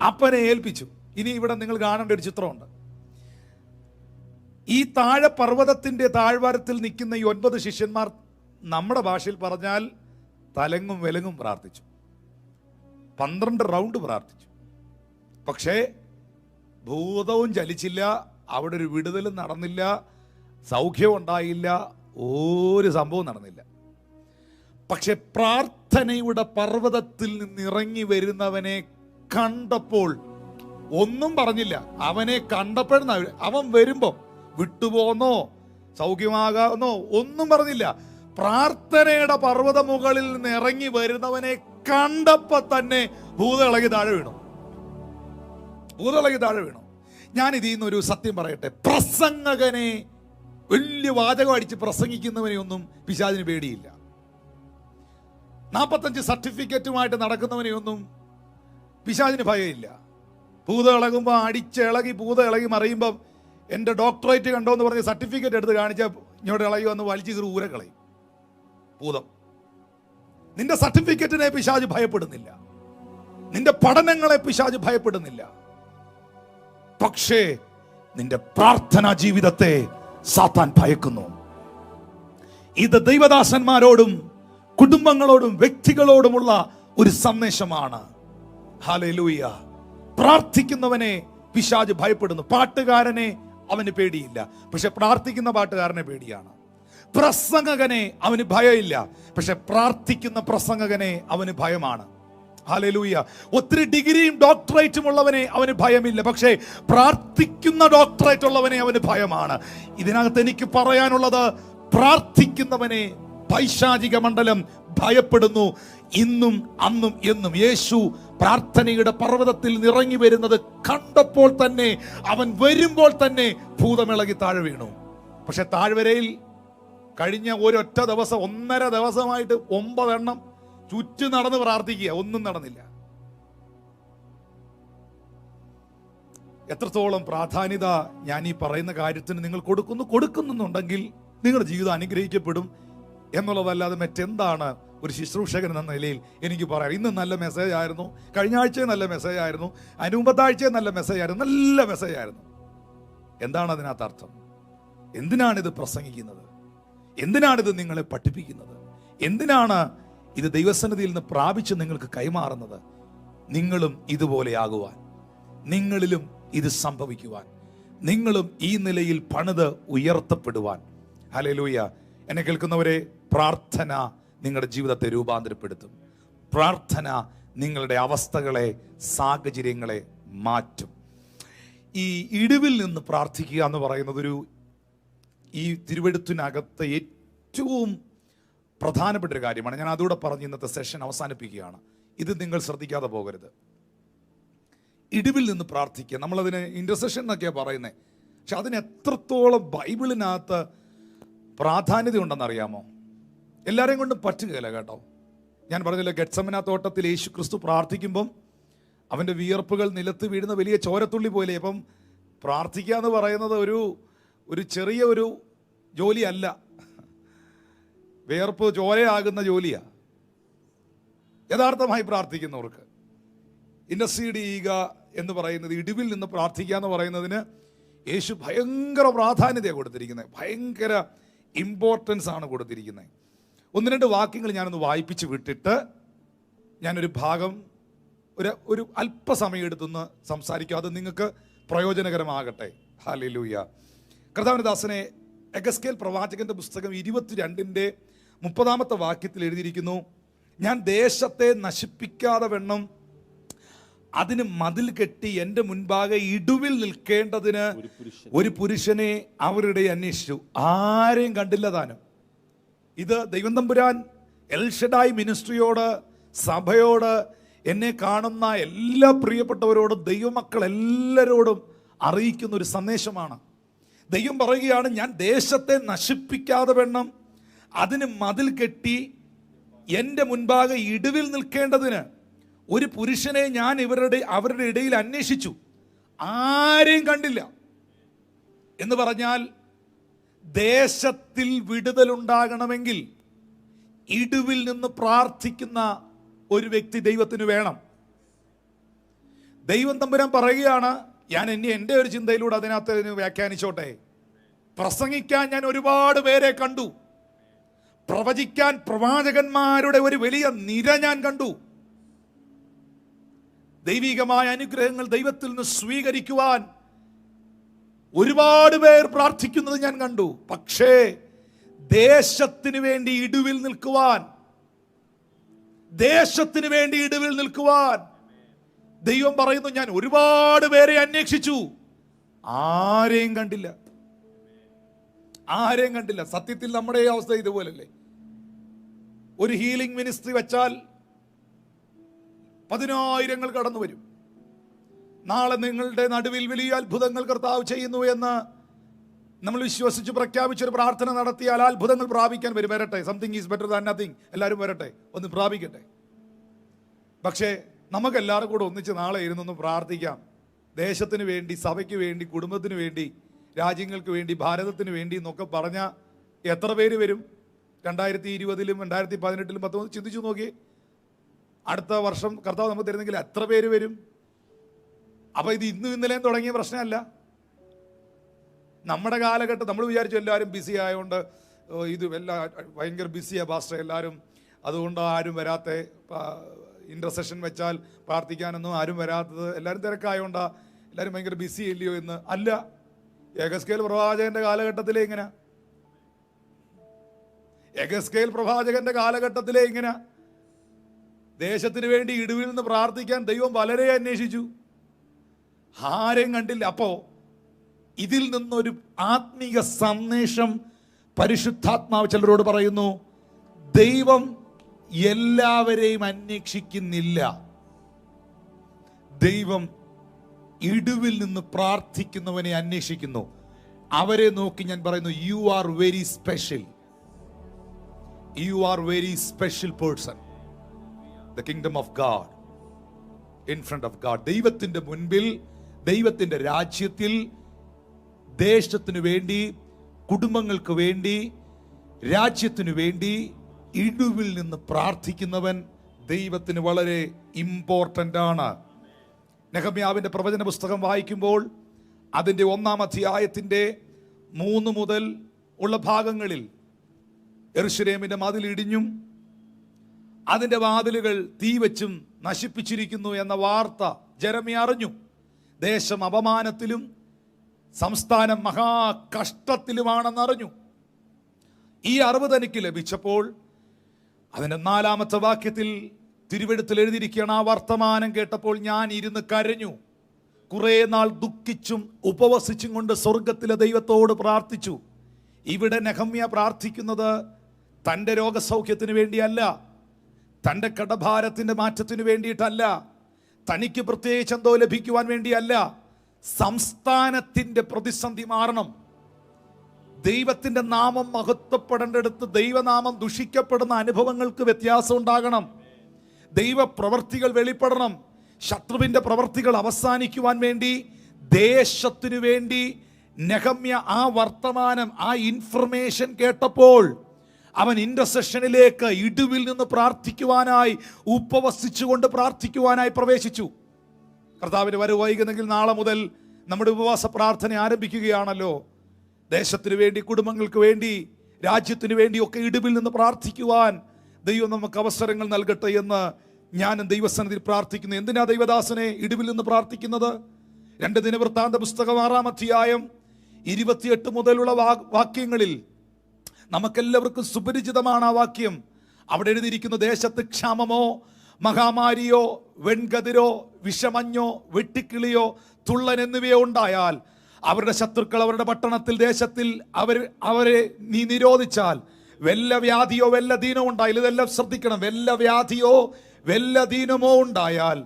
അപ്പനെ ഏൽപ്പിച്ചു. ഇനി ഇവിടെ നിങ്ങൾ കാണേണ്ട ഒരു ചിത്രമുണ്ട്. ഈ താഴെ പർവ്വതത്തിന്റെ താഴ്വാരത്തിൽ നിൽക്കുന്ന ഈ 9 ശിഷ്യന്മാർ നമ്മുടെ ഭാഷയിൽ പറഞ്ഞാൽ തലങ്ങും വിലങ്ങും പ്രാർത്ഥിച്ചു. 12 റൗണ്ട് പ്രാർത്ഥിച്ചു. പക്ഷേ ഭൂതവും ചലിച്ചില്ല, അവിടെ ഒരു വിടുതലും നടന്നില്ല, സൗഖ്യം ഉണ്ടായില്ല, ഒരു സംഭവം നടന്നില്ല. പക്ഷെ പ്രാർത്ഥനയുടെ പർവ്വതത്തിൽ നിന്നിറങ്ങി വരുന്നവനെ കണ്ടപ്പോൾ ഒന്നും പറഞ്ഞില്ല. അവനെ കണ്ടപ്പോഴെന്ന, അവൻ വരുമ്പോ വിട്ടുപോന്നോ സൗഖ്യമാകാന്നോ ഒന്നും പറഞ്ഞില്ല. പ്രാർത്ഥനയുടെ പർവ്വത മുകളിൽ നിന്ന് ഇറങ്ങി വരുന്നവനെ കണ്ടപ്പോ തന്നെ ഭൂതം ഇളകി താഴെ വീണു. ഞാൻ ഇതിൽ നിന്നൊരു സത്യം പറയട്ടെ. പ്രസംഗകനെ, വലിയ വാചകം അടിച്ച് പ്രസംഗിക്കുന്നവനെ ഒന്നും പിശാചിന് പേടിയില്ല. 45 സർട്ടിഫിക്കറ്റുമായിട്ട് നടക്കുന്നവനെയൊന്നും പിശാചിന് ഭയമില്ല. ഭൂതം ഇളകുമ്പോൾ അടിച്ചിളകി ഭൂതം ഇളകി മറിയുമ്പം എൻ്റെ ഡോക്ടറേറ്റ് കണ്ടോ എന്ന് പറഞ്ഞ് സർട്ടിഫിക്കറ്റ് എടുത്ത് കാണിച്ചാൽ ഇങ്ങോട്ട് ഇളകി വന്ന് വലിച്ചു കീറി ഊര കളയും ഭൂതം. നിന്റെ സർട്ടിഫിക്കറ്റിനെ പിശാച് ഭയപ്പെടുന്നില്ല, നിന്റെ പഠനങ്ങളെ പിശാച് ഭയപ്പെടുന്നില്ല. പക്ഷേ നിന്റെ പ്രാർത്ഥനാ ജീവിതത്തെ സാത്താൻ ഭയക്കുന്നു. ഇത് ദൈവദാസന്മാരോടും കുടുംബങ്ങളോടും വ്യക്തികളോടുമുള്ള ഒരു സന്ദേശമാണ്. ഹല്ലേലൂയ. പ്രാർത്ഥിക്കുന്നവനെ പിശാച് ഭയപ്പെടുന്നു. പാട്ടുകാരനെ അവന് പേടിയില്ല, പക്ഷെ പ്രാർത്ഥിക്കുന്ന പാട്ടുകാരനെ പേടിയാണ്. പ്രസംഗകനെ അവന് ഭയമില്ല, പക്ഷെ പ്രാർത്ഥിക്കുന്ന പ്രസംഗകനെ അവന് ഭയമാണ്. ഹല്ലേലൂയ. ഒത്തിരി ഡിഗ്രിയും ഡോക്ടറേറ്റും ഉള്ളവനെ അവന് ഭയമില്ല, പക്ഷേ പ്രാർത്ഥിക്കുന്ന ഡോക്ടറേറ്റ് ഉള്ളവനെ അവന് ഭയമാണ്. ഇതിനകത്ത് എനിക്ക് പറയാനുള്ളത്, പ്രാർത്ഥിക്കുന്നവനെ പൈശാചിക മണ്ഡലം ഭയപ്പെടുന്നു. ഇന്നും അന്നും എന്നും. യേശു പ്രാർത്ഥനയുടെ പർവ്വതത്തിൽ നിറങ്ങി വരുന്നത് കണ്ടപ്പോൾ തന്നെ, അവൻ വരുമ്പോൾ തന്നെ ഭൂതമിളകി താഴെ വീണു. പക്ഷെ താഴ്വരയിൽ കഴിഞ്ഞ ഒരൊറ്റ ദിവസം, 1.5 ദിവസമായിട്ട് 9 എണ്ണം ചുറ്റും നടന്ന് പ്രാർത്ഥിക്കുക, ഒന്നും നടന്നില്ല. എത്രത്തോളം പ്രാധാന്യത ഞാൻ ഈ പറയുന്ന കാര്യത്തിന് നിങ്ങൾ കൊടുക്കുന്നുണ്ടെങ്കിൽ നിങ്ങളുടെ ജീവിതം അനുഗ്രഹിക്കപ്പെടും എന്നുള്ളതല്ലാതെ മറ്റെന്താണ് ഒരു ശുശ്രൂഷകൻ എന്ന നിലയിൽ എനിക്ക് പറയാം, ഇന്ന് നല്ല മെസ്സേജ് ആയിരുന്നു, കഴിഞ്ഞ ആഴ്ചയും നല്ല മെസ്സേജ് ആയിരുന്നു, അതിനുമ്പത്തെ ആഴ്ചയും നല്ല മെസ്സേജ് ആയിരുന്നു, നല്ല മെസ്സേജ് ആയിരുന്നു. എന്താണ് അതിനകത്ത് അർത്ഥം? എന്തിനാണിത് പ്രസംഗിക്കുന്നത്? എന്തിനാണിത് നിങ്ങളെ പഠിപ്പിക്കുന്നത്? എന്തിനാണ് ഇത് ദൈവസന്നിധിയിൽ നിന്ന് പ്രാപിച്ച് നിങ്ങൾക്ക് കൈമാറുന്നത്? നിങ്ങളും ഇതുപോലെയാകുവാൻ, നിങ്ങളിലും ഇത് സംഭവിക്കുവാൻ, നിങ്ങളും ഈ നിലയിൽ പണിത് ഉയർത്തപ്പെടുവാൻ. ഹല്ലേലൂയ. എന്നെ കേൾക്കുന്നവരെ, പ്രാർത്ഥന നിങ്ങളുടെ ജീവിതത്തെ രൂപാന്തരപ്പെടുത്തും. പ്രാർത്ഥന നിങ്ങളുടെ അവസ്ഥകളെ, സാഹചര്യങ്ങളെ മാറ്റും. ഈ ഇടിവിൽ നിന്ന് പ്രാർത്ഥിക്കുക എന്ന് പറയുന്നത് ഈ തിരുവെഴുത്തിനകത്ത് ഏറ്റവും പ്രധാനപ്പെട്ട ഒരു കാര്യമാണ്. ഞാൻ അതുകൂടെ പറഞ്ഞ് ഇന്നത്തെ സെഷൻ അവസാനിപ്പിക്കുകയാണ്. ഇത് നിങ്ങൾ ശ്രദ്ധിക്കാതെ പോകരുത്. ഇടിവിൽ നിന്ന് പ്രാർത്ഥിക്കുക, നമ്മളതിന് ഇന്റർസെഷൻ എന്നൊക്കെയാണ് പറയുന്നത്. പക്ഷെ അതിന് എത്രത്തോളം ബൈബിളിനകത്ത് പ്രാധാന്യത ഉണ്ടെന്നറിയാമോ? എല്ലാവരെയും കൊണ്ട് പറ്റുകയില്ല കേട്ടോ. ഞാൻ പറഞ്ഞില്ല, ഗെത്സമന തോട്ടത്തിൽ യേശു ക്രിസ്തു പ്രാർത്ഥിക്കുമ്പം അവൻ്റെ വിയർപ്പുകൾ നിലത്ത് വീഴുന്ന വലിയ ചോരത്തുള്ളി പോലെ. അപ്പം പ്രാർത്ഥിക്കുക എന്ന് പറയുന്നത് ഒരു ചെറിയ ഒരു ജോലിയല്ല, വിയർപ്പ് ചോരയാകുന്ന ജോലിയാണ്. യഥാർത്ഥമായി പ്രാർത്ഥിക്കുന്നവർക്ക് ഇന്റർസീഡ് ചെയ്യുക എന്ന് പറയുന്നത്, ഇടിവിൽ നിന്ന് പ്രാർത്ഥിക്കുക എന്ന് പറയുന്നതിന് യേശു ഭയങ്കര പ്രാധാന്യതയാണ് കൊടുത്തിരിക്കുന്നത്, ഭയങ്കര ഇമ്പോർട്ടൻസ് ആണ് കൊടുത്തിരിക്കുന്നത്. 1-2 വാക്യങ്ങൾ ഞാനൊന്ന് വായിപ്പിച്ച് വിട്ടിട്ട് ഞാനൊരു ഭാഗം ഒരു അല്പസമയം എടുത്തൊന്ന് സംസാരിക്കുക. അത് നിങ്ങൾക്ക് പ്രയോജനകരമാകട്ടെ. ഹല്ലേലൂയ. കർത്താവിന്റെ ദാസനെ, എഗസ്കേൽ പ്രവാചകന്റെ പുസ്തകം 22-30 വാക്യത്തിൽ എഴുതിയിരിക്കുന്നു, ഞാൻ ദേശത്തെ നശിപ്പിക്കാതെ വണ്ണം അതിന് മതിൽ കെട്ടി എൻ്റെ മുൻപാകെ ഇടുവിൽ നിൽക്കേണ്ടതിന് ഒരു പുരുഷനെ അവരുടെ അന്വേഷിച്ചു, ആരെയും കണ്ടില്ല താനും. ഇത് ദൈവം തമ്പുരാൻ എൽഷഡായി മിനിസ്ട്രിയോട്, സഭയോട്, എന്നെ കാണുന്ന എല്ലാ പ്രിയപ്പെട്ടവരോടും, ദൈവമക്കൾ എല്ലാവരോടും അറിയിക്കുന്ന ഒരു സന്ദേശമാണ്. ദൈവം പറയുകയാണ്, ഞാൻ ദേശത്തെ നശിപ്പിക്കാതെ വണ്ണം അതിന് മതിൽ കെട്ടി എൻ്റെ മുൻപാകെ ഇടുവിൽ നിൽക്കേണ്ടതിന് ഒരു പുരുഷനെ ഞാൻ അവരുടെ ഇടയിൽ അന്വേഷിച്ചു, ആരെയും കണ്ടില്ല. എന്ന് പറഞ്ഞാൽ ദേശത്തിൽ വിടുതലുണ്ടാകണമെങ്കിൽ ഇടുവിൽ നിന്ന് പ്രാർത്ഥിക്കുന്ന ഒരു വ്യക്തി ദൈവത്തിന് വേണം. ദൈവം തമ്പുരാൻ പറയുകയാണ്, ഞാൻ എൻ്റെ ഒരു ചിന്തയിലൂടെ അതിനകത്ത് വ്യാഖ്യാനിച്ചോട്ടെ. പ്രസംഗിക്കാൻ ഞാൻ ഒരുപാട് പേരെ കണ്ടു, പ്രവചിക്കാൻ പ്രവാചകന്മാരുടെ ഒരു വലിയ നിര ഞാൻ കണ്ടു, ദൈവികമായ അനുഗ്രഹങ്ങൾ ദൈവത്തിൽ നിന്ന് സ്വീകരിക്കുവാൻ ഒരുപാട് പേർ പ്രാർത്ഥിക്കുന്നത് ഞാൻ കണ്ടു. പക്ഷേ ദേശത്തിന് വേണ്ടി ഇടുവിൽ നിൽക്കുവാൻ, ദേശത്തിന് വേണ്ടി ഇടുവിൽ നിൽക്കുവാൻ ദൈവം പറയുന്നു, ഞാൻ ഒരുപാട് പേരെ അന്വേഷിച്ചു, ആരെയും കണ്ടില്ല, ആരെയും കണ്ടില്ല. സത്യത്തിൽ നമ്മുടെ ഈ അവസ്ഥ ഇതുപോലല്ലേ? ഒരു ഹീലിംഗ് മിനിസ്ട്രി വെച്ചാൽ 10,000 കടന്നു വരും. നാളെ നിങ്ങളുടെ നടുവിൽ വലിയ അത്ഭുതങ്ങൾ കർത്താവ് ചെയ്യുന്നു എന്ന് നമ്മൾ വിശ്വസിച്ച് പ്രഖ്യാപിച്ചൊരു പ്രാർത്ഥന നടത്തിയാൽ അത്ഭുതങ്ങൾ പ്രാപിക്കാൻ വരട്ടെ. Something is better than nothing. എല്ലാവരും വരട്ടെ, ഒന്ന് പ്രാപിക്കട്ടെ. പക്ഷേ നമുക്കെല്ലാവരും കൂടെ ഒന്നിച്ച് നാളെ ഇരുന്നൊന്ന് പ്രാർത്ഥിക്കാം. ദേശത്തിന് വേണ്ടി, സഭയ്ക്ക് വേണ്ടി, കുടുംബത്തിന് വേണ്ടി, രാജ്യങ്ങൾക്ക് വേണ്ടി, ഭാരതത്തിന് വേണ്ടി എന്നൊക്കെ പറഞ്ഞാൽ എത്ര പേര് വരും? 2020-ലും 2018-ലും 19 ചിന്തിച്ചു നോക്കി. അടുത്ത വർഷം കർത്താവ് നമുക്ക് തരുന്നെങ്കിൽ എത്ര പേര് വരും? അപ്പൊ ഇത് ഇന്നും ഇന്നലെയും തുടങ്ങിയ പ്രശ്നമല്ല. നമ്മുടെ കാലഘട്ടം നമ്മൾ വിചാരിച്ചു എല്ലാവരും ബിസി ആയതുകൊണ്ട് ഇത് ഭയങ്കര ബിസിയാ പാസ്റ്റർ എല്ലാവരും, അതുകൊണ്ട് ആരും വരാത്ത, ഇന്റർസെഷൻ വെച്ചാൽ പ്രാർത്ഥിക്കാനൊന്നും ആരും വരാത്തത്, എല്ലാവരും തിരക്കായോണ്ടാ, എല്ലാവരും ഭയങ്കര ബിസി ഇല്ലയോ എന്ന് അല്ല. എഗസ്കേൽ പ്രവാചകന്റെ കാലഘട്ടത്തിലെ ഇങ്ങനെ, എഗസ്കേൽ പ്രവാചകന്റെ കാലഘട്ടത്തിലെ ഇങ്ങനെ ദേശത്തിന് വേണ്ടി ഇടുവിൽ നിന്ന് പ്രാർത്ഥിക്കാൻ ദൈവം വളരെ അന്വേഷിച്ചു, ആരെയും കണ്ടില്ല. അപ്പോ ഇതിൽ നിന്നൊരു ആത്മീക സന്ദേശം പരിശുദ്ധാത്മാവ് ചിലരോട് പറയുന്നു, ദൈവം എല്ലാവരെയും അന്വേഷിക്കുന്നില്ല, ദൈവം ഇടുവിൽ നിന്ന് പ്രാർത്ഥിക്കുന്നവനെ അന്വേഷിക്കുന്നു. അവരെ നോക്കി ഞാൻ പറയുന്നു, you are very special, you are very special person. The kingdom of God, in front of God. ദൈവത്തിന്റെ മുൻപിൽ, ദൈവത്തിന്റെ രാജ്യത്തിൽ, ദേശത്തിനു വേണ്ടി, കുടുംബങ്ങൾക്ക് വേണ്ടി, രാജ്യത്തിനു വേണ്ടി, ഇടിവിൽ നിന്ന് പ്രാർത്ഥിക്കുന്നവൻ ദൈവത്തിന് വളരെ ഇമ്പോർട്ടൻ്റ് ആണ്. നെഹമ്യാവിൻ്റെ പ്രവചന പുസ്തകം വായിക്കുമ്പോൾ അതിൻ്റെ 1-ാം അധ്യായത്തിൻ്റെ 3 മുതൽ ഉള്ള ഭാഗങ്ങളിൽ യെരൂശലേമിൻ്റെ മതിൽ ഇടിഞ്ഞും അതിൻ്റെ വാതിലുകൾ തീ വെച്ചും നശിപ്പിച്ചിരിക്കുന്നു എന്ന വാർത്ത ജെരമ്യ അറിഞ്ഞു. ദേശം അപമാനത്തിലും സംസ്ഥാനം മഹാകഷ്ടത്തിലുമാണെന്നറിഞ്ഞു. ഈ അറിവ് തനിക്ക് ലഭിച്ചപ്പോൾ അതിൻ്റെ 4-ാമത്തെ വാക്യത്തിൽ തിരുവെഴുത്തിൽ എഴുതിയിരിക്കുകയാണ്, ആ വർത്തമാനം കേട്ടപ്പോൾ ഞാൻ ഇരുന്ന് കരഞ്ഞു, കുറേ നാൾ ദുഃഖിച്ചും ഉപവസിച്ചും കൊണ്ട് സ്വർഗത്തിലെ ദൈവത്തോട് പ്രാർത്ഥിച്ചു. ഇവിടെ നെഹമ്യ പ്രാർത്ഥിക്കുന്നത് തൻ്റെ രോഗസൗഖ്യത്തിന് വേണ്ടിയല്ല, തൻ്റെ കടഭാരത്തിൻ്റെ മാറ്റത്തിന് വേണ്ടിയിട്ടല്ല, തനിക്ക് പ്രത്യേകിച്ച് എന്തോ ലഭിക്കുവാൻ വേണ്ടിയല്ല. സംസ്ഥാനത്തിൻ്റെ പ്രതിസന്ധി മാറണം. ദൈവത്തിൻ്റെ നാമം മഹത്വപ്പെടേണ്ടടുത്ത് ദൈവനാമം ദുഷിക്കപ്പെടുന്ന അനുഭവങ്ങൾക്ക് വ്യത്യാസം ഉണ്ടാകണം. ദൈവപ്രവർത്തികൾ വെളിപ്പെടണം. ശത്രുവിൻ്റെ പ്രവർത്തികൾ അവസാനിക്കുവാൻ വേണ്ടി, ദേശത്തിനു വേണ്ടി നെഹമ്യ ആ വർത്തമാനം, ആ ഇൻഫർമേഷൻ കേട്ടപ്പോൾ അവൻ ഇന്റർസെഷനിലേക്ക് ഇടിവിൽ നിന്ന് പ്രാർത്ഥിക്കുവാനായി, ഉപവസിച്ചുകൊണ്ട് പ്രാർത്ഥിക്കുവാനായി പ്രവേശിച്ചു. കർത്താവിൻ്റെ വരവ് വൈകുന്നെങ്കിൽ നാളെ മുതൽ നമ്മുടെ ഉപവാസ പ്രാർത്ഥന ആരംഭിക്കുകയാണല്ലോ. ദേശത്തിന് വേണ്ടി, കുടുംബങ്ങൾക്ക് വേണ്ടി, രാജ്യത്തിന് വേണ്ടിയൊക്കെ ഇടിവിൽ നിന്ന് പ്രാർത്ഥിക്കുവാൻ ദൈവം നമുക്ക് അവസരങ്ങൾ നൽകട്ടെ എന്ന് ഞാനും ദൈവസന്നിധിയിൽ പ്രാർത്ഥിക്കുന്നു. എന്തിനാ ദൈവദാസനെ ഇടിവിൽ നിന്ന് പ്രാർത്ഥിക്കുന്നത്? 2 ദിനവൃത്താന്ത പുസ്തകം 6-ാം അധ്യായം 28 മുതലുള്ള വാക്യങ്ങളിൽ നമുക്കെല്ലാവർക്കും സുപരിചിതമാണ് ആ വാക്യം. അവിടെ എഴുതിയിരിക്കുന്നു, ദേശത്ത് ക്ഷാമമോ മഹാമാരിയോ വെൺകതിരോ വിഷമഞ്ഞോ വെട്ടിക്കിളിയോ തുള്ളൻ എന്നിവയോ ഉണ്ടായാൽ, അവരുടെ ശത്രുക്കൾ അവരുടെ പട്ടണത്തിൽ ദേശത്തിൽ അവരെ നീ നിരോധിച്ചാൽ, വല്ല വ്യാധിയോ വല്ല ദീനമോ ഉണ്ടായാൽ, ഇതെല്ലാം ശ്രദ്ധിക്കണം, വല്ല വ്യാധിയോ വല്ല ദീനമോ ഉണ്ടായാൽ,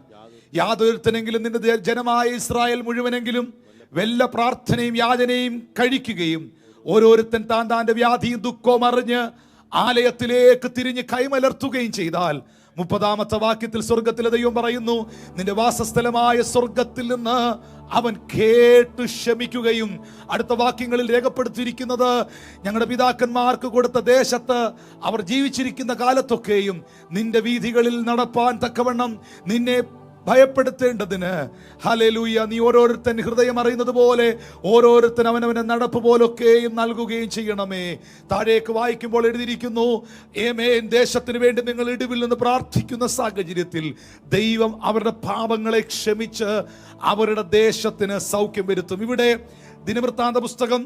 യാതൊരുത്തനെങ്കിലും നിന്റെ ജനമായ ഇസ്രായേൽ മുഴുവനെങ്കിലും വല്ല പ്രാർത്ഥനയും യാചനയും കഴിക്കുകയും ഓരോരുത്തൻ താൻ്റെ വ്യാധിയും ദുഃഖവും അറിഞ്ഞ് ആലയത്തിലേക്ക് തിരിഞ്ഞ് കൈമലർത്തുകയും ചെയ്താൽ, 30-ാമത്തെ വാക്യത്തിൽ സ്വർഗത്തിലെ ദൈവം പറയുന്നു, നിന്റെ വാസസ്ഥലമായ സ്വർഗത്തിൽ നിന്ന് അവൻ കേട്ട് ക്ഷമിക്കുകയും, അടുത്ത വാക്യങ്ങളിൽ രേഖപ്പെടുത്തിയിരിക്കുന്നത്, ഞങ്ങളുടെ പിതാക്കന്മാർക്ക് കൊടുത്ത ദേശത്ത് അവർ ജീവിച്ചിരിക്കുന്ന കാലത്തൊക്കെയും നിന്റെ വീഥികളിൽ നടപ്പാൻ തക്കവണ്ണം നിന്നെ ഭയപ്പെടുത്തേണ്ടതിന്, ഹല്ലേലൂയ, നീ ഓരോരുത്തൻ ഹൃദയം അറിയുന്നത് പോലെ ഓരോരുത്തൻ അവനവനെ നടപ്പ് പോലൊക്കെയും നൽകുകയും ചെയ്യണമേ. താഴേക്ക് വായിക്കുമ്പോൾ എഴുതിയിരിക്കുന്നു, ഏമേൻ, ദേശത്തിന് വേണ്ടി നിങ്ങൾ ഇടിവിൽ നിന്ന് പ്രാർത്ഥിക്കുന്ന സാഹചര്യത്തിൽ ദൈവം അവരുടെ പാപങ്ങളെ ക്ഷമിച്ച് അവരുടെ ദേശത്തിന് സൗഖ്യം വരുത്തും. ഇവിടെ ദിനവൃത്താന്ത പുസ്തകം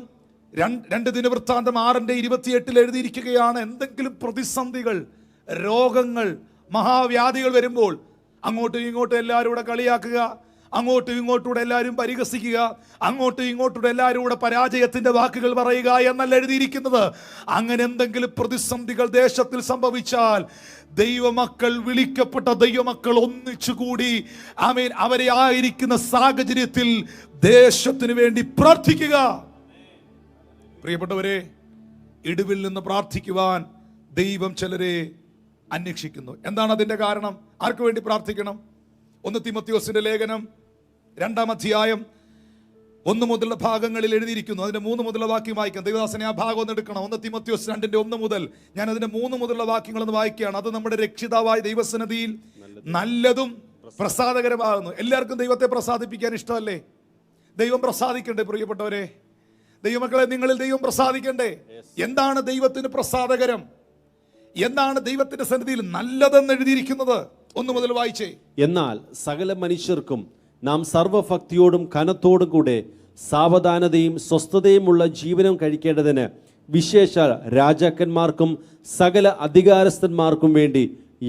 2 ദിനവൃത്താന്തം 6:28 എഴുതിയിരിക്കുകയാണ്, എന്തെങ്കിലും പ്രതിസന്ധികൾ, രോഗങ്ങൾ, മഹാവ്യാധികൾ വരുമ്പോൾ അങ്ങോട്ടും ഇങ്ങോട്ടും എല്ലാവരും കൂടെ കളിയാക്കുക, അങ്ങോട്ടും ഇങ്ങോട്ടും എല്ലാവരും പരിഹസിക്കുക, അങ്ങോട്ടും ഇങ്ങോട്ടും എല്ലാവരും കൂടെ പരാജയത്തിന്റെ വാക്കുകൾ പറയുക എന്നല്ല എഴുതിയിരിക്കുന്നത്. അങ്ങനെ എന്തെങ്കിലും പ്രതിസന്ധികൾ ദേശത്തിൽ സംഭവിച്ചാൽ ദൈവമക്കൾ, വിളിക്കപ്പെട്ട ദൈവമക്കൾ ഒന്നിച്ചുകൂടി ആമേൻ അവരെ ആയിരിക്കുന്ന സാഹചര്യത്തിൽ ദേശത്തിന് വേണ്ടി പ്രാർത്ഥിക്കുക. പ്രിയപ്പെട്ടവരെ, ഇടിവിൽ നിന്ന് പ്രാർത്ഥിക്കുവാൻ ദൈവം ചിലരെ അന്വേഷിക്കുന്നു. എന്താണ് അതിന്റെ കാരണം? ആർക്ക് വേണ്ടി പ്രാർത്ഥിക്കണം? 1 തീമോഥെയോസിന്റെ ലേഖനം 2-ാം അധ്യായം 1 മുതലുള്ള ഭാഗങ്ങളിൽ എഴുതിയിരിക്കുന്നു. അതിന്റെ 3 മുതലുള്ള വാക്യം വായിക്കാം. ദൈവദാസനെ ആ ഭാഗം ഒന്ന് എടുക്കണം. 1 തീമോഥെയോസ് 2:1 മുതൽ ഞാൻ അതിന്റെ 3 മുതലുള്ള വാക്യങ്ങൾ ഒന്ന് വായിക്കുകയാണ്. അത് നമ്മുടെ രക്ഷിതാവായ ദൈവസന്നിധിയിൽ നല്ലതും പ്രസാദകരമാകുന്നു. എല്ലാവർക്കും ദൈവത്തെ പ്രസാദിപ്പിക്കാൻ ഇഷ്ടമല്ലേ? ദൈവം പ്രസാദിക്കണ്ടേ? പ്രിയപ്പെട്ടവരെ, ദൈവമക്കളെ, നിങ്ങളിൽ ദൈവം പ്രസാദിക്കണ്ടേ? എന്താണ് ദൈവത്തിന് പ്രസാദകരം? എന്താണ് ദൈവത്തിന്റെ സന്നിധിയിൽ നല്ലതെന്ന് എഴുതിയിരിക്കുന്നത്? 1 മുതൽ വായിച്ചേ. എന്നാൽ സകല മനുഷ്യർക്കും നാം സർവഭക്തിയോടും കനത്തോടും കൂടെ സാവധാനതയും സ്വസ്ഥതയുമുള്ള ജീവനം കഴിക്കേണ്ടതിന്, വിശേഷ രാജാക്കന്മാർക്കും സകല അധികാരസ്ഥന്മാർക്കും വേണ്ടി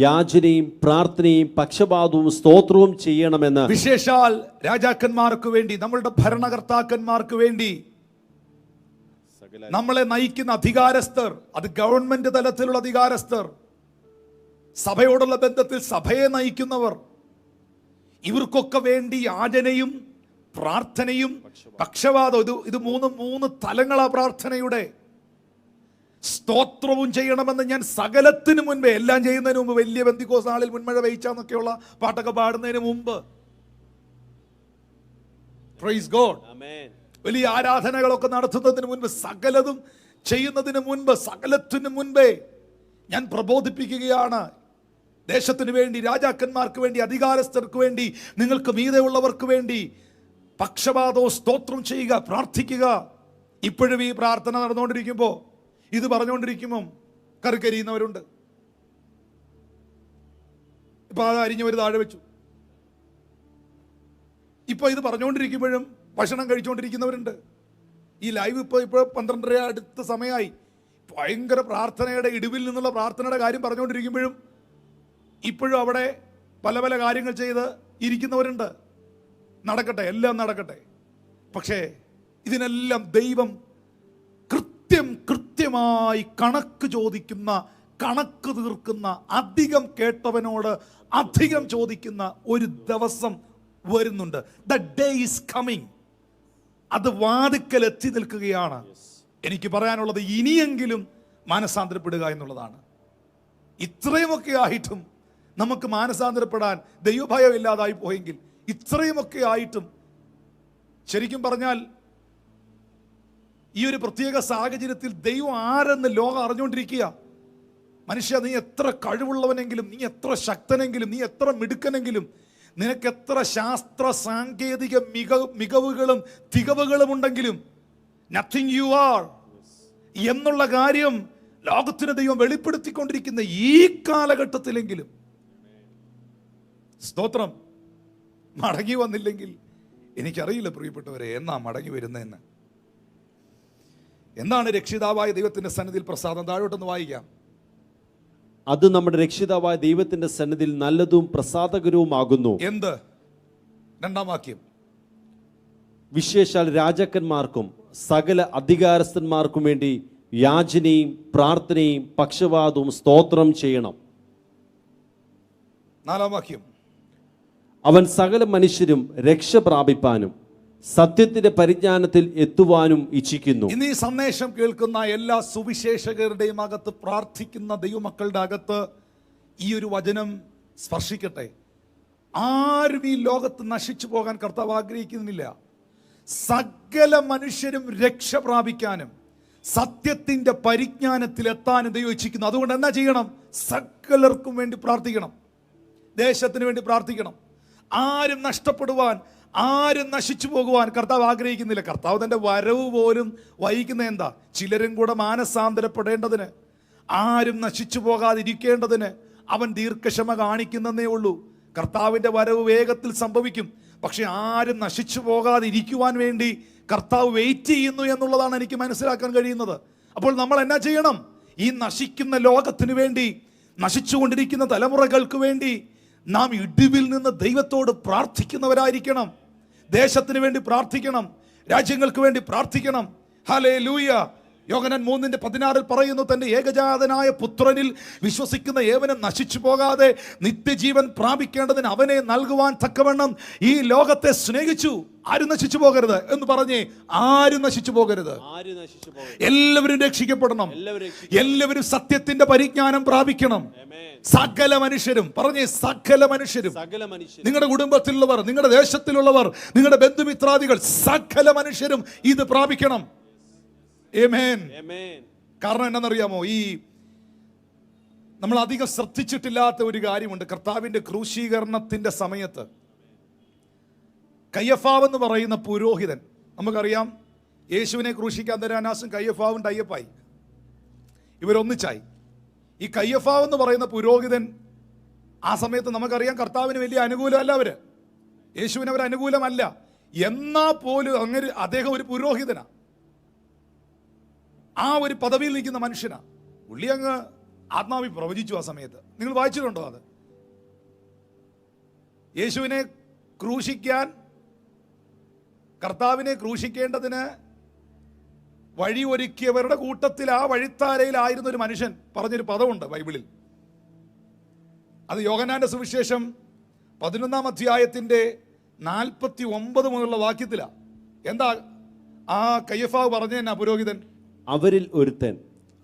യാചനയും പ്രാർത്ഥനയും പക്ഷപാതവും സ്തോത്രവും ചെയ്യണമെന്ന്. വിശേഷാൽ രാജാക്കന്മാർക്ക് വേണ്ടി, നമ്മളുടെ ഭരണകർത്താക്കന്മാർക്ക് വേണ്ടി, നമ്മളെ നയിക്കുന്ന അധികാരസ്ഥർ, അത് ഗവൺമെന്റ് തലത്തിലുള്ള അധികാരസ്ഥർ, സഭയോടുള്ള ബന്ധത്തിൽ സഭയെ നയിക്കുന്നവർ, ഇവർക്കൊക്കെ വേണ്ടി യാചനയും പ്രാർത്ഥനയും പക്ഷപാതവും, ഇത് മൂന്ന് തലങ്ങളാ പ്രാർത്ഥനയുടെ. സ്തോത്രവും ചെയ്യണമെന്ന് ഞാൻ സകലത്തിനു മുൻപേ, എല്ലാം ചെയ്യുന്നതിന് മുമ്പ്, വലിയ പെന്തിക്കോസ് നാളിൽ മുൻമഴ പെയ്ച്ചാന്നൊക്കെയുള്ള പാട്ടൊക്കെ പാടുന്നതിന് മുമ്പ്, പ്രൈസ് ഗോഡ്, വലിയ ആരാധനകളൊക്കെ നടത്തുന്നതിന് മുൻപ്, സകലതും ചെയ്യുന്നതിന് മുൻപ്, സകലത്തിനു മുൻപേ ഞാൻ പ്രബോധിപ്പിക്കുകയാണ്. ദേശത്തിന് വേണ്ടി, രാജാക്കന്മാർക്ക് വേണ്ടി, അധികാരസ്ഥർക്ക് വേണ്ടി, നിങ്ങൾക്ക് മീതെയുള്ളവർക്ക് വേണ്ടി പക്ഷപാതവും സ്തോത്രം ചെയ്യുക, പ്രാർത്ഥിക്കുക. ഇപ്പോഴും ഈ പ്രാർത്ഥന നടന്നുകൊണ്ടിരിക്കുമ്പോൾ, ഇത് പറഞ്ഞുകൊണ്ടിരിക്കുമ്പം കറിക്കരിയുന്നവരുണ്ട്. ഇപ്പൊ അത് അരിഞ്ഞവർ താഴെ വെച്ചു. ഇപ്പൊ ഇത് പറഞ്ഞുകൊണ്ടിരിക്കുമ്പോഴും ഭക്ഷണം കഴിച്ചുകൊണ്ടിരിക്കുന്നവരുണ്ട്. ഈ ലൈവ് ഇപ്പോൾ 12:30 അടുത്ത സമയമായി. ഭയങ്കര പ്രാർത്ഥനയുടെ ഇടിവിൽ നിന്നുള്ള പ്രാർത്ഥനയുടെ കാര്യം പറഞ്ഞുകൊണ്ടിരിക്കുമ്പോഴും ഇപ്പോഴും അവിടെ പല പല കാര്യങ്ങൾ ചെയ്ത് ഇരിക്കുന്നവരുണ്ട്. നടക്കട്ടെ, എല്ലാം നടക്കട്ടെ. പക്ഷേ ഇതിനെല്ലാം ദൈവം കൃത്യമായി കണക്ക് ചോദിക്കുന്ന, കണക്ക് തീർക്കുന്ന, അധികം കേട്ടവനോട് അധികം ചോദിക്കുന്ന ഒരു ദിവസം വരുന്നുണ്ട്. The day is coming. അത് വാതിക്കൽ എത്തി നിൽക്കുകയാണ്. എനിക്ക് പറയാനുള്ളത് ഇനിയെങ്കിലും മാനസാന്തരപ്പെടുക എന്നുള്ളതാണ്. ഇത്രയുമൊക്കെ ആയിട്ടും നമുക്ക് മാനസാന്തരപ്പെടാൻ ദൈവഭയം ഇല്ലാതായി പോയെങ്കിൽ, ഇത്രയുമൊക്കെ ആയിട്ടും ശരിക്കും പറഞ്ഞാൽ ഈ ഒരു പ്രത്യേക സാഹചര്യത്തിൽ ദൈവം ആരെന്ന് ലോകം അറിഞ്ഞുകൊണ്ടിരിക്കുക. മനുഷ്യ, നീ എത്ര കഴിവുള്ളവനെങ്കിലും, നീ എത്ര ശക്തനെങ്കിലും, നീ എത്ര മിടുക്കനെങ്കിലും, നിനക്ക് എത്ര ശാസ്ത്ര സാങ്കേതിക മികവുകളും തികവുകളും ഉണ്ടെങ്കിലും, നത്തിങ് യു ആർ എന്നുള്ള കാര്യം ലോകത്തിന് ദൈവം വെളിപ്പെടുത്തിക്കൊണ്ടിരിക്കുന്ന ഈ കാലഘട്ടത്തിലെങ്കിലും, സ്തോത്രം, മടങ്ങി വന്നില്ലെങ്കിൽ എനിക്കറിയില്ല പ്രിയപ്പെട്ടവരെ എന്നാ മടങ്ങി വരുന്നതെന്ന്. എന്താണ് രക്ഷിതാവായ ദൈവത്തിന്റെ സന്നിധിയിൽ പ്രസാദം? താഴോട്ടൊന്ന് വായിക്കാം. അത് നമ്മുടെ രക്ഷിതാവായ ദൈവത്തിന്റെ സന്നിധിയിൽ നല്ലതും പ്രസാദകരവുമാകുന്നു. എന്ത്? രണ്ടാം വാക്യം. വിശേഷാൽ രാജാക്കന്മാർക്കും സകല അധികാരസ്ഥന്മാർക്കും വേണ്ടി യാചനയും പ്രാർത്ഥനയും പക്ഷപാതവും സ്തോത്രം ചെയ്യണം. നാലാം വാക്യം. അവൻ സകല മനുഷ്യരും രക്ഷ പ്രാപിപ്പാനും സത്യത്തിന്റെ പരിജ്ഞാനത്തിൽ എത്തുവാനും ഇച്ഛിക്കുന്നു. ഇന്ന് ഈ സന്ദേശം കേൾക്കുന്ന എല്ലാ സുവിശേഷകരുടെയും അകത്ത്, പ്രാർത്ഥിക്കുന്ന ദൈവമക്കളുടെ അകത്ത് ഈ ഒരു വചനം സ്പർശിക്കട്ടെ. ആരും ഈ ലോകത്ത് നശിച്ചു പോകാൻ കർത്താവ് ആഗ്രഹിക്കുന്നില്ല. സകല മനുഷ്യരും രക്ഷ പ്രാപിക്കാനും സത്യത്തിന്റെ പരിജ്ഞാനത്തിൽ എത്താനും ദൈവം ഇച്ഛിക്കുന്നു. അതുകൊണ്ട് എന്നാ ചെയ്യണം? സകലർക്കും വേണ്ടി പ്രാർത്ഥിക്കണം. ദേശത്തിന് വേണ്ടി പ്രാർത്ഥിക്കണം. ആരും നഷ്ടപ്പെടുവാൻ, ആരും നശിച്ചു പോകുവാൻ കർത്താവ് ആഗ്രഹിക്കുന്നില്ല. കർത്താവ് തന്റെ വരവ് പോലും വൈകുന്ന എന്താ? ചിലരും കൂടെ മാനസാന്തരപ്പെടേണ്ടതിന്, ആരും നശിച്ചു പോകാതിരിക്കേണ്ടതിന് അവൻ ദീർഘക്ഷമ കാണിക്കുന്നതേ ഉള്ളൂ. കർത്താവിന്റെ വരവ് വേഗത്തിൽ സംഭവിക്കും. പക്ഷെ ആരും നശിച്ചു പോകാതിരിക്കുവാൻ വേണ്ടി കർത്താവ് വെയിറ്റ് ചെയ്യുന്നു എന്നുള്ളതാണ് എനിക്ക് മനസ്സിലാക്കാൻ കഴിയുന്നത്. അപ്പോൾ നമ്മൾ എന്നാ ചെയ്യണം? ഈ നശിക്കുന്ന ലോകത്തിന് വേണ്ടി, നശിച്ചുകൊണ്ടിരിക്കുന്ന തലമുറകൾക്ക് വേണ്ടി നാം ഇടിവിൽ നിന്ന് ദൈവത്തോട് പ്രാർത്ഥിക്കുന്നവരായിരിക്കണം. ദേശത്തിന് വേണ്ടി പ്രാർത്ഥിക്കണം, രാജ്യങ്ങൾക്ക് വേണ്ടി പ്രാർത്ഥിക്കണം. ഹല്ലേലൂയ. യോഹന്നാൻ 3:16 പറയുന്നു, തന്റെ ഏകജാതനായ പുത്രനിൽ വിശ്വസിക്കുന്ന ഏവനും നശിച്ചു പോകാതെ നിത്യജീവൻ പ്രാപിക്കേണ്ടതിന് അവനെ നൽകുവാൻ തക്കവണ്ണം ഈ ലോകത്തെ സ്നേഹിച്ചു. ആരും നശിച്ചു പോകരുത് എന്ന് പറഞ്ഞേ. ആരും നശിച്ചു പോകരുത്. എല്ലാവരും രക്ഷിക്കപ്പെടണം. എല്ലാവരും സത്യത്തിന്റെ പരിജ്ഞാനം പ്രാപിക്കണം. സകല മനുഷ്യരും, പറഞ്ഞേ, സകല മനുഷ്യരും. നിങ്ങളുടെ കുടുംബത്തിലുള്ളവർ, നിങ്ങളുടെ ദേശത്തിലുള്ളവർ, നിങ്ങളുടെ ബന്ധുമിത്രാദികൾ, സകല മനുഷ്യരും ഇത് പ്രാപിക്കണം. ആമേൻ. കാരണം എന്താണെന്നറിയാമോ? ഈ നമ്മൾ അധികം ശ്രദ്ധിച്ചിട്ടില്ലാത്ത ഒരു കാര്യമുണ്ട്. കർത്താവിന്റെ ക്രൂശീകരണത്തിന്റെ സമയത്ത് കയ്യഫാവ് എന്ന് പറയുന്ന പുരോഹിതൻ, നമുക്കറിയാം, യേശുവിനെ ക്രൂശിക്കാൻ തരാൻ അനാസും കയ്യഫാവും ടൈപ്പായി, ഇവരൊന്നിച്ചായി. ഈ കയ്യഫാവ് എന്ന് പറയുന്ന പുരോഹിതൻ ആ സമയത്ത് നമുക്കറിയാം കർത്താവിന് വലിയ അനുകൂലമല്ല, അവര് യേശുവിന് അവർ അനുകൂലമല്ല. എന്നാ പോലും അങ്ങനെ അദ്ദേഹം ഒരു പുരോഹിതനാ, ആ ഒരു പദവിയിൽ നിൽക്കുന്ന മനുഷ്യനാ. പുള്ളി അങ്ങ് ആത്മാവിൽ പ്രവചിച്ചു. ആ സമയത്ത് നിങ്ങൾ വായിച്ചിട്ടുണ്ടോ? അത് യേശുവിനെ ക്രൂശിക്കാൻ, കർത്താവിനെ ക്രൂശിക്കേണ്ടതിന് വഴി ഒരുക്കിയവരുടെ കൂട്ടത്തിൽ ആ വഴിത്താരയിലായിരുന്ന ഒരു മനുഷ്യൻ പറഞ്ഞൊരു പദമുണ്ട് ബൈബിളിൽ. അത് യോഹന്നാന്റെ സുവിശേഷം 11-ാം അധ്യായത്തിന്റെ 49 മുതലുള്ള വാക്യത്തിലാ. എന്താ ആ കയ്യഫാവ് പറഞ്ഞ പുരോഹിതൻ? അവരിൽ ഒരുത്തൻ,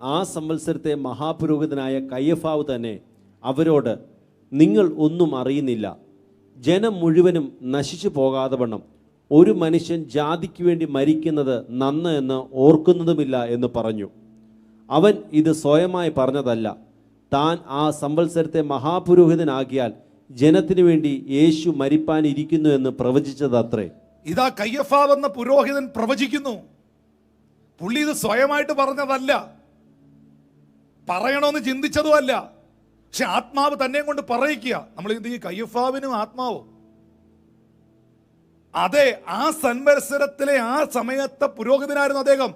ആ സംവത്സരത്തെ മഹാപുരോഹിതനായ കയ്യഫാവ് തന്നെ അവരോട്, നിങ്ങൾ ഒന്നും അറിയുന്നില്ല, ജനം മുഴുവനും നശിച്ചു പോകാതെ വണ്ണം ഒരു മനുഷ്യൻ ജാതിക്ക് വേണ്ടി മരിക്കുന്നത് നന്ന് എന്ന് ഓർക്കുന്നതുമില്ല എന്ന് പറഞ്ഞു. അവൻ ഇത് സ്വയമായി പറഞ്ഞതല്ല, താൻ ആ സംവത്സരത്തെ മഹാപുരോഹിതനാകിയാൽ ജനത്തിനു വേണ്ടി യേശു മരിപ്പാനിരിക്കുന്നു എന്ന് പ്രവചിച്ചതത്രേ. ഇതാ കയ്യഫാവ് എന്ന പുരോഹിതൻ പ്രവചിക്കുന്നു. പുള്ളി ഇത് സ്വയമായിട്ട് പറഞ്ഞതല്ല, പറയണമെന്ന് ചിന്തിച്ചതുമല്ല. പക്ഷെ ആത്മാവ് തന്നെ കൊണ്ട് പറയിക്കുക. നമ്മൾ എന്ത് ചെയ്യും? കയ്യഫാവിനും ആത്മാവോ? അതെ, ആ സംവത്സരത്തിലെ ആ സമയത്തെ പുരോഹിതനായിരുന്നു അദ്ദേഹം.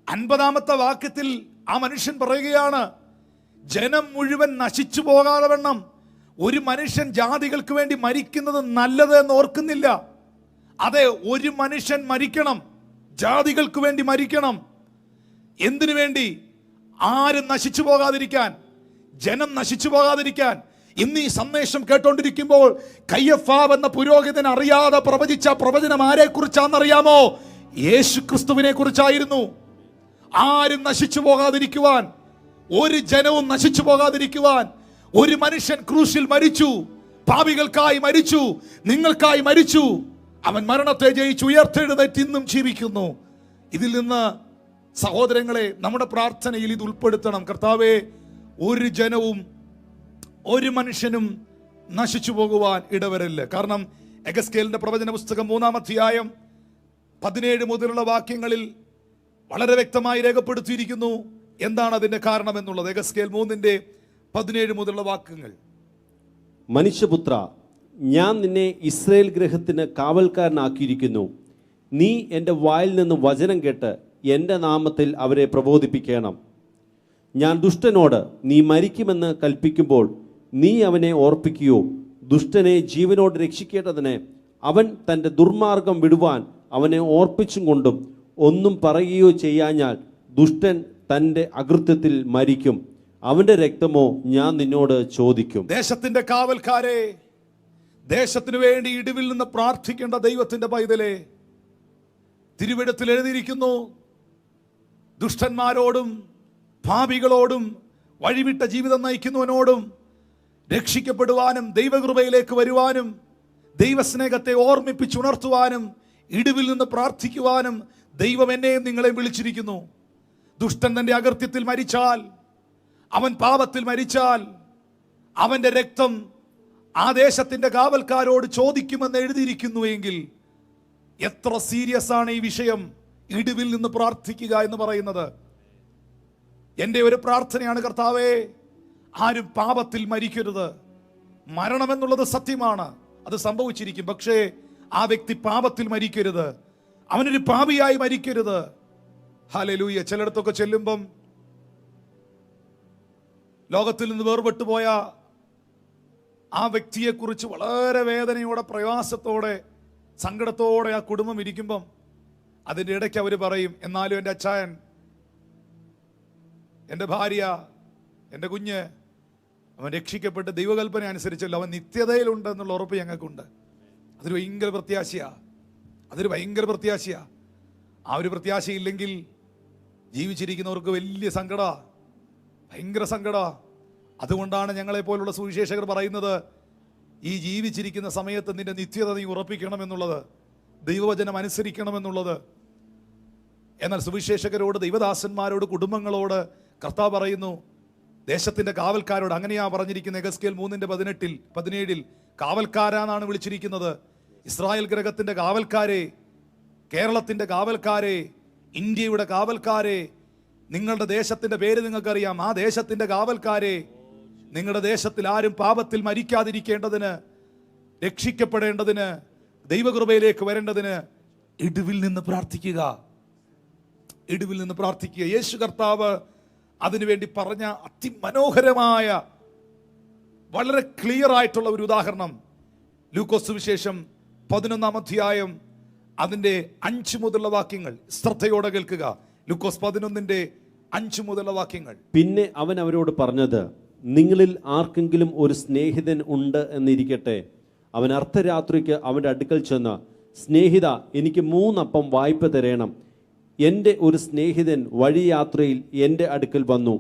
50-ാമത്തെ വാക്യത്തിൽ ആ മനുഷ്യൻ പറയുകയാണ്, ജനം മുഴുവൻ നശിച്ചു പോകാതെ വണ്ണം ഒരു മനുഷ്യൻ ജാതികൾക്ക് വേണ്ടി മരിക്കുന്നത് നല്ലത് എന്ന് ഓർക്കുന്നില്ല. അതെ, ഒരു മനുഷ്യൻ മരിക്കണം, ജാതികൾക്ക് വേണ്ടി മരിക്കണം. എന്തിനു വേണ്ടി? ആരും നശിച്ചു പോകാതിരിക്കാൻ, ജനം നശിച്ചു പോകാതിരിക്കാൻ. ഇന്ന് ഈ സന്ദേശം കേട്ടോണ്ടിരിക്കുമ്പോൾ കയ്യഫാവ് എന്ന പുരോഹിതൻ അറിയാതെ പ്രവചിച്ച പ്രവചനം ആരെ കുറിച്ചാണെന്നറിയാമോ? യേശു ക്രിസ്തുവിനെ കുറിച്ചായിരുന്നു. ആരും നശിച്ചു പോകാതിരിക്കുവാൻ, ഒരു ജനവും നശിച്ചു പോകാതിരിക്കുവാൻ ഒരു മനുഷ്യൻ ക്രൂശിൽ മരിച്ചു. പാപികൾക്കായി മരിച്ചു, നിങ്ങൾക്കായി മരിച്ചു. അവൻ മരണത്തെ ജയിച്ചു ഉയർത്തെഴുന്നേറ്റ് ഇന്നും ജീവിക്കുന്നു. ഇതിൽ നിന്ന് സഹോദരങ്ങളെ, നമ്മുടെ പ്രാർത്ഥനയിൽ ഇത് ഉൾപ്പെടുത്തണം. കർത്താവേ, ഒരു ജനവും ഒരു മനുഷ്യനും നശിച്ചു പോകുവാൻ ഇടവരല്ല. കാരണം എഗസ്കേലിന്റെ പ്രവചന പുസ്തകം 3-ാം അധ്യായം 17 മുതലുള്ള വാക്യങ്ങളിൽ വളരെ വ്യക്തമായി രേഖപ്പെടുത്തിയിരിക്കുന്നു എന്താണ് അതിന്റെ കാരണം എന്നുള്ളത്. എഗസ്കേൽ 3:17 മുതലുള്ള വാക്യങ്ങൾ. മനുഷ്യപുത്ര, ഞാൻ നിന്നെ ഇസ്രായേൽ ഗൃഹത്തിന് കാവൽക്കാരനാക്കിയിരിക്കുന്നു. നീ എൻ്റെ വായിൽ നിന്ന് വചനം കേട്ട് എൻ്റെ നാമത്തിൽ അവരെ പ്രബോധിപ്പിക്കണം. ഞാൻ ദുഷ്ടനോട് നീ മരിക്കുമെന്ന് കൽപ്പിക്കുമ്പോൾ നീ അവനെ ഓർപ്പിക്കുകയോ? ദുഷ്ടനെ ജീവനോട് രക്ഷിക്കേണ്ടതിന് അവൻ തൻ്റെ ദുർമാർഗം വിടുവാൻ അവനെ ഓർപ്പിച്ചും കൊണ്ടും ഒന്നും പറയുകയോ ചെയ്യാഞ്ഞാൽ ദുഷ്ടൻ തൻ്റെ അകൃത്യത്തിൽ മരിക്കും. അവൻ്റെ രക്തമോ ഞാൻ നിന്നോട് ചോദിക്കും. ദേശത്തിന്റെ കാവൽക്കാരെ, ദേശത്തിനു വേണ്ടി ഇടിവിൽ നിന്ന് പ്രാർത്ഥിക്കേണ്ട ദൈവത്തിന്റെ പൈതലേ, തിരുവെഴുത്തിൽ എഴുതിയിരിക്കുന്നു, ദുഷ്ടന്മാരോടും പാപികളോടും വഴിവിട്ട ജീവിതം നയിക്കുന്നവനോടും രക്ഷിക്കപ്പെടുവാനും ദൈവകൃപയിലേക്ക് വരുവാനും ദൈവസ്നേഹത്തെ ഓർമ്മിപ്പിച്ചുണർത്തുവാനും ഇടിവിൽ നിന്ന് പ്രാർത്ഥിക്കുവാനും ദൈവം എന്നെയും നിങ്ങളെയും വിളിച്ചിരിക്കുന്നു. ദുഷ്ടൻ തന്റെ അകൃത്യത്തിൽ മരിച്ചാൽ, അവൻ പാപത്തിൽ മരിച്ചാൽ അവന്റെ രക്തം ആ ദേശത്തിന്റെ കാവൽക്കാരോട് ചോദിക്കുമെന്ന് എഴുതിയിരിക്കുന്നു എങ്കിൽ എത്ര സീരിയസ് ആണ് ഈ വിഷയം, ഇടിവിൽ നിന്ന് പ്രാർത്ഥിക്കുക എന്ന് പറയുന്നത്. എൻ്റെ ഒരു പ്രാർത്ഥനയാണ്, കർത്താവേ, ആരും പാപത്തിൽ മരിക്കരുത്. മരണമെന്നുള്ളത് സത്യമാണ്, അത് സംഭവിച്ചിരിക്കും. പക്ഷേ ആ വ്യക്തി പാപത്തിൽ മരിക്കരുത്, അവനൊരു പാപിയായി മരിക്കരുത്. ഹല്ലേലൂയ. ചിലയിടത്തൊക്കെ ചെല്ലുമ്പം ലോകത്തിൽ നിന്ന് വേർപെട്ടു പോയ ആ വ്യക്തിയെക്കുറിച്ച് വളരെ വേദനയോടെ, പ്രയാസത്തോടെ, സങ്കടത്തോടെ ആ കുടുംബം ഇരിക്കുമ്പം അതിൻ്റെ ഇടയ്ക്ക് അവർ പറയും, എന്നാലും എൻ്റെ അച്ചായൻ, എൻ്റെ ഭാര്യ, എൻ്റെ കുഞ്ഞ്, അവൻ രക്ഷിക്കപ്പെട്ട് ദൈവകൽപ്പന അനുസരിച്ചല്ലോ, അവൻ നിത്യതയിലുണ്ട് എന്നുള്ള ഉറപ്പ് ഞങ്ങൾക്കുണ്ട്. അതൊരു ഭയങ്കര പ്രത്യാശയാണ്, അതൊരു ഭയങ്കര പ്രത്യാശയാണ്. ആ ഒരു പ്രത്യാശയില്ലെങ്കിൽ ജീവിച്ചിരിക്കുന്നവർക്ക് വലിയ സങ്കടമാണ്, ഭയങ്കര സങ്കടമാണ്. അതുകൊണ്ടാണ് ഞങ്ങളെപ്പോലുള്ള സുവിശേഷകർ പറയുന്നത്, ഈ ജീവിച്ചിരിക്കുന്ന സമയത്ത് നിന്റെ നിത്യത നീ ഉറപ്പിക്കണമെന്നുള്ളത്, ദൈവവചനം അനുസരിക്കണമെന്നുള്ളത്. എന്നാൽ സുവിശേഷകരോട്, ദൈവദാസന്മാരോട്, കുടുംബങ്ങളോട് കർത്താവ് പറയുന്നു, ദേശത്തിന്റെ കാവൽക്കാരോട്. അങ്ങനെയാ പറഞ്ഞിരിക്കുന്നത്. എഗസ്കേൽ 3:17 കാവൽക്കാരാന്നാണ് വിളിച്ചിരിക്കുന്നത്. ഇസ്രായേൽ ഗ്രഹത്തിന്റെ കാവൽക്കാരെ, കേരളത്തിന്റെ കാവൽക്കാരെ, ഇന്ത്യയുടെ കാവൽക്കാരെ, നിങ്ങളുടെ ദേശത്തിന്റെ പേര് നിങ്ങൾക്കറിയാം, ആ ദേശത്തിന്റെ കാവൽക്കാരെ, നിങ്ങളുടെ ദേശത്തിൽ ആരും പാപത്തിൽ മരിക്കാതിരിക്കേണ്ടതിന്, രക്ഷിക്കപ്പെടേണ്ടതിന്, ദൈവകൃപയിലേക്ക് വരേണ്ടതിന് ഇടിവിൽ നിന്ന് പ്രാർത്ഥിക്കുക, ഇടിവിൽ നിന്ന് പ്രാർത്ഥിക്കുക. യേശു കർത്താവ് അതിനുവേണ്ടി പറഞ്ഞ അതിമനോഹരമായ, വളരെ ക്ലിയർ ആയിട്ടുള്ള ഒരു ഉദാഹരണം ലൂക്കോസ് സുവിശേഷം 11-ാം അധ്യായം അതിൻ്റെ 5 മുതലുള്ള വാക്യങ്ങൾ ശ്രദ്ധയോടെ കേൾക്കുക. ലൂക്കോസ് 11:5 മുതലുള്ള വാക്യങ്ങൾ. പിന്നെ അവൻ അവരോട് പറഞ്ഞത്, നിങ്ങളിൽ ആർക്കെങ്കിലും ഒരു സ്നേഹിതൻ ഉണ്ട് എന്നിരിക്കട്ടെ. അവൻ അർദ്ധരാത്രിക്ക് അവൻ്റെ അടുക്കൽ ചെന്ന്, സ്നേഹിത, എനിക്ക് 3 അപ്പം വായ്പ തരേണം. എൻ്റെ ഒരു സ്നേഹിതൻ വഴിയാത്രയിൽ എൻ്റെ അടുക്കൽ വന്നു,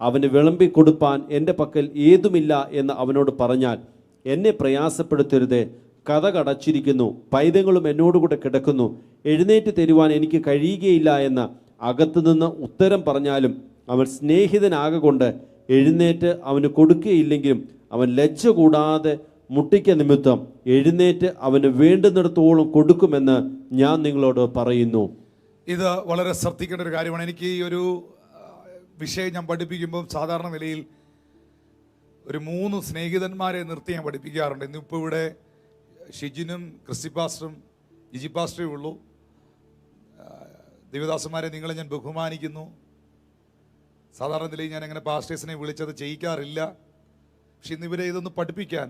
അവന് വിളമ്പി കൊടുപ്പാൻ എൻ്റെ പക്കൽ ഏതുമില്ല എന്ന് അവനോട് പറഞ്ഞാൽ, എന്നെ പ്രയാസപ്പെടുത്തരുതേ, കഥ കടച്ചിരിക്കുന്നു, പൈതങ്ങളും എന്നോടുകൂടെ കിടക്കുന്നു, എഴുന്നേറ്റ് തരുവാൻ എനിക്ക് കഴിയുകയില്ല എന്ന് അകത്തുനിന്ന് ഉത്തരം പറഞ്ഞാലും അവൻ സ്നേഹിതനാകൊണ്ട് എഴുന്നേറ്റ് അവന് കൊടുക്കുകയില്ലെങ്കിലും അവൻ ലജ്ജ കൂടാതെ മുട്ടിക്ക നിമിത്തം എഴുന്നേറ്റ് അവന് വേണ്ടുന്നിടത്തോളം കൊടുക്കുമെന്ന് ഞാൻ നിങ്ങളോട് പറയുന്നു. ഇത് വളരെ ശ്രദ്ധിക്കേണ്ട ഒരു കാര്യമാണ്. എനിക്ക് ഈ ഒരു വിഷയം ഞാൻ പഠിപ്പിക്കുമ്പോൾ സാധാരണ നിലയിൽ ഒരു 3 സ്നേഹിതന്മാരെ നിർത്തി ഞാൻ പഠിപ്പിക്കാറുണ്ട്. ഇന്നിപ്പോൾ ഇവിടെ ഷിജിനും ക്രിസ്റ്റി പാസ്റ്ററും ജിജി പാസ്റ്ററേ ഉള്ളൂ. ദേവദാസന്മാരെ നിങ്ങളെ ഞാൻ ബഹുമാനിക്കുന്നു. സാധാരണ നിലയിൽ ഞാൻ അങ്ങനെ പാസ്റ്റേഴ്സിനെ വിളിച്ചത് ചെയ്യിക്കാറില്ല. പക്ഷെ ഇന്നിവരെ ഇതൊന്ന് പഠിപ്പിക്കാൻ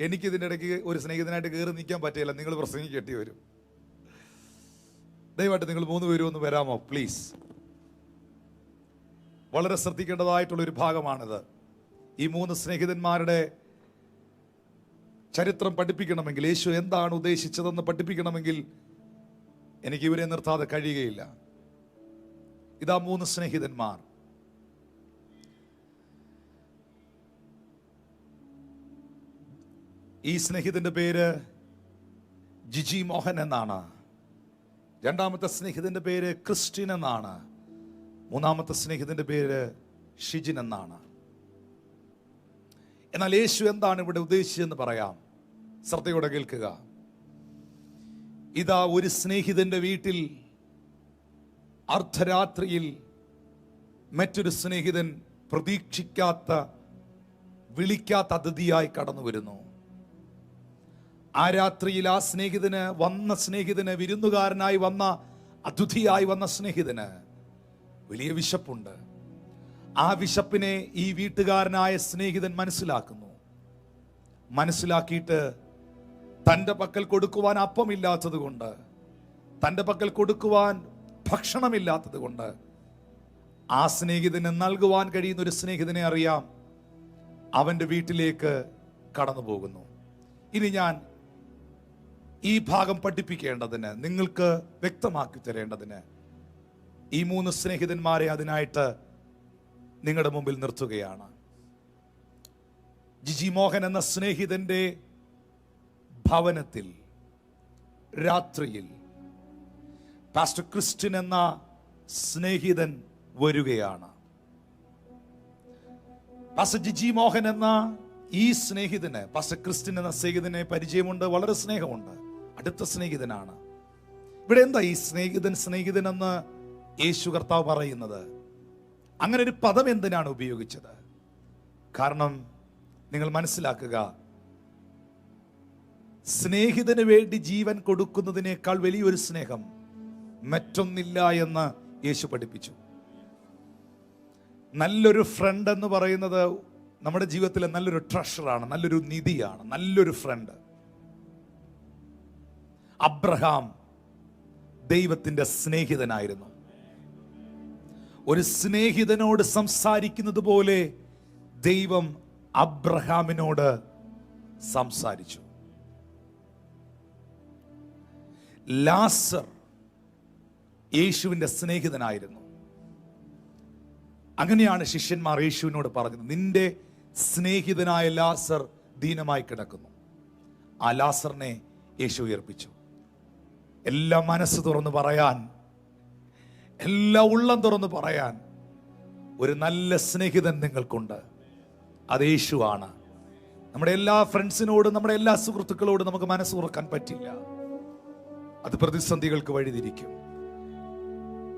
എനിക്കിതിൻ്റെ ഇടയ്ക്ക് ഒരു സ്നേഹിതനായിട്ട് കയറി നിൽക്കാൻ പറ്റില്ല. നിങ്ങൾ പ്രസംഗിക്കേണ്ടി വരും. ദയവായിട്ട് നിങ്ങൾ 3 പേരും ഒന്ന് വരാമോ പ്ലീസ്? വളരെ ശ്രദ്ധിക്കേണ്ടതായിട്ടുള്ളൊരു ഭാഗമാണിത്. ഈ 3 സ്നേഹിതന്മാരുടെ ചരിത്രം പഠിപ്പിക്കണമെങ്കിൽ, യേശു എന്താണ് ഉദ്ദേശിച്ചതെന്ന് പഠിപ്പിക്കണമെങ്കിൽ എനിക്ക് ഇവരെ നിർത്താതെ കഴിയുകയില്ല. ഇതാ 3 സ്നേഹിതന്മാർ. ഈ സ്നേഹിതന്റെ പേര് ജിജി മോഹൻ എന്നാണ്. രണ്ടാമത്തെ സ്നേഹിതന്റെ പേര് ക്രിസ്റ്റിൻ എന്നാണ്. മൂന്നാമത്തെ സ്നേഹിതന്റെ പേര് ഷിജിൻ എന്നാണ്. എന്നാൽ യേശു എന്താണ് ഇവിടെ ഉദ്ദേശിച്ചതെന്ന് പറയാം. ശ്രദ്ധയോടെ കേൾക്കുക. ഇതാ ഒരു സ്നേഹിതന്റെ വീട്ടിൽ അർദ്ധരാത്രിയിൽ മറ്റൊരു സ്നേഹിതൻ പ്രതീക്ഷിക്കാത്ത, വിളിക്കാത്ത അതിഥിയായി കടന്നു വരുന്നു. ആ രാത്രിയിൽ ആ സ്നേഹിതന് വിരുന്നുകാരനായി വന്ന, അതിഥിയായി വന്ന സ്നേഹിതന് വലിയ വിശപ്പുണ്ട്. ആ വിശപ്പിനെ ഈ വീട്ടുകാരനായ സ്നേഹിതൻ മനസ്സിലാക്കിയിട്ട് തൻ്റെ പക്കൽ കൊടുക്കുവാൻ അപ്പമില്ലാത്തത് കൊണ്ട്, തൻ്റെ പക്കൽ കൊടുക്കുവാൻ ഭക്ഷണമില്ലാത്തത് കൊണ്ട് ആ സ്നേഹിതന് നൽകുവാൻ കഴിയുന്ന ഒരു സ്നേഹിതനെ അറിയാം. അവൻ്റെ വീട്ടിലേക്ക് കടന്നു പോകുന്നു. ഇനി ഞാൻ ഈ ഭാഗം പഠിപ്പിക്കേണ്ടതിന്, നിങ്ങൾക്ക് വ്യക്തമാക്കി തരേണ്ടതിന് ഈ 3 സ്നേഹിതന്മാരെ അതിനായിട്ട് നിങ്ങളുടെ മുമ്പിൽ നിർത്തുകയാണ്. ജിജി മോഹൻ എന്ന സ്നേഹിതന്റെ ഭവനത്തിൽ രാത്രിയിൽ പാസ്റ്റർ ക്രിസ്ത്യൻ എന്ന സ്നേഹിതൻ വരികയാണ്. പാസ്റ്റർ ജിജി മോഹൻ എന്ന ഈ സ്നേഹിതന് പാസ്റ്റർ ക്രിസ്ത്യൻ എന്ന സ്നേഹിതനെ പരിചയമുണ്ട്, വളരെ സ്നേഹമുണ്ട്, അടുത്ത സ്നേഹിതനാണ്. ഇവിടെ എന്താ ഈ സ്നേഹിതൻ എന്ന് യേശു കർത്താവ് പറയുന്നത്? അങ്ങനെ ഒരു പദം എന്തിനാണ് ഉപയോഗിച്ചത്? കാരണം നിങ്ങൾ മനസ്സിലാക്കുക, സ്നേഹിതന് വേണ്ടി ജീവൻ കൊടുക്കുന്നതിനേക്കാൾ വലിയൊരു സ്നേഹം മറ്റൊന്നില്ല എന്ന് യേശു പഠിപ്പിച്ചു. നല്ലൊരു ഫ്രണ്ട് എന്ന് പറയുന്നത് നമ്മുടെ ജീവിതത്തിലെ നല്ലൊരു ട്രഷറാണ്, നല്ലൊരു നിധിയാണ്, നല്ലൊരു ഫ്രണ്ട്. അബ്രഹാം ദൈവത്തിന്റെ സ്നേഹിതനായിരുന്നു. ഒരു സ്നേഹിതനോട് സംസാരിക്കുന്നത് പോലെ ദൈവം അബ്രഹാമിനോട് സംസാരിച്ചു. ലാസർ യേശുവിന്റെ സ്നേഹിതനായിരുന്നു. അങ്ങനെയാണ് ശിഷ്യന്മാർ യേശുവിനോട് പറഞ്ഞത്, നിന്റെ സ്നേഹിതനായ ലാസർ ദീനമായി കിടക്കുന്നു. ആ ലാസറിനെ യേശു ഉയർപ്പിച്ചു. എല്ലാം മനസ്സ് തുറന്ന് പറയാൻ, എല്ലാം ഉള്ളം തുറന്ന് പറയാൻ ഒരു നല്ല സ്നേഹിതൻ നിങ്ങൾക്കുണ്ട്. അത് യേശുവാണ്. നമ്മുടെ എല്ലാ ഫ്രണ്ട്സിനോടും, നമ്മുടെ എല്ലാ സുഹൃത്തുക്കളോടും നമുക്ക് മനസ്സ് തുറക്കാൻ പറ്റില്ല. അത് പ്രതിസന്ധികൾക്ക് വഴിതിരിക്കും.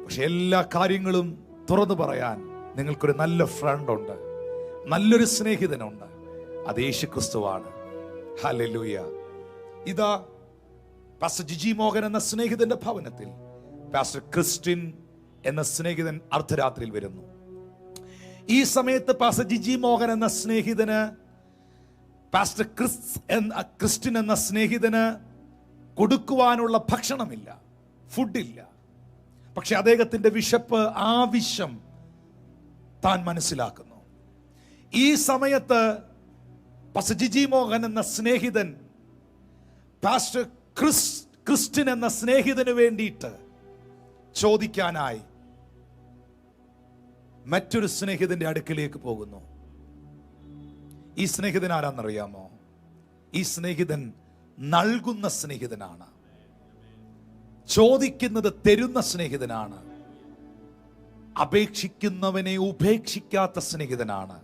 പക്ഷെ എല്ലാ കാര്യങ്ങളും തുറന്നു പറയാൻ നിങ്ങൾക്കൊരു നല്ല ഫ്രണ്ട് ഉണ്ട്, നല്ലൊരു സ്നേഹിതനുണ്ട്. അത് യേശു ക്രിസ്തുവാണ്. ഹല്ലേലൂയ. ഇതാ പാസ്റ്റർ ജിജി മോഹൻ എന്ന സ്നേഹിതന്റെ ഭവനത്തിൽ പാസ്റ്റർ ക്രിസ്ത്യൻ എന്ന സ്നേഹിതൻ അർദ്ധരാത്രിയിൽ വരുന്നു. ഈ സമയത്ത് പാസ്റ്റർ ജിജി മോഹൻ എന്ന സ്നേഹിതന്, പാസ്റ്റർ ക്രിസ്ത്യൻ എന്ന സ്നേഹിതന് കൊടുക്കുവാനുള്ള ഭക്ഷണമില്ല, ഫുഡില്ല. പക്ഷെ അദ്ദേഹത്തിന്റെ വിശപ്പ്, ആവശ്യം താൻ മനസ്സിലാക്കുന്നു. ഈ സമയത്ത് പാസ്റ്റർ ജിജി മോഹൻ എന്ന സ്നേഹിതൻ പാസ്റ്റർ ക്രിസ്ത്യൻ എന്ന സ്നേഹിതന് വേണ്ടിയിട്ട് ചോദിക്കാനായി മറ്റൊരു സ്നേഹിതന്റെ അടുക്കിലേക്ക് പോകുന്നു. ഈ സ്നേഹിതൻ ആരാന്നറിയാമോ? ഈ സ്നേഹിതൻ നൽകുന്ന സ്നേഹിതനാണ്, ചോദിക്കുന്നത് തരുന്ന സ്നേഹിതനാണ്. അപേക്ഷിക്കുന്നവനെ ഉപേക്ഷിക്കാത്ത സ്നേഹിതനാണ്.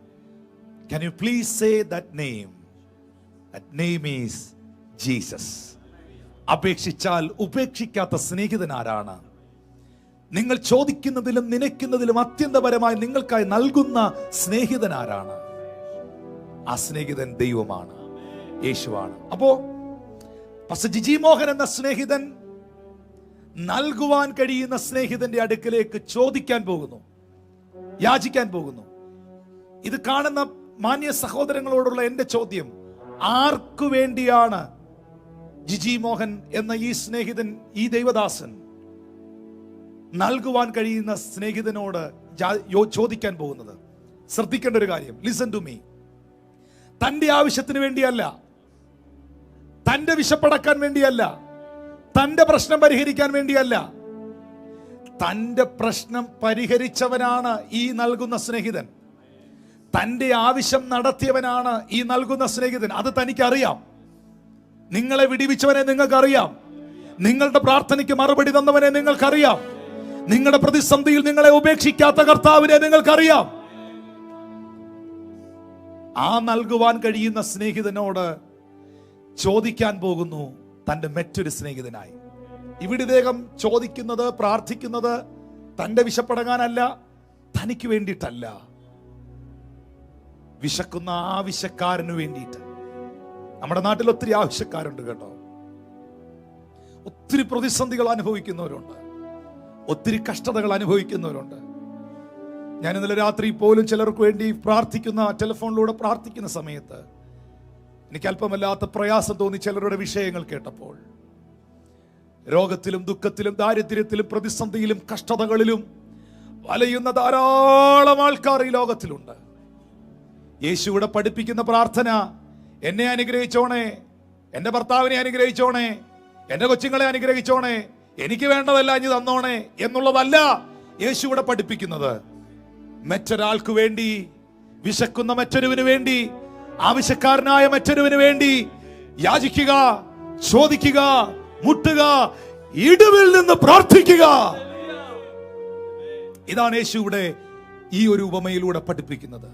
Can you please say that name? That name is Jesus. അപേക്ഷിച്ചാൽ ഉപേക്ഷിക്കാത്ത സ്നേഹിതൻ ആരാണ്? നിങ്ങൾ ചോദിക്കുന്നതിലും നനയ്ക്കുന്നതിലും അത്യന്തപരമായി നിങ്ങൾക്കായി നൽകുന്ന സ്നേഹിതൻ ആരാണ്? ആ സ്നേഹിതൻ ദൈവമാണ്, യേശുവാണ്. അപ്പോ പാസ്റ്റർ ജിജി മോഹൻ എന്ന സ്നേഹിതൻ നൽകുവാൻ കഴിയുന്ന സ്നേഹിതന്റെ അടുക്കലേക്ക് ചോദിക്കാൻ പോകുന്നു, യാചിക്കാൻ പോകുന്നു. ഇത് കാണുന്ന മാന്യ സഹോദരങ്ങളോടുള്ള എന്റെ ചോദ്യം, ആർക്കു വേണ്ടിയാണ് ജിജി മോഹൻ എന്ന ഈ സ്നേഹിതൻ, ഈ ദൈവദാസൻ നൽകുവാൻ കഴിയുന്ന സ്നേഹിതനോട് ചോദിക്കാൻ പോകുന്നത്? ശ്രദ്ധിക്കേണ്ട ഒരു കാര്യം, ലിസൺ ടു മീ. തന്റെ ആവശ്യത്തിന് വേണ്ടിയല്ല, തന്റെ വിശപ്പടക്കാൻ വേണ്ടിയല്ല, തന്റെ പ്രശ്നം പരിഹരിക്കാൻ വേണ്ടിയല്ല. തന്റെ പ്രശ്നം പരിഹരിച്ചവനാണ് ഈ നൽകുന്ന സ്നേഹിതൻ. തന്റെ ആവശ്യം നടത്തിയവനാണ് ഈ നൽകുന്ന സ്നേഹിതൻ. അത് തനിക്കറിയാം. നിങ്ങളെ വിടിവിച്ചവനെ നിങ്ങൾക്കറിയാം. നിങ്ങളുടെ പ്രാർത്ഥനയ്ക്ക് മറുപടി തന്നവനെ നിങ്ങൾക്കറിയാം. നിങ്ങളുടെ പ്രതിസന്ധിയിൽ നിങ്ങളെ ഉപേക്ഷിക്കാത്ത കർത്താവിനെ നിങ്ങൾക്കറിയാം. ആ നൽകുവാൻ കഴിയുന്ന സ്നേഹിതനോട് ചോദിക്കാൻ പോകുന്നു തന്റെ മറ്റൊരു സ്നേഹിതനായി. ഇവിടെ ഇദ്ദേഹം ചോദിക്കുന്നത്, പ്രാർത്ഥിക്കുന്നത് തന്റെ വിശപ്പടങ്ങാനല്ല, തനിക്ക് വേണ്ടിയിട്ടല്ല, വിശക്കുന്ന ആവശ്യക്കാരന് വേണ്ടിയിട്ട്. നമ്മുടെ നാട്ടിൽ ഒത്തിരി ആവശ്യക്കാരുണ്ട് കേട്ടോ. ഒത്തിരി പ്രതിസന്ധികൾ അനുഭവിക്കുന്നവരുണ്ട്, ഒത്തിരി കഷ്ടതകൾ അനുഭവിക്കുന്നവരുണ്ട്. ഞാൻ ഇന്നലെ രാത്രി പോലും ചിലർക്ക് വേണ്ടി പ്രാർത്ഥിക്കുന്ന, ടെലിഫോണിലൂടെ പ്രാർത്ഥിക്കുന്ന സമയത്ത് എനിക്ക് അല്പമല്ലാത്ത പ്രയാസം തോന്നി ചിലരുടെ വിഷയങ്ങൾ കേട്ടപ്പോൾ. രോഗത്തിലും ദുഃഖത്തിലും ദാരിദ്ര്യത്തിലും പ്രതിസന്ധിയിലും കഷ്ടതകളിലും വലയുന്ന ധാരാളം ആൾക്കാർ ഈ ലോകത്തിലുണ്ട്. യേശുവിടെ പഠിപ്പിക്കുന്ന പ്രാർത്ഥന, എന്നെ അനുഗ്രഹിച്ചോണേ, എൻ്റെ ഭർത്താവിനെ അനുഗ്രഹിച്ചോണേ, എൻ്റെ കൊച്ചുങ്ങളെ അനുഗ്രഹിച്ചോണേ, എനിക്ക് വേണ്ടതല്ല ഇനി തന്നോണേ എന്നുള്ളതല്ല യേശുവിടെ പഠിപ്പിക്കുന്നത്. മറ്റൊരാൾക്ക് വേണ്ടി, വിശക്കുന്ന മറ്റൊരുവിന് വേണ്ടി, ആവശ്യക്കാരനായ മറ്റൊരുവിന് വേണ്ടി യാചിക്കുക, ചോദിക്കുക, മുട്ടുക, ഇടിവിൽ നിന്ന് പ്രാർത്ഥിക്കുക. ഇതാണ് യേശുവിടെ ഈ ഒരു ഉപമയിലൂടെ പഠിപ്പിക്കുന്നത്.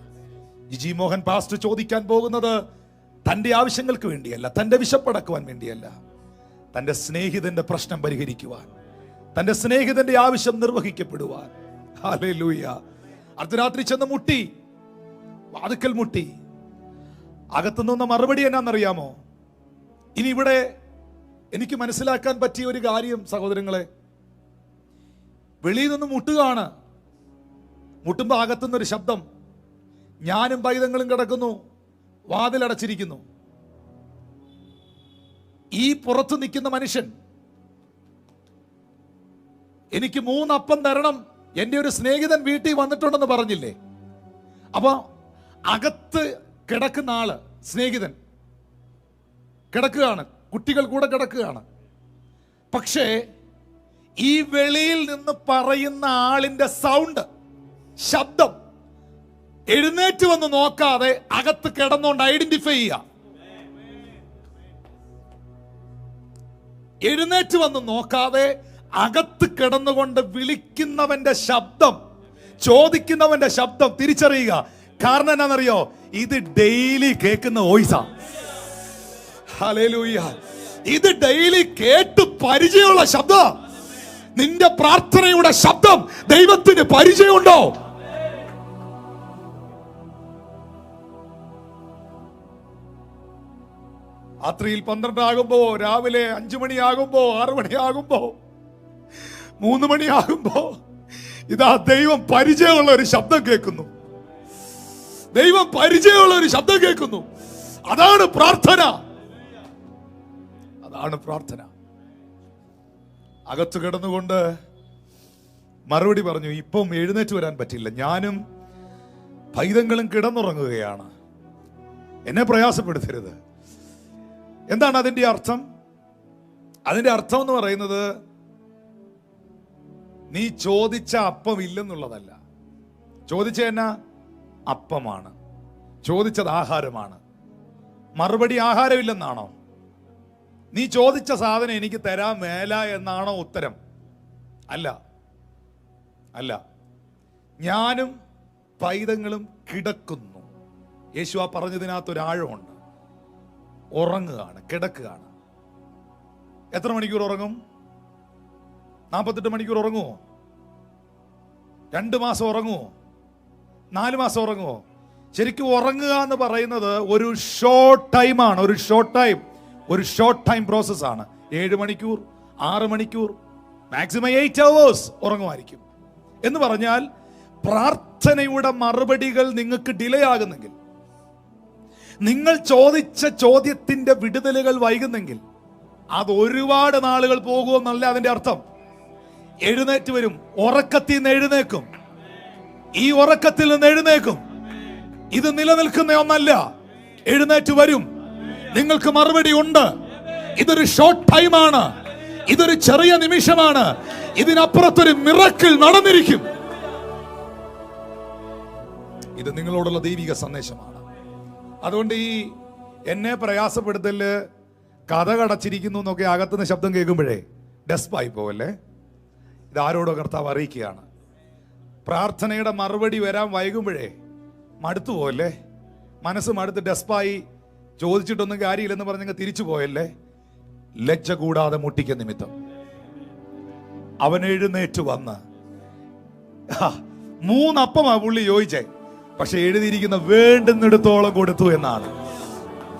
ജിജി മോഹൻ പാസ്റ്റർ ചോദിക്കാൻ പോകുന്നത് തന്റെ ആവശ്യങ്ങൾക്ക് വേണ്ടിയല്ല, തന്റെ വിശപ്പടക്കുവാൻ വേണ്ടിയല്ല, തന്റെ സ്നേഹിതന്റെ പ്രശ്നം പരിഹരിക്കുവാൻ, തന്റെ സ്നേഹിതന്റെ ആവശ്യം നിർവഹിക്കപ്പെടുവാൻ. ഹല്ലേലൂയ. അർദ്ധരാത്രി ചെന്ന് മുട്ടി, വാതിക്കൽ മുട്ടി. അകത്തുനിന്ന മറുപടി എന്നാന്നറിയാമോ? ഇനി ഇവിടെ എനിക്ക് മനസ്സിലാക്കാൻ പറ്റിയ ഒരു കാര്യം സഹോദരങ്ങളെ, വെളിയിൽ നിന്ന് മുട്ടുകയാണ്. മുട്ടുമ്പോ അകത്തുനിന്നൊരു ശബ്ദം, ഞാനും പൈതങ്ങളും കിടക്കുന്നു, വാതിലടച്ചിരിക്കുന്നു. ഈ പുറത്ത് നിൽക്കുന്ന മനുഷ്യൻ എനിക്ക് 3 അപ്പം തരണം, എൻ്റെ ഒരു സ്നേഹിതൻ വീട്ടിൽ വന്നിട്ടുണ്ടെന്ന് പറഞ്ഞില്ലേ? അപ്പൊ അകത്ത് കിടക്കുന്ന ആള്, സ്നേഹിതൻ കിടക്കുകയാണ്, കുട്ടികൾ കൂടെ കിടക്കുകയാണ്. പക്ഷേ ഈ വെളിയിൽ നിന്ന് പറയുന്ന ആളിന്റെ സൗണ്ട്, ശബ്ദം എഴുന്നേറ്റ് വന്ന് നോക്കാതെ അകത്ത് കിടന്നുകൊണ്ട് ഐഡന്റിഫൈ ചെയ്യുക. എഴുന്നേറ്റ് വന്ന് നോക്കാതെ അകത്ത് കിടന്നുകൊണ്ട് വിളിക്കുന്നവന്റെ ശബ്ദം, ചോദിക്കുന്നവന്റെ ശബ്ദം തിരിച്ചറിയുക. കാരണം എന്നാണെന്നറിയോ? ഇത് ഡെയിലി കേൾക്കുന്ന വോയിസാ. ഹല്ലേലൂയ. ഇത് ഡെയിലി കേട്ട് പരിചയമുള്ള ശബ്ദം. നിന്റെ പ്രാർത്ഥനയുടെ ശബ്ദം ദൈവത്തിന് പരിചയമുണ്ടോ? രാത്രിയിൽ 12 ആകുമ്പോ, രാവിലെ 5 മണിയാകുമ്പോ, 6 മണിയാകുമ്പോ, 3 മണിയാകുമ്പോ, ഇതാ ദൈവം പരിചയമുള്ള ഒരു ശബ്ദം കേൾക്കുന്നു. ദൈവം പരിചയമുള്ള ഒരു ശബ്ദം കേൾക്കുന്നു. അതാണ് പ്രാർത്ഥന. അതാണ് പ്രാർത്ഥന. അകത്ത് കിടന്നുകൊണ്ട് മറുപടി പറഞ്ഞു, ഇപ്പം എഴുന്നേറ്റ് വരാൻ പറ്റില്ല, ഞാനും പൈതങ്ങളും കിടന്നുറങ്ങുകയാണ്, എന്നെ പ്രയാസപ്പെടുത്തരുത്. എന്താണ് അതിന്റെ അർത്ഥം? അതിന്റെ അർത്ഥം എന്ന് പറയുന്നത്, നീ ചോദിച്ച അപ്പം ഇല്ലെന്നുള്ളതല്ല. ചോദിച്ച എന്നാ? അപ്പമാണ്. ചോദിച്ചത് ആഹാരമാണ്. മറുപടി ആഹാരമില്ലെന്നാണോ? നീ ചോദിച്ച സാധനം എനിക്ക് തരാൻ മേല എന്നാണോ ഉത്തരം? അല്ല, അല്ല. ഞാനും പൈതങ്ങളും കിടക്കുന്നു. യേശു ആ പറഞ്ഞതിനകത്ത് ഒരാഴമുണ്ട്. ഉറങ്ങുകയാണ്, കിടക്കുകയാണ്. എത്ര മണിക്കൂർ ഉറങ്ങും? 48 മണിക്കൂർ ഉറങ്ങുമോ? 2 മാസം ഉറങ്ങുമോ? 4 മാസം ഉറങ്ങുമോ? ശരിക്കും ഉറങ്ങുക എന്ന് പറയുന്നത് ഒരു ഷോർട്ട് ടൈമാണ്. ഒരു ഷോർട്ട് ടൈം പ്രോസസ്സാണ്. 7 മണിക്കൂർ, 6 മണിക്കൂർ, മാക്സിമം 8 hours ഉറങ്ങുമായിരിക്കും. എന്ന് പറഞ്ഞാൽ പ്രാർത്ഥനയുടെ മറുപടികൾ നിങ്ങൾക്ക് ഡിലേ ആകുന്നെങ്കിൽ, നിങ്ങൾ ചോദിച്ച ചോദ്യത്തിന്റെ വിടുതലുകൾ വൈകുന്നെങ്കിൽ, അത് ഒരുപാട് നാളുകൾ പോകുമെന്നല്ല അതിന്റെ അർത്ഥം. എഴുന്നേറ്റ് വരും, ഉറക്കത്തിൽ നിന്ന് എഴുന്നേക്കും. ഈ ഉറക്കത്തിൽ നിന്ന് എഴുന്നേക്കും. ഇത് നിലനിൽക്കുന്ന ഒന്നല്ല. എഴുന്നേറ്റ് വരും, നിങ്ങൾക്ക് മറുപടി ഉണ്ട്. ഇതൊരു ഷോർട്ട് ടൈമാണ്, ഇതൊരു ചെറിയ നിമിഷമാണ്. ഇതിനപ്പുറത്തൊരു മിറക്കിൾ നടന്നിരിക്കും. ഇത് നിങ്ങളോടുള്ള ദൈവിക സന്ദേശമാണ്. അതുകൊണ്ട് ഈ എന്നെ പ്രയാസപ്പെടുത്തല്, കഥ കടച്ചിരിക്കുന്നു എന്നൊക്കെ അകത്തുനിന്ന് ശബ്ദം കേൾക്കുമ്പോഴേ ഡെസ്പായി പോവല്ലേ. ഇതാരോടോ കർത്താവ് അറിയിക്കുകയാണ്. പ്രാർത്ഥനയുടെ മറുപടി വരാൻ വൈകുമ്പോഴേ മടുത്തു പോയല്ലേ, മനസ്സ് മടുത്ത് ഡെസ്പായി, ചോദിച്ചിട്ടൊന്നും കാര്യമില്ലെന്ന് പറഞ്ഞങ്ങ് തിരിച്ചു പോയല്ലേ. ലജ്ജ കൂടാതെ മുട്ടിക്ക നിമിത്തം അവൻ എഴുന്നേറ്റ് വന്ന് 3 അപ്പമാ പുള്ളി ചോദിച്ചേ. പക്ഷെ എഴുതിയിരിക്കുന്ന വേണ്ടുന്നിടത്തോളം കൊടുത്തു എന്നാണ്,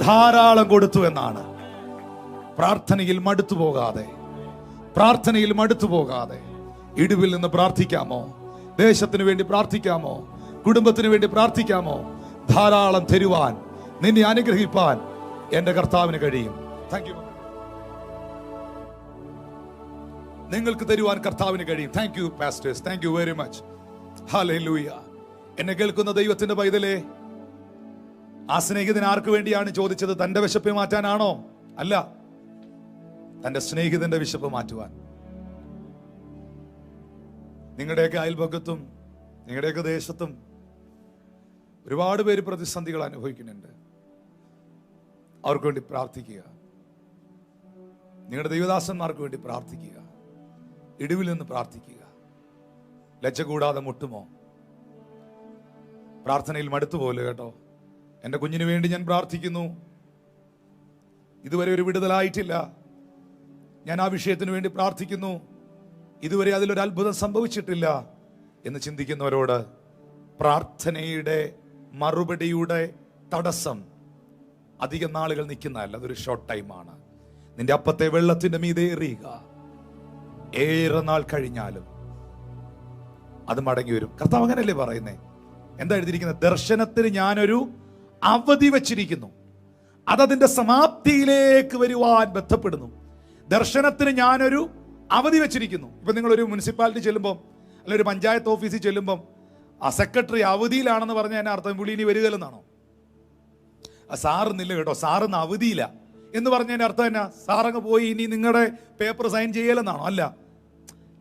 ധാരാളം കൊടുത്തു എന്നാണ്. പ്രാർത്ഥനയിൽ മടുത്തു പോകാതെ ഇടിവിൽ നിന്ന് പ്രാർത്ഥിക്കാമോ? ദേശത്തിന് വേണ്ടി പ്രാർത്ഥിക്കാമോ? കുടുംബത്തിന് വേണ്ടി പ്രാർത്ഥിക്കാമോ? ധാരാളം തരുവാൻ, നിന്നെ അനുഗ്രഹിപ്പാൻ എന്റെ കർത്താവിന് കഴിയും. Thank you. നിങ്ങൾക്ക് തരുവാൻ കർത്താവിന് കഴിയും. Thank you pastors, thank you very much. Hallelujah. എന്നെ കേൾക്കുന്ന ദൈവത്തിന്റെ പൈതലേ, ആ സ്നേഹിതൻ ആർക്ക് വേണ്ടിയാണ് ചോദിച്ചത്? തന്റെ വിശപ്പ് മാറ്റാനാണോ? അല്ല, തന്റെ സ്നേഹിതന്റെ വിശപ്പ് മാറ്റുവാൻ. നിങ്ങളുടെയൊക്കെ അയൽപക്കത്തും നിങ്ങളുടെയൊക്കെ ദേശത്തും ഒരുപാട് പേര് പ്രതിസന്ധികൾ അനുഭവിക്കുന്നുണ്ട്. അവർക്ക് വേണ്ടി പ്രാർത്ഥിക്കുക. നിങ്ങളുടെ ദൈവദാസന്മാർക്ക് വേണ്ടി പ്രാർത്ഥിക്കുക. ഇടിവിൽ നിന്ന് പ്രാർത്ഥിക്കുക. ലജ്ജ കൂടാതെ മുട്ടുമോ? പ്രാർത്ഥനയിൽ മടുത്തു പോലെ കേട്ടോ. എൻ്റെ കുഞ്ഞിന് വേണ്ടി ഞാൻ പ്രാർത്ഥിക്കുന്നു, ഇതുവരെ ഒരു വിടുതലായിട്ടില്ല. ഞാൻ ആ വിഷയത്തിന് വേണ്ടി പ്രാർത്ഥിക്കുന്നു, ഇതുവരെ അതിലൊരു അത്ഭുതം സംഭവിച്ചിട്ടില്ല എന്ന് ചിന്തിക്കുന്നവരോട്, പ്രാർത്ഥനയുടെ മറുപടിയുടെ തടസ്സം അധികം നാളുകൾ നിൽക്കുന്നതല്ല, അതൊരു ഷോർട്ട് ടൈമാണ്. നിന്റെ അപ്പത്തെ വെള്ളത്തിന്റെ മീതെ എറിയുക, ഏറെ നാൾ കഴിഞ്ഞാലും അത് മടങ്ങി വരും. കർത്താവ് അങ്ങനല്ലേ പറയുന്നേ? എന്താ എഴുതിയിരിക്കുന്നത്? ദർശനത്തിന് ഞാനൊരു അവധി വെച്ചിരിക്കുന്നു, അതതിന്റെ സമാപ്തിയിലേക്ക് വരുവാൻ ബന്ധപ്പെടുന്നു. ദർശനത്തിന് ഞാനൊരു അവധി വെച്ചിരിക്കുന്നു. ഇപ്പൊ നിങ്ങളൊരു മുനിസിപ്പാലിറ്റി ചെല്ലുമ്പോൾ, അല്ലെ ഒരു പഞ്ചായത്ത് ഓഫീസിൽ ചെല്ലുമ്പം ആ സെക്രട്ടറി അവധിയിലാണെന്ന് പറഞ്ഞാൽ എന്നെ അർത്ഥം പുള്ളി ഇനി വരികയില്ലെന്നാണോ? സാറിന്നില്ല കേട്ടോ, സാറിന്ന് അവധിയില്ല എന്ന് പറഞ്ഞതിന്റെ അർത്ഥം എന്നാ? സാറങ്ങ് പോയി ഇനി നിങ്ങളുടെ പേപ്പർ സൈൻ ചെയ്യലെന്നാണോ? അല്ല,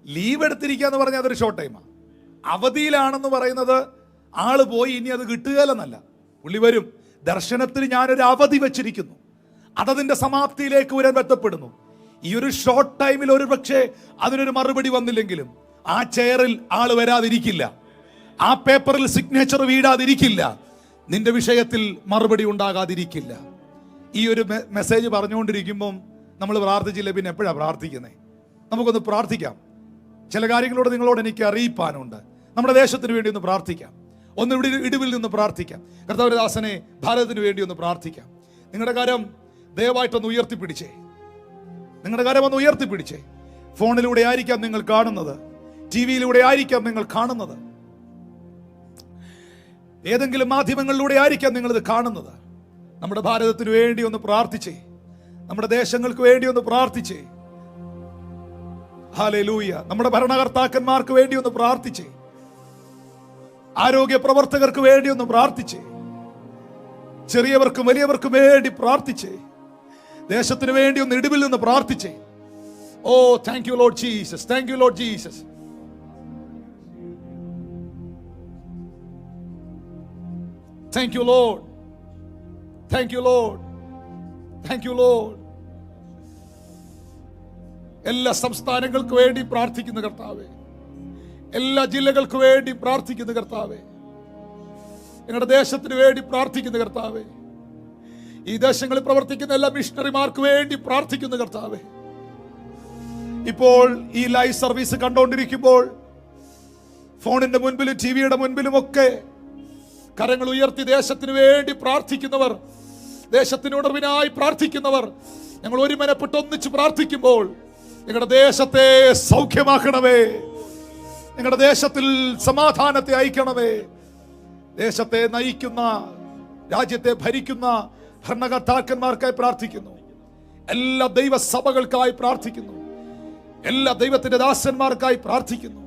ലീവ് എടുത്തിരിക്കുക എന്ന് പറഞ്ഞാൽ അതൊരു ഷോർട്ട് ടൈമാണ്. അവധിയിലാണെന്ന് പറയുന്നത് ആള് പോയി ഇനി അത് കിട്ടുകയില്ലെന്നല്ല, പുള്ളി വരും. ദർശനത്തിന് ഞാനൊരു അവധി വെച്ചിരിക്കുന്നു, അതതിന്റെ സമാപ്തിയിലേക്ക് വരാൻ ബന്ധപ്പെടുന്നു. ഈ ഒരു ഷോർട്ട് ടൈമിൽ ഒരു പക്ഷേ അതിനൊരു മറുപടി വന്നില്ലെങ്കിലും ആ ചെയറിൽ ആള് വരാതിരിക്കില്ല, ആ പേപ്പറിൽ സിഗ്നേച്ചർ വീഴാതിരിക്കില്ല, നിന്റെ വിഷയത്തിൽ മറുപടി ഉണ്ടാകാതിരിക്കില്ല. ഈ ഒരു മെസ്സേജ് പറഞ്ഞുകൊണ്ടിരിക്കുമ്പം നമ്മൾ പ്രാർത്ഥിച്ചില്ല, പിന്നെ എപ്പോഴാണ് പ്രാർത്ഥിക്കുന്നത്? നമുക്കൊന്ന് പ്രാർത്ഥിക്കാം. ചില കാര്യങ്ങളോട് നിങ്ങളോട് എനിക്ക് അറിയിപ്പാനുണ്ട്. നമ്മുടെ ദേശത്തിന് വേണ്ടി ഒന്ന് പ്രാർത്ഥിക്കാം. ഒന്ന് ഇടിവിൽ നിന്ന് പ്രാർത്ഥിക്കാം. കർത്താവിന്റെ ദാസനെ, ഭാരതത്തിന് വേണ്ടി ഒന്ന് പ്രാർത്ഥിക്കാം. നിങ്ങളുടെ കാര്യം ദയവായിട്ടൊന്ന് ഉയർത്തിപ്പിടിച്ചേ. നിങ്ങളുടെ കാര്യം ഒന്ന് ഉയർത്തിപ്പിടിച്ചേ. ഫോണിലൂടെ ആയിരിക്കാം നിങ്ങൾ കാണുന്നത്, ടിവിയിലൂടെ ആയിരിക്കാം നിങ്ങൾ കാണുന്നത്, ഏതെങ്കിലും മാധ്യമങ്ങളിലൂടെ ആയിരിക്കാം നിങ്ങളിത് കാണുന്നത്. നമ്മുടെ ഭാരതത്തിന് വേണ്ടി ഒന്ന് പ്രാർത്ഥിച്ചേ. നമ്മുടെ ദേശങ്ങൾക്ക് വേണ്ടി ഒന്ന് പ്രാർത്ഥിച്ചേ. ഹല്ലേലൂയ. നമ്മുടെ ഭരണകർത്താക്കന്മാർക്ക് വേണ്ടി ഒന്ന് പ്രാർത്ഥിച്ചേ. ആരോഗ്യ പ്രവർത്തകർക്ക് വേണ്ടി ഒന്ന് പ്രാർത്ഥിച്ചേ. ചെറിയവർക്കും വലിയവർക്കും വേണ്ടി പ്രാർത്ഥിച്ചേ. ദേശത്തിന് വേണ്ടി ഒന്ന് ഇടിവിൽ നിന്ന് പ്രാർത്ഥിച്ചേ. ഓ, thank you Lord Jesus, thank you Lord Jesus. Thank you, Lord. Thank you, Lord. Thank you, Lord. എല്ലാ സംസ്ഥാനങ്ങൾക്ക് വേണ്ടി പ്രാർത്ഥിക്കുന്ന കർത്താവേ, എല്ലാ ജില്ലകൾക്ക് വേണ്ടി പ്രാർത്ഥിക്കുന്നു കർത്താവേ. ഞങ്ങളുടെ ദേശത്തിന് വേണ്ടി പ്രാർത്ഥിക്കുന്നു കർത്താവേ. ഈ ദേശങ്ങളിൽ പ്രവർത്തിക്കുന്ന എല്ലാ മിഷണറിമാർക്ക് വേണ്ടി പ്രാർത്ഥിക്കുന്നു കർത്താവേ. ഇപ്പോൾ ഈ ലൈവ് സർവീസ് കണ്ടുകൊണ്ടിരിക്കുമ്പോൾ ഫോണിന്റെ മുൻപിലും ടിവിയുടെ മുൻപിലും ഒക്കെ കരങ്ങൾ ഉയർത്തി ദേശത്തിന് വേണ്ടി പ്രാർത്ഥിക്കുന്നവർ, ദേശത്തിന് ഉണർവിനായി പ്രാർത്ഥിക്കുന്നവർ, ഞങ്ങൾ ഒരുമനപ്പെട്ട് ഒന്നിച്ച് പ്രാർത്ഥിക്കുമ്പോൾ ഞങ്ങളുടെ ദേശത്തെ സൗഖ്യമാക്കണമേ, ഞങ്ങളുടെ ദേശത്തിൽ സമാധാനത്തെ അയക്കണമേ. ദേശത്തെ നയിക്കുന്ന, രാജ്യത്തെ ഭരിക്കുന്ന ഭരണകർത്താക്കന്മാർക്കായി പ്രാർത്ഥിക്കുന്നു. എല്ലാ ദൈവസഭകൾക്കായി പ്രാർത്ഥിക്കുന്നു. എല്ലാ ദൈവത്തിന്റെ ദാസന്മാർക്കായി പ്രാർത്ഥിക്കുന്നു.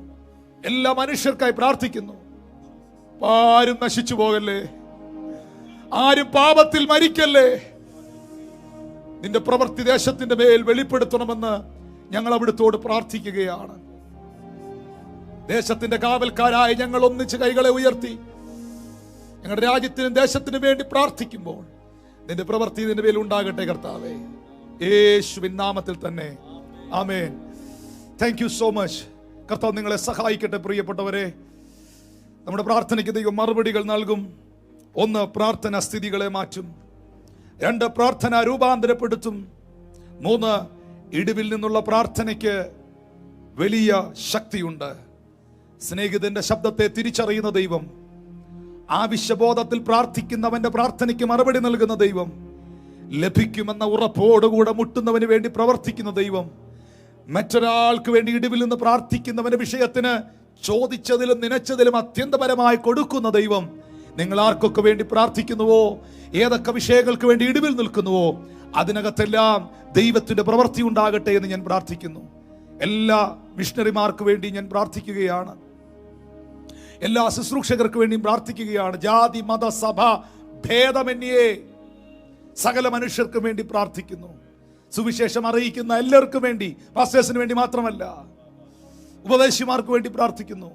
എല്ലാ മനുഷ്യർക്കായി പ്രാർത്ഥിക്കുന്നു. ആരും നശിച്ചു പോകല്ലേ, ആരും പാപത്തിൽ മരിക്കല്ലേ. നിന്റെ പ്രവൃത്തി ദേശത്തിന്റെ മേൽ വെളിപ്പെടുത്തണമെന്ന് ഞങ്ങൾ അവിടുത്തോട് പ്രാർത്ഥിക്കുകയാണ്. ദേശത്തിന്റെ കാവൽക്കാരായി ഞങ്ങൾ ഒന്നിച്ച് കൈകളെ ഉയർത്തി ഞങ്ങളുടെ രാജ്യത്തിനും ദേശത്തിനും വേണ്ടി പ്രാർത്ഥിക്കുമ്പോൾ നിന്റെ പ്രവൃത്തി നിന്റെ മേൽ ഉണ്ടാകട്ടെ കർത്താവേ, യേശുവിൻ നാമത്തിൽ തന്നെ. ആമേൻ. Thank you so much. കർത്താവ് നിങ്ങളെ സഹായിക്കട്ടെ. പ്രിയപ്പെട്ടവരെ, നമ്മുടെ പ്രാർത്ഥനയ്ക്ക് ദൈവം മറുപടികൾ നൽകും. 1, പ്രാർത്ഥന സ്ഥിതികളെ മാറ്റും. 2, പ്രാർത്ഥന രൂപാന്തരപ്പെടുത്തും. 3, ഇടിവിൽ നിന്നുള്ള പ്രാർത്ഥനയ്ക്ക് വലിയ ശക്തിയുണ്ട്. സ്നേഹിതന്റെ ശബ്ദത്തെ തിരിച്ചറിയുന്ന ദൈവം, ആവശ്യബോധത്തിൽ പ്രാർത്ഥിക്കുന്നവന്റെ പ്രാർത്ഥനയ്ക്ക് മറുപടി നൽകുന്ന ദൈവം, ലഭിക്കുമെന്ന ഉറപ്പോടുകൂടെ മുട്ടുന്നവന് വേണ്ടി പ്രവർത്തിക്കുന്ന ദൈവം, മറ്റൊരാൾക്ക് വേണ്ടി ഇടിവിൽ നിന്ന് പ്രാർത്ഥിക്കുന്നവന്റെ വിഷയത്തിന് ചോദിച്ചതിലും നനച്ചതിലും അത്യന്തപരമായി കൊടുക്കുന്ന ദൈവം, നിങ്ങൾ ആർക്കൊക്കെ വേണ്ടി പ്രാർത്ഥിക്കുന്നുവോ, ഏതൊക്കെ വിഷയങ്ങൾക്ക് വേണ്ടി ഇടിവിൽ നിൽക്കുന്നുവോ, അതിനകത്തെല്ലാം ദൈവത്തിന്റെ പ്രവൃത്തി ഉണ്ടാകട്ടെ എന്ന് ഞാൻ പ്രാർത്ഥിക്കുന്നു. എല്ലാ മിഷണറിമാർക്ക് വേണ്ടി ഞാൻ പ്രാർത്ഥിക്കുകയാണ്. എല്ലാ ശുശ്രൂഷകർക്ക് വേണ്ടിയും പ്രാർത്ഥിക്കുകയാണ്. ജാതി മത സഭ ഭേദമന്യേ സകല മനുഷ്യർക്കും വേണ്ടി പ്രാർത്ഥിക്കുന്നു. സുവിശേഷം അറിയിക്കുന്ന എല്ലാവർക്കും വേണ്ടി, പാസ്റ്റേഴ്സിന് വേണ്ടി മാത്രമല്ല, ഉപദേശിമാർക്ക് വേണ്ടി പ്രാർത്ഥിക്കുന്നു,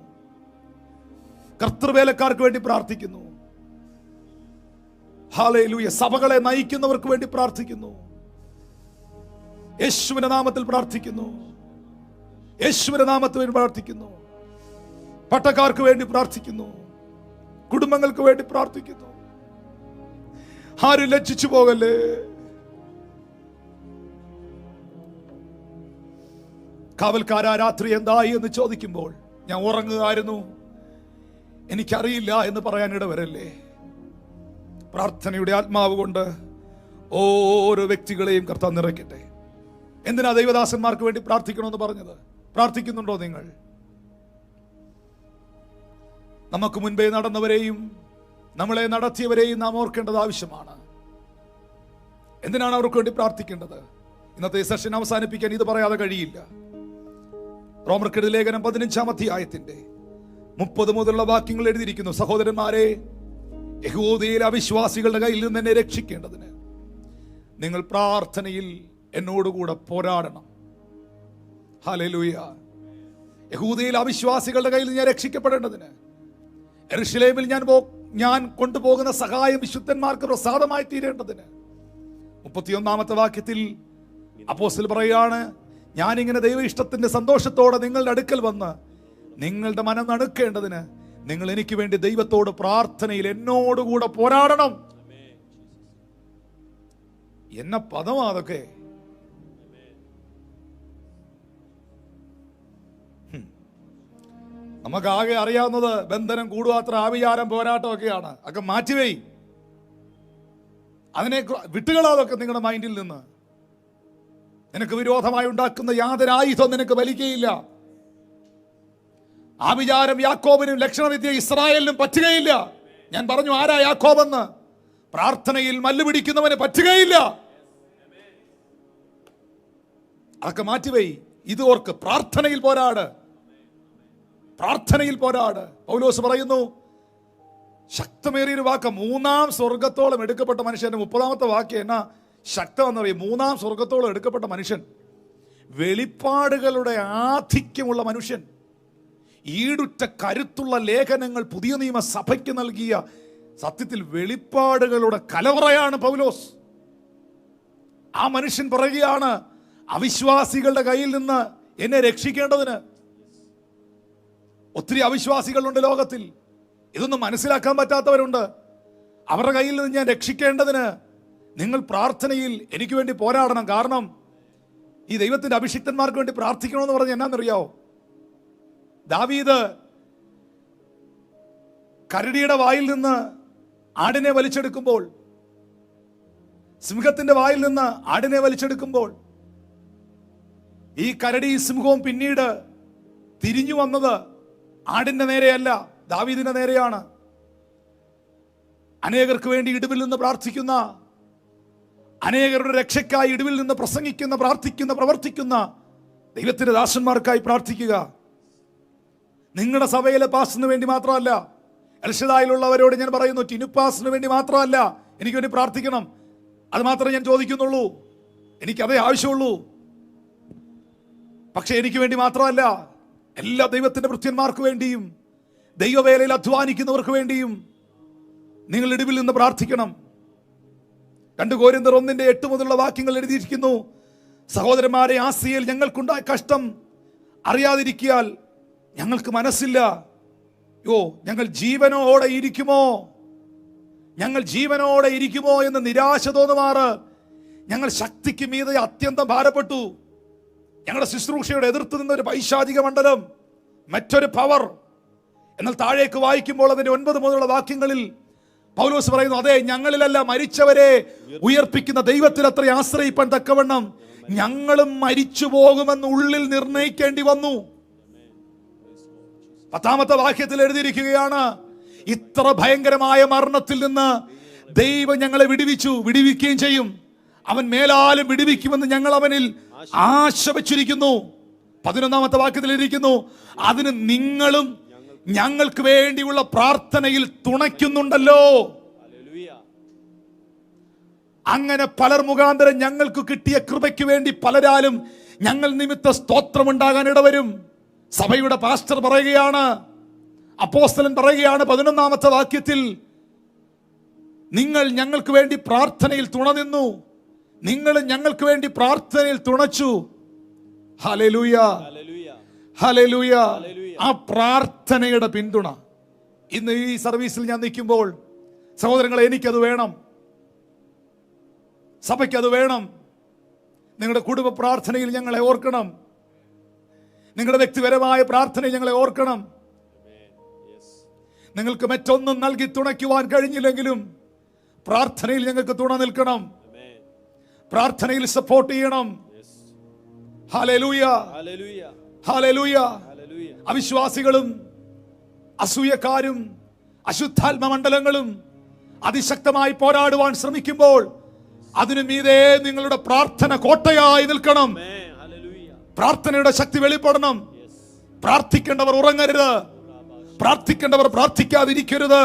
കർത്തൃവേലക്കാർക്ക് വേണ്ടി പ്രാർത്ഥിക്കുന്നു. ഹല്ലേലൂയ. സഭകളെ നയിക്കുന്നവർക്ക് വേണ്ടി പ്രാർത്ഥിക്കുന്നു. യേശുവിന്റെ നാമത്തിൽ പ്രാർത്ഥിക്കുന്നു. യേശുവിന്റെ നാമത്തിൽ വേണ്ടി പ്രാർത്ഥിക്കുന്നു. പട്ടക്കാർക്ക് വേണ്ടി പ്രാർത്ഥിക്കുന്നു. കുടുംബങ്ങൾക്ക് വേണ്ടി പ്രാർത്ഥിക്കുന്നു. ആരും ലജ്ജിച്ചു പോകല്ലേ. കാവൽക്കാരാ, രാത്രി എന്തായി എന്ന് ചോദിക്കുമ്പോൾ ഞാൻ ഉറങ്ങുകയായിരുന്നു, എനിക്കറിയില്ല എന്ന് പറയാൻ ഇടവരല്ലേ. പ്രാർത്ഥനയുടെ ആത്മാവ് കൊണ്ട് ഓരോ വ്യക്തികളെയും കർത്താവ് നിറയ്ക്കട്ടെ. എന്തിനാ ദൈവദാസന്മാർക്ക് വേണ്ടി പ്രാർത്ഥിക്കണമെന്ന് പറഞ്ഞത്? പ്രാർത്ഥിക്കുന്നുണ്ടോ നിങ്ങൾ? നമുക്ക് മുൻപേ നടന്നവരെയും നമ്മളെ നടത്തിയവരെയും നാം ഓർക്കേണ്ടത് ആവശ്യമാണ്. എന്തിനാണ് അവർക്ക് വേണ്ടി പ്രാർത്ഥിക്കേണ്ടത്? ഇന്നത്തെ സെഷൻ അവസാനിപ്പിക്കാൻ ഇത് പറയാതെ കഴിയില്ല. റോമർക്കെഴുതിയ ലേഖനം 15-ാം അധ്യായത്തിന്റെ 30 മുതലുള്ള വാക്യങ്ങൾ എഴുതിയിരിക്കുന്നു. സഹോദരന്മാരെ, യഹൂദയിലെ അവിശ്വാസികളുടെ കയ്യിൽ നിന്ന് എന്നെ രക്ഷിക്കേണ്ടതിന് നിങ്ങൾ പ്രാർത്ഥനയിൽ എന്നോടുകൂടെ പോരാടണം. ഹല്ലേലൂയ. യഹൂദയിലെ അവിശ്വാസികളുടെ കയ്യിൽ നിന്ന് ഞാൻ രക്ഷിക്കപ്പെടേണ്ടതിന്, യെരൂശലേമിൽ ഞാൻ കൊണ്ടുപോകുന്ന സഹായം വിശുദ്ധന്മാർക്ക് പ്രസാദമായി തീരേണ്ടതിന്, 31-ാമത്തെ വാക്യത്തിൽ അപ്പോസ്തലൻ പറയുകയാണ്, ഞാനിങ്ങനെ ദൈവ ഇഷ്ടത്തിന്റെ സന്തോഷത്തോടെ നിങ്ങളുടെ അടുക്കൽ വന്ന് നിങ്ങളുടെ മനം നടുക്കേണ്ടതിന് നിങ്ങൾ എനിക്ക് വേണ്ടി ദൈവത്തോട് പ്രാർത്ഥനയിൽ എന്നോടുകൂടെ പോരാടണം. എന്ന പദമാ അതൊക്കെ. നമുക്കാകെ അറിയാവുന്നത് ബന്ധനം കൂടുവാത്ര ആവിചാരം പോരാട്ടമൊക്കെയാണ്. ഒക്കെ മാറ്റിവേ, അതിനെ വിട്ടുകളാതൊക്കെ നിങ്ങളുടെ മൈൻഡിൽ നിന്ന്. നിനക്ക് വിരോധമായി ഉണ്ടാക്കുന്ന യാതൊരു ആയുധം നിനക്ക് വലിക്കുകയില്ല. ആവിചാരം യാക്കോബിനും ലക്ഷണവിദ്യ ഇസ്രായേലിനും പറ്റുകയില്ല. ഞാൻ പറഞ്ഞു ആരാ യാക്കോബെന്ന്. പ്രാർത്ഥനയിൽ മല്ലുപിടിക്കുന്നവന് പറ്റുകയില്ല. അതൊക്കെ മാറ്റിവേ. ഇത് ഓർക്ക്, പ്രാർത്ഥനയിൽ പോരാട്, പ്രാർത്ഥനയിൽ പോരാട്. പൗലോസ് പറയുന്നു, ശക്തമേറിയൊരു വാക്ക്, 3-ാം സ്വർഗത്തോളം എടുക്കപ്പെട്ട മനുഷ്യന്റെ 30-ാമത്തെ വാക്യം എന്നാ ശക്തമെന്ന് പറയും. 3-ാം സ്വർഗത്തോളം എടുക്കപ്പെട്ട മനുഷ്യൻ, വെളിപ്പാടുകളുടെ ആധിക്യമുള്ള മനുഷ്യൻ, ഈടുറ്റ കരുത്തുള്ള ലേഖനങ്ങൾ പുതിയ നിയമ സഭയ്ക്ക് നൽകിയ സത്യത്തിൽ വെളിപ്പാടുകളുടെ കലവറയാണ് പൗലോസ്. ആ മനുഷ്യൻ പറയുകയാണ്, അവിശ്വാസികളുടെ കയ്യിൽ നിന്ന് എന്നെ രക്ഷിക്കേണ്ടതിന് ഒത്തിരി അവിശ്വാസികളുണ്ട് ലോകത്തിൽ. ഇതൊന്നും മനസ്സിലാക്കാൻ പറ്റാത്തവരുണ്ട്. അവരുടെ കയ്യിൽ നിന്ന് ഞാൻ രക്ഷിക്കേണ്ടതിന് നിങ്ങൾ പ്രാർത്ഥനയിൽ എനിക്ക് വേണ്ടി പോരാടണം. കാരണം ഈ ദൈവത്തിന്റെ അഭിഷിക്തന്മാർക്ക് വേണ്ടി പ്രാർത്ഥിക്കണമെന്ന് പറഞ്ഞ് എന്നാന്നറിയാവോ? ദാവീദ് കരടിയുടെ വായിൽ നിന്ന് ആടിനെ വലിച്ചെടുക്കുമ്പോൾ, സിംഹത്തിന്റെ വായിൽ നിന്ന് ആടിനെ വലിച്ചെടുക്കുമ്പോൾ, ഈ കരടി സിംഹവും പിന്നീട് തിരിഞ്ഞു വന്നത് ആടിന്റെ നേരെയല്ല, ദാവീദിന്റെ നേരെയാണ്. അനേകർക്ക് വേണ്ടി ഇടിവിൽ നിന്ന് പ്രാർത്ഥിക്കുന്ന, അനേകരുടെ രക്ഷയ്ക്കായി ഇടിവിൽ നിന്ന് പ്രസംഗിക്കുന്ന, പ്രാർത്ഥിക്കുന്ന, പ്രവർത്തിക്കുന്ന ദൈവത്തിന്റെ ദാസന്മാർക്കായി പ്രാർത്ഥിക്കുക. നിങ്ങളുടെ സഭയിലെ പാസ്റ്ററിന് വേണ്ടി മാത്രമല്ല, എൽഷദായിലുള്ളവരോട് ഞാൻ പറയുന്നു, ടിനുപ്പാസിന് വേണ്ടി മാത്രമല്ല എനിക്ക് വേണ്ടി പ്രാർത്ഥിക്കണം. അത് മാത്രമേ ഞാൻ ചോദിക്കുന്നുള്ളൂ. എനിക്കതേ ആവശ്യമുള്ളൂ. പക്ഷെ എനിക്ക് വേണ്ടി മാത്രമല്ല, എല്ലാ ദൈവത്തിന്റെ ഭൃത്യന്മാർക്ക് വേണ്ടിയും ദൈവവേലയിൽ അധ്വാനിക്കുന്നവർക്ക് വേണ്ടിയും നിങ്ങൾ ഇടിവിൽ നിന്ന് പ്രാർത്ഥിക്കണം. 2 കൊരിന്ത്യർ 1:8 മുതലുള്ള വാക്യങ്ങൾ എഴുതിയിരിക്കുന്നു. സഹോദരന്മാരെ, ആസിയയിൽ ഞങ്ങൾക്കുണ്ടായ കഷ്ടം അറിയാതിരിക്കിയാൽ ഞങ്ങൾക്ക് മനസ്സില്ല. ഞങ്ങൾ ജീവനോടെ ഇരിക്കുമോ, ഞങ്ങൾ ജീവനോടെ ഇരിക്കുമോ എന്ന് നിരാശ തോന്നുമാറ് ഞങ്ങൾ ശക്തിക്ക് മീതെ അത്യന്തം ഭാരപ്പെട്ടു. ഞങ്ങളുടെ ശുശ്രൂഷയുടെ എതിർത്ത് നിന്ന ഒരു പൈശാചിക മണ്ഡലം, മറ്റൊരു പവർ. എന്നാൽ താഴേക്ക് വായിക്കുമ്പോൾ അതിന്റെ 9 മുതലുള്ള വാക്യങ്ങളിൽ പൗലോസ് പറയുന്നു, അതെ, ഞങ്ങളിലല്ല മരിച്ചവരെ ഉയർപ്പിക്കുന്ന ദൈവത്തിൽ അത്ര ആശ്രയിപ്പാൻ തക്കവണ്ണം ഞങ്ങളും മരിച്ചു പോകുമെന്ന് ഉള്ളിൽ നിർണയിക്കേണ്ടി വന്നു. 10ാമത്തെ വാക്യത്തിൽ എഴുതിയിരിക്കുകയാണ്, ഇത്ര ഭയങ്കരമായ മരണത്തിൽ നിന്ന് ദൈവം ഞങ്ങളെ വിടുവിക്കുകയും ചെയ്യും. അവൻ മേലാലും വിടുവിക്കുമെന്ന് ഞങ്ങൾ അവനിൽ ആശ വച്ചിരിക്കുന്നു. 11ാമത്തെ വാക്യത്തിൽ ഇരിക്കുന്നു, അതിന് നിങ്ങളും ഞങ്ങൾക്ക് വേണ്ടിയുള്ള പ്രാർത്ഥനയിൽ തുണയ്ക്കുന്നുണ്ടല്ലോ. അങ്ങനെ പലർ മുഖാന്തരം ഞങ്ങൾക്ക് കിട്ടിയ കൃപയ്ക്ക് വേണ്ടി പലരാലും ഞങ്ങൾ നിമിത്ത സ്തോത്രമുണ്ടാകാൻ ഇടവരും. സഭയുടെ പാസ്റ്റർ പറയുകയാണ്, അപ്പോസ്തലൻ പറയുകയാണ് 11ാമത്തെ വാക്യത്തിൽ, നിങ്ങൾ ഞങ്ങൾക്ക് വേണ്ടി പ്രാർത്ഥനയിൽ തുണനിന്നു, നിങ്ങൾ ഞങ്ങൾക്ക് വേണ്ടി പ്രാർത്ഥനയിൽ തുണച്ചു. Hallelujah, hallelujah. ആ പ്രാർത്ഥനയുടെ പിന്തുണ ഇന്ന് ഈ സർവീസിൽ ഞാൻ നിൽക്കുമ്പോൾ, സഹോദരങ്ങളെ, എനിക്കത് വേണം, സഭയ്ക്കത് വേണം. നിങ്ങളുടെ കുടുംബ പ്രാർത്ഥനയിൽ ഞങ്ങളെ ഓർക്കണം, നിങ്ങളുടെ വ്യക്തിപരമായ പ്രാർത്ഥനയിൽ ഞങ്ങളെ ഓർക്കണം. നിങ്ങൾക്ക് മറ്റൊന്നും നൽകി തുണയ്ക്കുവാൻ കഴിഞ്ഞില്ലെങ്കിലും പ്രാർത്ഥനയിൽ ഞങ്ങൾക്ക് തുണ നിൽക്കണം, പ്രാർത്ഥനയിൽ സപ്പോർട്ട് ചെയ്യണം. Hallelujah, hallelujah. അവിശ്വാസികളും അസൂയക്കാരും അശുദ്ധാത്മ മണ്ഡലങ്ങളും അതിശക്തമായി പോരാടുവാൻ ശ്രമിക്കുമ്പോൾ അതിനു മീതെ നിങ്ങളുടെ പ്രാർത്ഥന കോട്ടയായി നിൽക്കണം. പ്രാർത്ഥനയുടെ ശക്തി വെളിപ്പെടണം. പ്രാർത്ഥിക്കേണ്ടവർ ഉറങ്ങരുത്, പ്രാർത്ഥിക്കേണ്ടവർ പ്രാർത്ഥിക്കാതിരിക്കരുത്.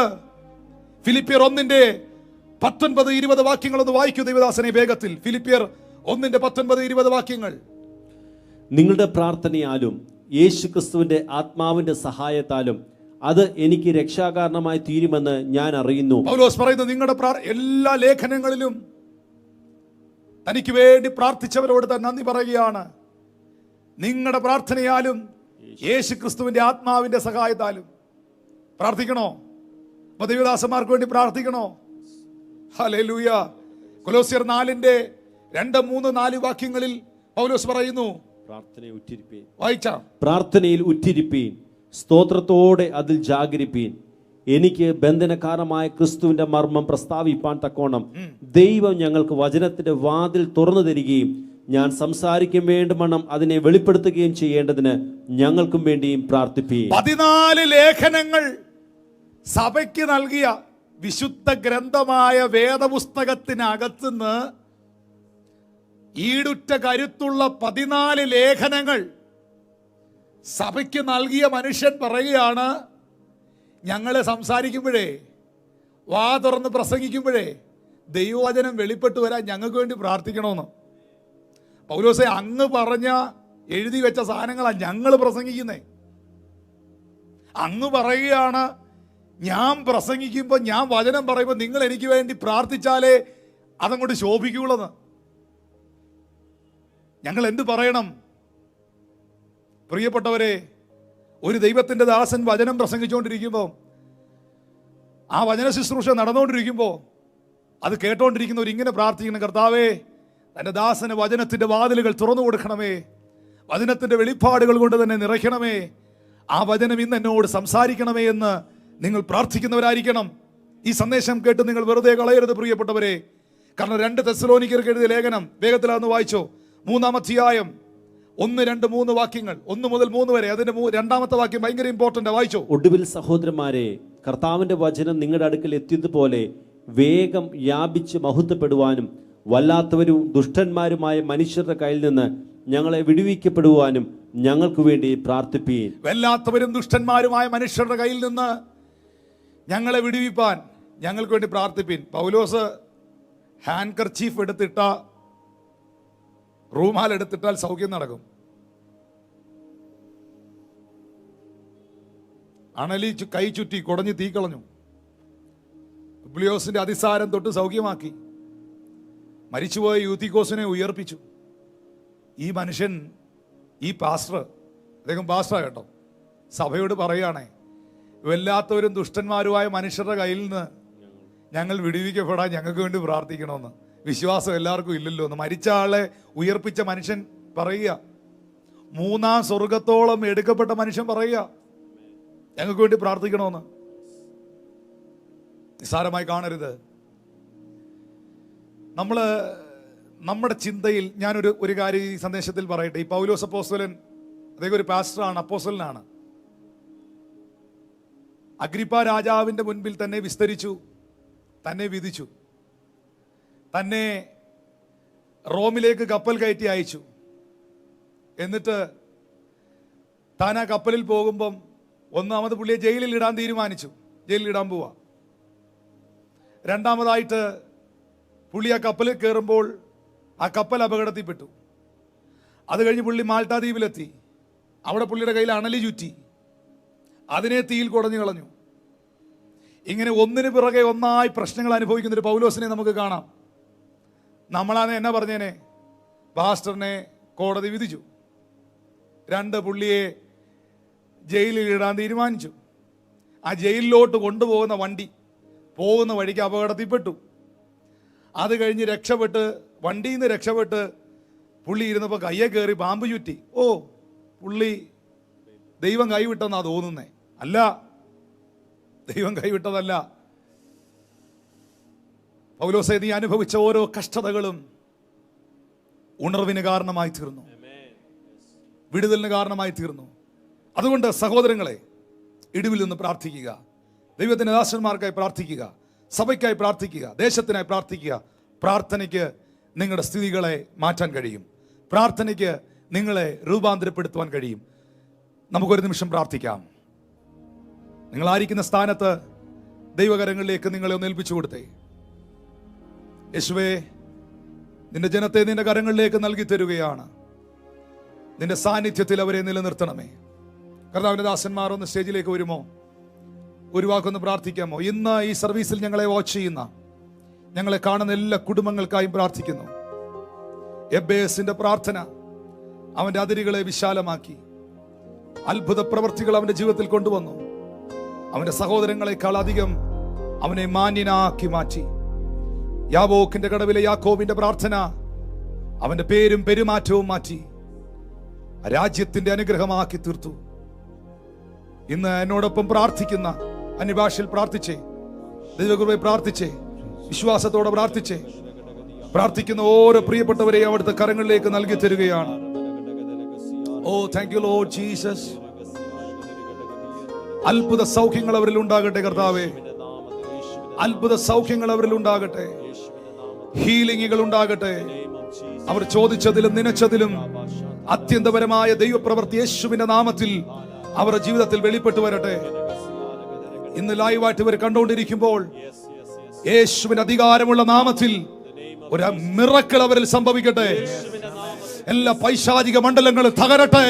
ഫിലിപ്പിയർ 1:19-20 വാക്യങ്ങൾ ഒന്ന് വായിക്കൂ ദൈവദാസനെ വേഗത്തിൽ. ഫിലിപ്പിയർ 1:19-20 വാക്യങ്ങൾ. നിങ്ങളുടെ പ്രാർത്ഥനയാലും യേശുക്രിസ്തുവിന്റെ ആത്മാവിന്റെ സഹായത്താലും അത് എനിക്ക് രക്ഷാകാരണമായി തീരുമെന്ന് ഞാൻ അറിയുന്നു. പൗലോസ് പറയുന്നു, നിങ്ങളുടെ എല്ലാ ലേഖനങ്ങളിലും തനിക്ക് വേണ്ടി പ്രാർത്ഥിച്ചവരോട് താൻ നന്ദി പറയുകയാണ്. നിങ്ങളുടെ പ്രാർത്ഥനയാലും യേശുക്രിസ്തുവിന്റെ ആത്മാവിന്റെ സഹായത്താലും. പ്രാർത്ഥിക്കണോ? ദൈവദാസന്മാർക്ക് വേണ്ടി പ്രാർത്ഥിക്കണോ? ഹല്ലേലൂയ. കൊലോസ്യർ 4:2, 3, 4 വാക്യങ്ങളിൽ പൗലോസ് പറയുന്നു, പ്രാർത്ഥനയിൽ ഉറ്റിരിപ്പീൻ, സ്തോത്രത്തോടെ അതിൽ ജാഗരിപ്പീൻ. എനിക്ക് ബന്ധനകാരമായ ക്രിസ്തുവിന്റെ മർമ്മം പ്രസ്താവിപ്പാൻ തക്കോണം ദൈവം ഞങ്ങൾക്ക് വചനത്തിന്റെ വാതിൽ തുറന്നു തരികയും ഞാൻ സംസാരിക്കും വേണ്ടുമണ്ണം അതിനെ വെളിപ്പെടുത്തുകയും ചെയ്യേണ്ടതിന് ഞങ്ങൾക്കും വേണ്ടിയും പ്രാർത്ഥിപ്പീൻ. 14 ലേഖനങ്ങൾ സഭയ്ക്ക് നൽകിയ വിശുദ്ധ ഗ്രന്ഥമായ വേദപുസ്തകത്തിനകത്തുനിന്ന് ഈടുറ്റ കരുത്തുള്ള 14 ലേഖനങ്ങൾ സഭയ്ക്ക് നൽകിയ മനുഷ്യൻ പറയുകയാണ്, ഞങ്ങളെ സംസാരിക്കുമ്പോഴേ, വാ തുറന്ന് പ്രസംഗിക്കുമ്പോഴേ ദൈവവചനം വെളിപ്പെട്ടു വരാൻ ഞങ്ങൾക്ക് വേണ്ടി പ്രാർത്ഥിക്കണമെന്ന്. പൗലോസേ, അങ്ങ് പറഞ്ഞ എഴുതി വെച്ച സാധനങ്ങളാണ് ഞങ്ങൾ പ്രസംഗിക്കുന്നേ. അങ്ങ് പറയുകയാണ്, ഞാൻ പ്രസംഗിക്കുമ്പോൾ, ഞാൻ വചനം പറയുമ്പോൾ നിങ്ങൾ എനിക്ക് വേണ്ടി പ്രാർത്ഥിച്ചാലേ അതങ്ങോട്ട് ശോഭിക്കുള്ളൂ. ഞങ്ങൾ എന്ത് പറയണം? പ്രിയപ്പെട്ടവരെ, ഒരു ദൈവത്തിന്റെ ദാസൻ വചനം പ്രസംഗിച്ചുകൊണ്ടിരിക്കുമ്പോൾ, ആ വചന ശുശ്രൂഷ നടന്നുകൊണ്ടിരിക്കുമ്പോൾ അത് കേട്ടോണ്ടിരിക്കുന്നവർ ഇങ്ങനെ പ്രാർത്ഥിക്കണം, കർത്താവേ തന്റെ ദാസന് വചനത്തിന്റെ വാതിലുകൾ തുറന്നു കൊടുക്കണമേ, വചനത്തിന്റെ വെളിപ്പാടുകൾ കൊണ്ട് തന്നെ നിറയ്ക്കണമേ, ആ വചനം ഇന്ന് എന്നോട് സംസാരിക്കണമേ എന്ന് നിങ്ങൾ പ്രാർത്ഥിക്കുന്നവരായിരിക്കണം. ഈ സന്ദേശം കേട്ട് നിങ്ങൾ വെറുതെ കളയരുത് പ്രിയപ്പെട്ടവരെ. കാരണം 2 തെസ്സലോനിക്കർക്ക് എഴുതിയ ലേഖനം വേഗത്തിലാന്ന് വായിച്ചോ. 3-ാം അധ്യായം 1, 2, 3 വാക്യങ്ങൾ, 1 മുതൽ 3 വരെ. അതിന്റെ 2-ാമത്തെ വാക്യം ഭയങ്കര ഇമ്പോർട്ടന്റ്, വായിച്ചോ. ഒടുവിൽ സഹോദരന്മാരെ, കർത്താവിന്റെ വചനം നിങ്ങളുടെ അടുക്കൽ എത്തിയതുപോലെ വേഗം വ്യാപിച്ച് മഹത്വപ്പെടുവാനും വല്ലാത്തവരും ദുഷ്ടന്മാരുമായ മനുഷ്യരുടെ കയ്യിൽ നിന്ന് ഞങ്ങളെ വിടുവിക്കപ്പെടുവാനും ഞങ്ങൾക്ക് വേണ്ടി പ്രാർത്ഥിപ്പീൻ. വല്ലാത്തവരും ദുഷ്ടന്മാരുമായ മനുഷ്യരുടെ കയ്യിൽ നിന്ന് ഞങ്ങളെ വിടുവിപ്പാൻ ഞങ്ങൾക്ക് വേണ്ടി പ്രാർത്ഥിപ്പീൻ. പൗലോസ് ഹാൻഡ് കർച്ചീഫ് എടുത്തിട്ട, റൂമാൽ എടുത്തിട്ടാൽ സൗഖ്യം നടക്കും. അണലി കൈ ചുറ്റി കുടഞ്ഞ് തീ കളഞ്ഞു. പുബ്ലിയോസിന്റെ അതിസാരം തൊട്ട് സൗഖ്യമാക്കി. മരിച്ചുപോയ യൂത്തിക്കോസിനെ ഉയർപ്പിച്ചു. ഈ മനുഷ്യൻ, ഈ പാസ്റ്റർ, അദ്ദേഹം പാസ്റ്ററാണ് കേട്ടോ, സഭയോട് പറയുകയാണേ, വല്ലാത്തവരും ദുഷ്ടന്മാരുമായ മനുഷ്യരുടെ കയ്യിൽ നിന്ന് ഞങ്ങൾ വിടുവിക്കപ്പെടാൻ ഞങ്ങൾക്ക് വേണ്ടി പ്രാർത്ഥിക്കണമെന്ന്. വിശ്വാസം എല്ലാവർക്കും ഇല്ലല്ലോ എന്ന്. മരിച്ച ആളെ ഉയർപ്പിച്ച മനുഷ്യൻ പറയുക, 3-ാം സ്വർഗത്തോളം എടുക്കപ്പെട്ട മനുഷ്യൻ പറയുക, ഞങ്ങൾക്ക് വേണ്ടി പ്രാർത്ഥിക്കണമെന്ന്. നിസ്സാരമായി കാണരുത്. നമ്മുടെ ചിന്തയിൽ ഞാനൊരു കാര്യം ഈ സന്ദേശത്തിൽ പറയട്ടെ. ഈ പൗലോസ് അപ്പോസ്തലൻ, അദ്ദേഹം ഒരു പാസ്റ്ററാണ്, അപ്പോസ്തലനാണ്. അഗ്രിപ്പ രാജാവിന്റെ മുൻപിൽ തന്നെ വിസ്തരിച്ചു, തന്നെ വിധിച്ചു, തന്നെ റോമിലേക്ക് കപ്പൽ കയറ്റി അയച്ചു. എന്നിട്ട് താൻ ആ കപ്പലിൽ പോകുമ്പം ഒന്നാമത് പുള്ളിയെ ജയിലിൽ ഇടാൻ തീരുമാനിച്ചു. ജയിലിൽ ഇടാൻ പോവാ. രണ്ടാമതായിട്ട് പുള്ളി ആ കപ്പലിൽ കയറുമ്പോൾ ആ കപ്പൽ അപകടത്തിൽപ്പെട്ടു. അത് കഴിഞ്ഞ് പുള്ളി മാൾട്ടാ ദ്വീപിലെത്തി. അവിടെ പുള്ളിയുടെ കയ്യിൽ അണലി ചുറ്റി, അതിനെ തീയിൽ കുടഞ്ഞു കളഞ്ഞു. ഇങ്ങനെ ഒന്നിനു പിറകെ ഒന്നായി പ്രശ്നങ്ങൾ അനുഭവിക്കുന്ന ഒരു പൗലോസിനെ നമുക്ക് കാണാം. നമ്മളാണ് എന്നാ പറഞ്ഞേനെ, പാസ്റ്ററിനെ കോടതി വിധിച്ചു, 2 പുള്ളിയെ ജയിലിൽ ഇടാൻ തീരുമാനിച്ചു. ആ ജയിലിലോട്ട് കൊണ്ടുപോകുന്ന വണ്ടി പോകുന്ന വഴിക്ക് അപകടത്തിൽപ്പെട്ടു. അത് കഴിഞ്ഞ് രക്ഷപ്പെട്ട്, വണ്ടിയിൽ നിന്ന് രക്ഷപ്പെട്ട് പുള്ളി ഇരുന്നപ്പോൾ കയ്യെ കയറി പാമ്പ് ചുറ്റി. ഓ, പുള്ളി ദൈവം കൈവിട്ടെന്നാ തോന്നുന്നേ. അല്ല, ദൈവം കൈവിട്ടതല്ല. പൗലോസേ, നീ അനുഭവിച്ച ഓരോ കഷ്ടതകളും ഉണർവിന് കാരണമായി തീർന്നു, വിടുതലിന് കാരണമായി തീർന്നു. അതുകൊണ്ട് സഹോദരങ്ങളെ, ഇടിവിൽ നിന്ന് പ്രാർത്ഥിക്കുക, ദൈവത്തിന്റെ ദാസന്മാർക്കായി പ്രാർത്ഥിക്കുക, സഭയ്ക്കായി പ്രാർത്ഥിക്കുക, ദേശത്തിനായി പ്രാർത്ഥിക്കുക. പ്രാർത്ഥനയ്ക്ക് നിങ്ങളുടെ സ്ഥിതികളെ മാറ്റാൻ കഴിയും. പ്രാർത്ഥനയ്ക്ക് നിങ്ങളെ രൂപാന്തരപ്പെടുത്തുവാൻ കഴിയും. നമുക്കൊരു നിമിഷം പ്രാർത്ഥിക്കാം. നിങ്ങളായിരിക്കുന്ന സ്ഥാനത്ത് ദൈവകരങ്ങളിലേക്ക് നിങ്ങളെ ഒന്ന് ഏൽപ്പിച്ചു കൊടുത്തേ. യേശുവേ, നിന്റെ ജനത്തെ നിന്റെ കരങ്ങളിലേക്ക് നൽകി തരുകയാണ്. നിന്റെ സാന്നിധ്യത്തിൽ അവരെ നിലനിർത്തണമേ. കർത്താവിന്റെ ദാസന്മാർ ഒന്ന് സ്റ്റേജിലേക്ക് വരുമോ? ഒരു വാക്കൊന്ന് പ്രാർത്ഥിക്കാമോ? ഇന്ന് ഈ സർവീസിൽ ഞങ്ങളെ വാച്ച് ചെയ്യുന്ന, ഞങ്ങളെ കാണുന്ന എല്ലാ കുടുംബങ്ങൾക്കായും പ്രാർത്ഥിക്കുന്നു. എബ്ബേസിന്റെ പ്രാർത്ഥന അവന്റെ അതിരുകളെ വിശാലമാക്കി, അത്ഭുത പ്രവർത്തികൾ അവന്റെ ജീവിതത്തിൽ കൊണ്ടുവന്നു. അവന്റെ സഹോദരങ്ങളെക്കാൾ അധികം അവനെ മാന്യനാക്കി മാറ്റി. യാബോക്കിന്റെ കടവിലെ യാക്കോബിന്റെ പ്രാർത്ഥന അവന്റെ പേരും പെരുമാറ്റവും മാറ്റി രാജ്യത്തിന്റെ അനുഗ്രഹമാക്കി തീർത്തു. ഇന്ന് എന്നോടൊപ്പം പ്രാർത്ഥിക്കുന്ന, അന്യഭാഷയിൽ പ്രാർത്ഥിച്ചേ, ദൈവകൃപയെ പ്രാർത്ഥിച്ചേ, വിശ്വാസത്തോടെ പ്രാർത്ഥിച്ചേ, പ്രാർത്ഥിക്കുന്ന ഓരോ പ്രിയപ്പെട്ടവരെയും അവിടുത്തെ കരങ്ങളിലേക്ക് നൽകി തരികയാണ്. ഓ, താങ്ക് യു ലോർഡ് ജീസസ്. അത്ഭുത സൗഖ്യങ്ങൾ അവരിൽ ഉണ്ടാകട്ടെ കർത്താവേ. അത്ഭുത സൗഖ്യങ്ങൾ അവരിൽ ഉണ്ടാകട്ടെ, ഹീലിംഗുകൾ ഉണ്ടാകട്ടെ. അവർ ചോദിച്ചതിലും നനച്ചതിലും അത്യന്തപരമായ ദൈവപ്രവൃത്തി യേശുവിന്റെ നാമത്തിൽ അവരുടെ ജീവിതത്തിൽ വെളിപ്പെട്ടു വരട്ടെ. ഇന്ന് ലൈവായിട്ട് ഇവർ കണ്ടുകൊണ്ടിരിക്കുമ്പോൾ യേശുവിന്റെ അധികാരമുള്ള നാമത്തിൽ ഒരു മിറക്കിൾ അവരിൽ സംഭവിക്കട്ടെ. എല്ലാ പൈശാചിക മണ്ഡലങ്ങളും തകരട്ടെ.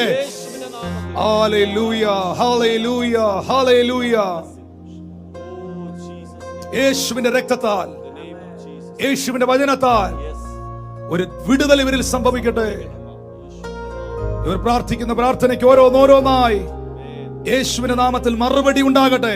ഹല്ലേലൂയ, ഹല്ലേലൂയ, ഹല്ലേലൂയ. യേശുവിന്റെ രക്തത്താൽ, യേശുവിന്റെ വചനത്താൽ ഒരു വിടുതൽ ഇവരിൽ സംഭവിക്കട്ടെ. ഇവർ പ്രാർത്ഥിക്കുന്ന പ്രാർത്ഥനയ്ക്ക് ഓരോന്നോരോന്നായി യേശുവിന്റെ നാമത്തിൽ മറുപടി ഉണ്ടാകട്ടെ.